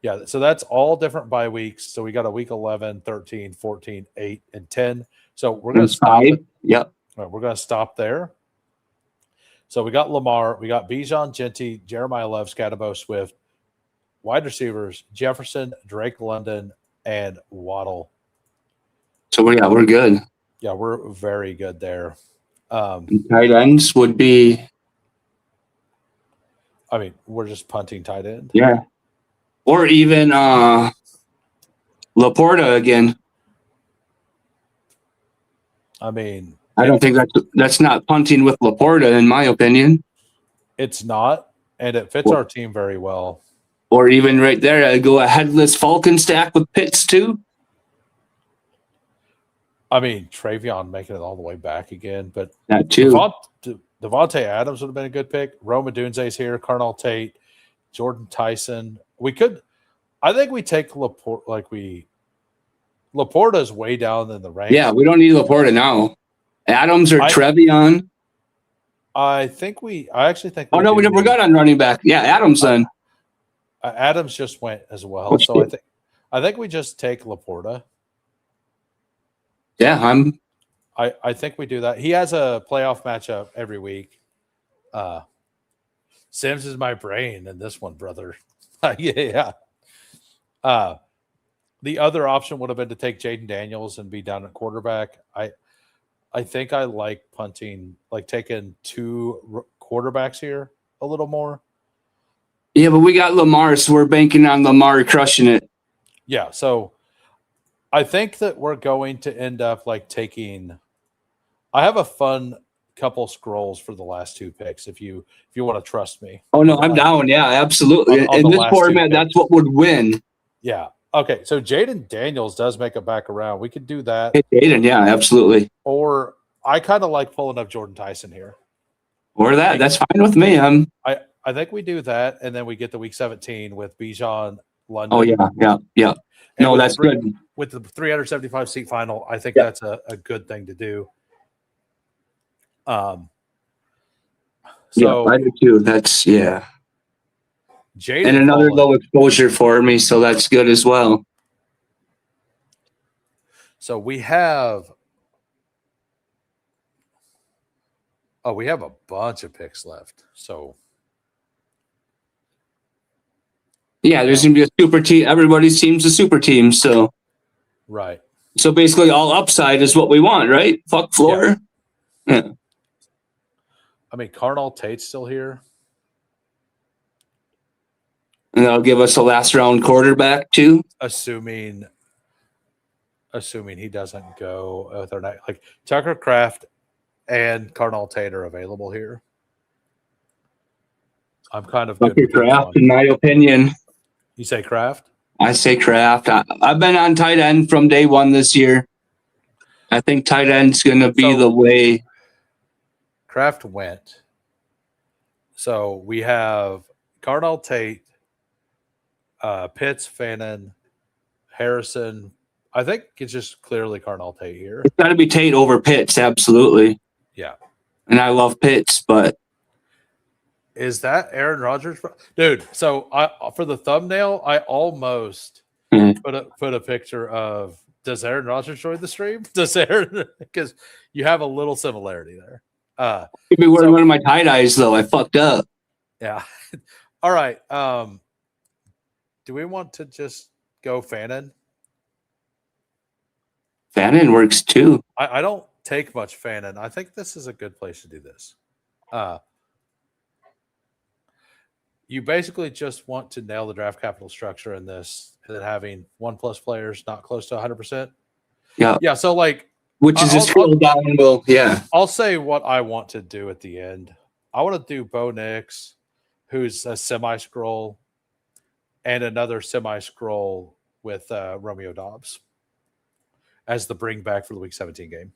Yeah, so that's all different bye weeks. So we got a week 11, 13, 14, 8, and 10. So we're going to stop it. Yep. All right, we're going to stop there. So we got Lamar, we got Bijan, Genty, Jeremiah Love, Scatabo, Swift, wide receivers, Jefferson, Drake London, and Waddle. So we're good. Yeah, we're very good there. Tight ends would be. I mean, we're just punting tight end. Yeah. Or even Laporta again. I mean, I don't think that's not punting with Laporta, in my opinion. It's not, and it fits our team very well. Or even right there, I'd go a headless Falcon stack with Pitts too. I mean, Travion making it all the way back again, but that too. Devontae Adams would have been a good pick. Rome Odunze's here, Carnell Tate, Jordan Tyson. I think we take Laporta. Laporta's way down in the ranks. Yeah, we don't need Laporta now. Adams or Trevion. I actually think. Oh no, we're good on running back. Yeah, Adams then. Adams just went as well, so I think we just take Laporta. Yeah, I think we do that. He has a playoff matchup every week. Sims is my brain in this one, brother. Yeah. The other option would have been to take Jaden Daniels and be down at quarterback. I think I like punting, like taking two quarterbacks here a little more. Yeah, but we got Lamar, so we're banking on Lamar crushing it. Yeah, so I think that we're going to end up like taking. I have a fun couple scrolls for the last two picks. If you want to trust me. Oh no, I'm down. Yeah, absolutely. On In the this last two format, picks. that's what would win. Yeah. Okay. So Jaden Daniels does make it back around. We could do that. Hey, Jaden, yeah, absolutely. Or I kind of like pulling up Jordan Tyson here. Or that. That's fine with me. I think we do that, and then we get the week 17 with Bijan London. Oh yeah. And No, that's good. With the 375 seat final, I think that's a good thing to do. So I do too. That's Jaden and another Follen, low exposure for me, so that's good as well. So we have a bunch of picks left. So yeah, there's gonna be a super team. Everybody's team's a super team, so right. So basically, all upside is what we want, right? Fuck floor. Yeah. I mean, Carnell Tate's still here. And that'll give us a last round quarterback too. Assuming he doesn't go with our night. Like Tucker Kraft and Carnell Tate are available here. I'm kind of good Tucker Kraft, in my opinion. You say Kraft? I say Kraft. I've been on tight end from day one this year. I think tight end's going to be the way. Kraft went. So we have Carnell Tate, Pitts, Fannin, Harrison. I think it's just clearly Carnell Tate here. It's got to be Tate over Pitts, absolutely. Yeah. And I love Pitts, but. Is that Aaron Rodgers? Dude, so for the thumbnail, I almost put a picture of, does Aaron Rodgers join the stream? Does Aaron? Because you have a little similarity there. Could be wearing one of my tie-dyes, though. I fucked up. Yeah. All right. Do we want to just go Fannin? Fannin works, too. I don't take much Fannin. I think this is a good place to do this. You basically just want to nail the draft capital structure in this, and then having 1+ players not close to 100%. Yeah. Yeah. So like, which is a scroll down. Yeah. I'll say what I want to do at the end. I want to do Bo Nix, who's a semi-scroll, and another semi-scroll with Romeo Dobbs as the bring back for the week 17 game.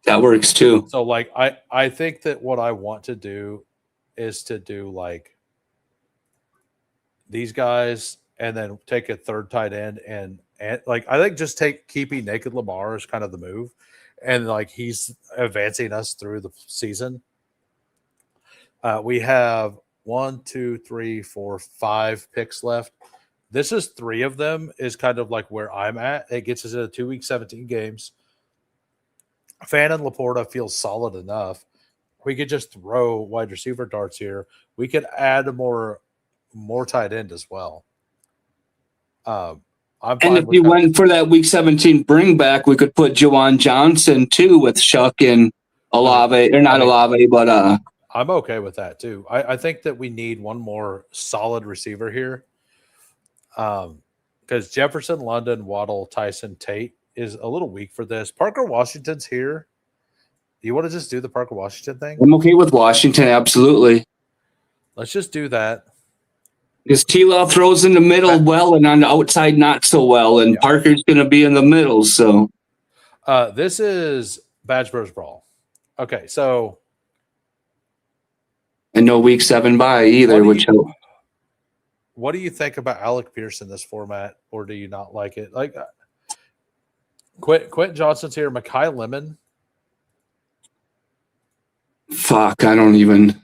That works too. So like, I think that what I want to do is to do like these guys and then take a third tight end and like I think just keeping naked Lamar is kind of the move, and like he's advancing us through the season. We have 1, 2, 3, 4, 5 picks left. This is 3 of them is kind of like where I'm at. It gets us into 2 week 17 games. Fannin Laporta feels solid enough. We could just throw wide receiver darts here. We could add more tight end as well. And if you went for that week 17 bring back, we could put Juwan Johnson too with Shuck and Olave, or not Olave, but I'm okay with that too. I think that we need one more solid receiver here. Because Jefferson, London, Waddle, Tyson, Tate is a little weak for this. Parker Washington's here. Do you want to just do the Parker Washington thing? I'm okay with Washington, absolutely. Let's just do that. Because T-Law throws in the middle well and on the outside not so well, and Parker's going to be in the middle. So, this is Badge Bros Brawl. Okay, so and no week 7 bye either. What do you think about Alec Pierce in this format, or do you not like it? Like, Quentin Johnson's here. Mekhi Lemon. Fuck, I don't even.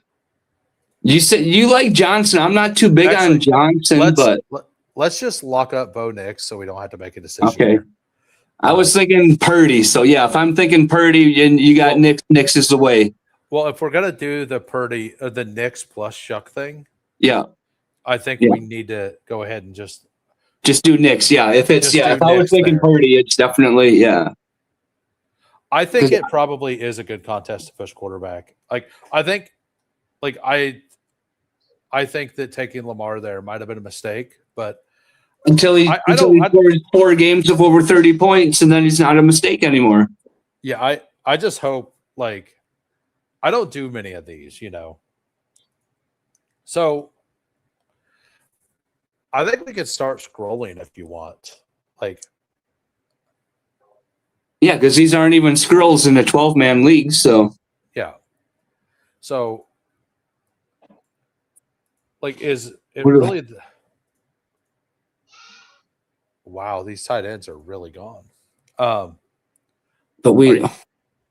You said you like Johnson. I'm not too big on Johnson, but let's just lock up Bo Nix so we don't have to make a decision. Okay. Here. I was thinking Purdy. So yeah, if I'm thinking Purdy, and you got Nix is the way. Well, if we're gonna do the Purdy, the Nix plus Shuck thing, yeah, I think Yeah. we need to go ahead and just do Knicks. Yeah, if Just do if I was Knicks thinking there. Purdy, it's definitely I think 'Cause- it probably is a good contest to push quarterback. Like I think that taking Lamar there might have been a mistake, but until he scores 4 games of over 30 points, and then he's not a mistake anymore. yeah, I just hope I don't do many of these, So I think we could start scrolling if you want. Yeah, because these aren't even scrolls in a 12-man league. So Yeah. So is it What do- really wow, these tight ends are really gone. but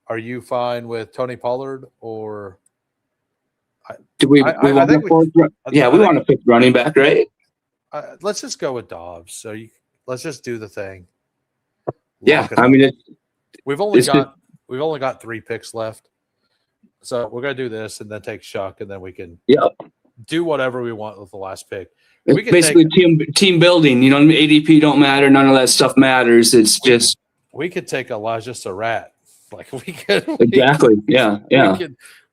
Are you fine with Tony Pollard or do we I want think a fourth? We want a fifth running back, right? let's just go with Dobbs. So let's just do the thing. Yeah, Lock it I up. mean, we've only got 3 picks left, so we're gonna do this and then take Shuck, and then we can do whatever we want with the last pick. We it's can basically team building. You know, ADP don't matter. None of that stuff matters. It's just we could take Elijah Surratt. Exactly.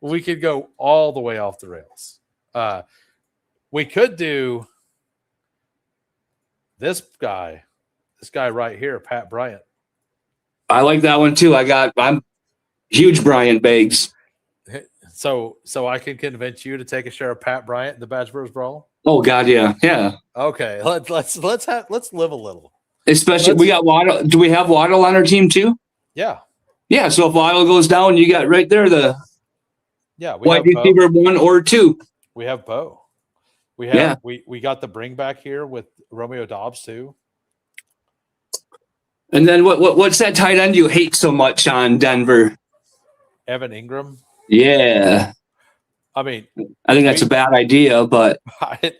We could go all the way off the rails. We could do this guy right here, Pat Bryant. I like that one too. I'm huge Bryant Bags. So I can convince you to take a share of Pat Bryant in the Badge Bros Brawl. Oh God, yeah. Okay, let's live a little. Especially we got Waddle. Do we have Waddle on our team too? Yeah. Yeah. So if Waddle goes down, you got right there the wide receiver 1 or 2. We have Bo. We have we got the bring back here with Romeo Dobbs too. And then what's that tight end you hate so much on Denver? Evan Ingram. Yeah. I mean, I think that's a bad idea, but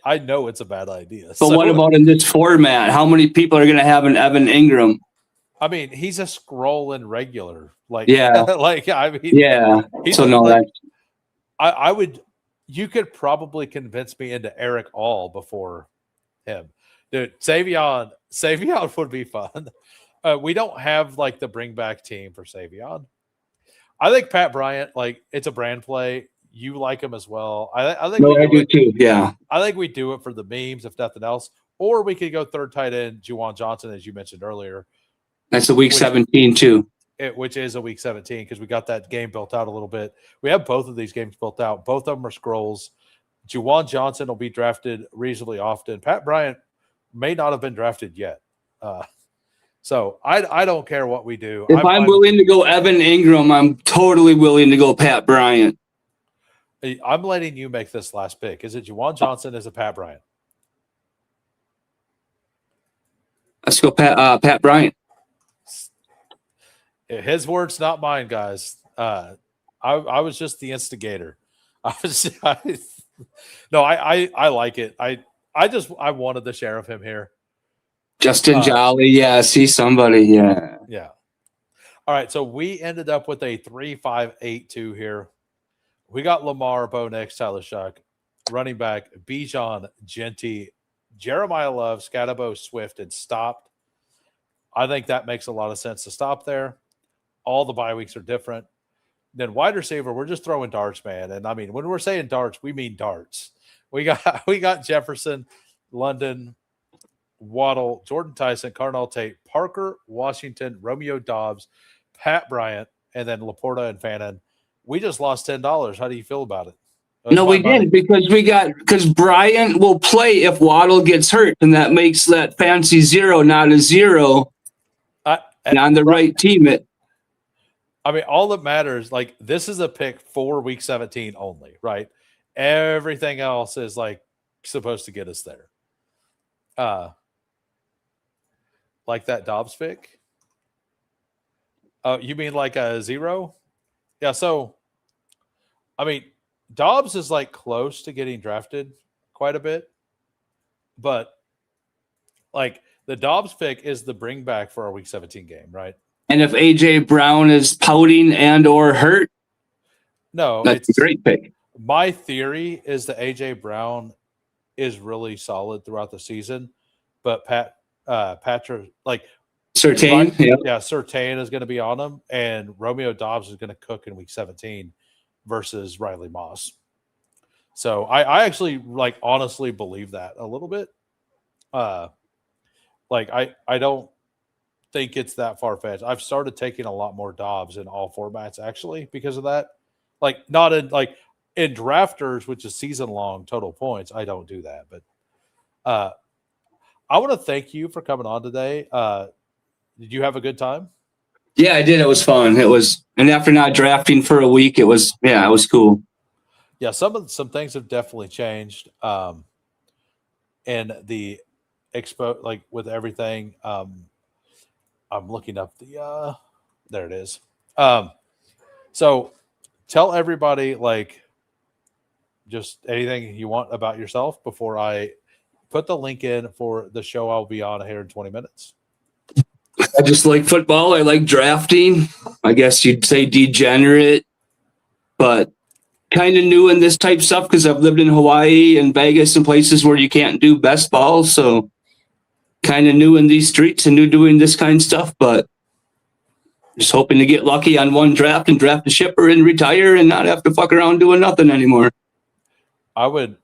I know it's a bad idea. But what about in this format? How many people are going to have an Evan Ingram? I mean, he's a scroll and regular. I mean, So no, I would. You could probably convince me into Eric All before him, dude. Savion would be fun. We don't have the bring back team for Savion. I think Pat Bryant, it's a brand play. You like him as well. I think I do too. Yeah, I think we do it for the memes, if nothing else. Or we could go third tight end, Juwan Johnson, as you mentioned earlier. That's a week 17 too. Which is a week 17 because we got that game built out a little bit. We have both of these games built out. Both of them are scrolls. Juwan Johnson will be drafted reasonably often. Pat Bryant may not have been drafted yet. So I don't care what we do. If I'm willing to go Evan Ingram, I'm totally willing to go Pat Bryant. I'm letting you make this last pick. Is it Juwan Johnson? Is it Pat Bryant? Let's go Pat Bryant. His words, not mine, guys. I was just the instigator. I like it. I wanted the share of him here. Justin Jolly, see somebody, yeah. All right, so we ended up with a 3-5-8-2 here. We got Lamar, Bo Nix, Tyler Shuck, running back Bijan, Genty, Jeremiah Love, Scatabo, Swift, and stopped. I think that makes a lot of sense to stop there. All the bye weeks are different. Then wide receiver, we're just throwing darts, man. And I mean, when we're saying darts, we mean darts. We got Jefferson, London, Waddle, Jordan Tyson, Carnell Tate, Parker, Washington, Romeo Dobbs, Pat Bryant, and then Laporta and Fannin. We just lost $10. How do you feel about it? No, we didn't because Bryant will play if Waddle gets hurt, and that makes that fancy 0 not a 0. And on the right team, all that matters, this is a pick for week 17 only, right? Everything else is supposed to get us there. Like that Dobbs pick? Oh, you mean like a 0? Yeah, so Dobbs is close to getting drafted quite a bit, but the Dobbs pick is the bring back for our week 17 game, right? And if AJ Brown is pouting and or hurt, no, that's a great pick. My theory is that AJ Brown is really solid throughout the season, but Patrick, like Certain, yeah, Surtain is going to be on him, and Romeo Dobbs is going to cook in week 17 versus Riley Moss. So I actually like honestly believe that a little bit. Like I don't think it's that far fetched. I've started taking a lot more Dobbs in all formats actually because of that. Like not in like in drafters, which is season long total points. I don't do that, but I want to thank you for coming on today. Did you have a good time? Yeah, I did. It was fun. And after not drafting for a week, it was cool. Yeah, some things have definitely changed. And the expo, like with everything, I'm looking up the there it is. So tell everybody like just anything you want about yourself before I put the link in for the show I'll be on here in 20 minutes. I just like football. I like drafting. I guess you'd say degenerate, but kind of new in this type stuff because I've lived in Hawaii and Vegas and places where you can't do best ball. So kind of new in these streets and new doing this kind of stuff, but just hoping to get lucky on one draft and draft a shipper and retire and not have to fuck around doing nothing anymore. I would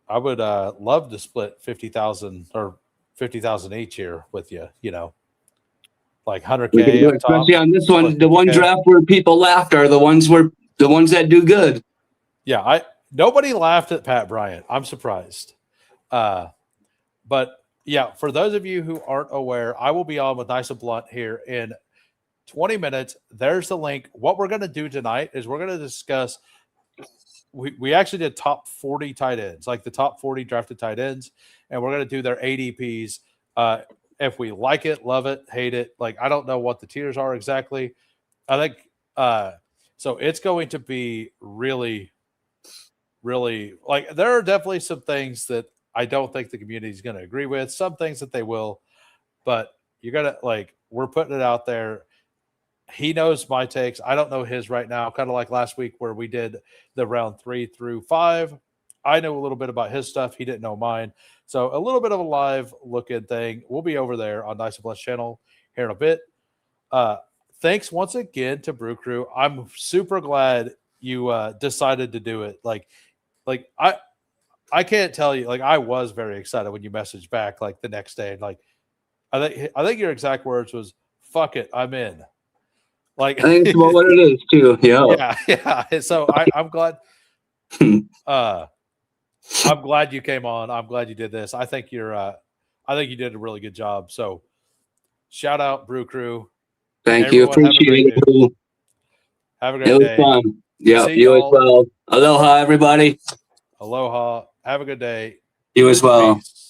love to split 50,000 or 50,000 each here with you, you know, like 100K. Especially on this one, the one draft where people laughed are the ones that do good. Yeah, nobody laughed at Pat Bryant. I'm surprised. But yeah, for those of you who aren't aware, I will be on with Nice and Blunt here in 20 minutes. There's the link. What we're going to do tonight is we're going to discuss. We actually did top 40 tight ends, like the top 40 drafted tight ends, and we're going to do their ADPs. If we like it, love it, hate it, like I don't know what the tiers are exactly. I think so. It's going to be really, really like there are definitely some things that I don't think the community is going to agree with. Some things that they will, but you're gonna like we're putting it out there. He knows my takes. I don't know his right now. Kind of like last week where we did the round 3 through 5. I know a little bit about his stuff. He didn't know mine. So a little bit of a live look-in thing. We'll be over there on Nice and Blessed channel here in a bit. Thanks once again to Brew Crew. I'm super glad you decided to do it. Like I can't tell you. Like I was very excited when you messaged back like the next day. And like I think your exact words was "fuck it, I'm in." Like I think it's about what it is too. Yeah. So I'm glad. I'm glad you came on. I'm glad you did this. I think you did a really good job. So shout out Brew Crew. Thank you. Appreciate it. Have a great day. It was fun. Yeah, you as well. Aloha, everybody. Aloha. Have a good day. You as well. Peace.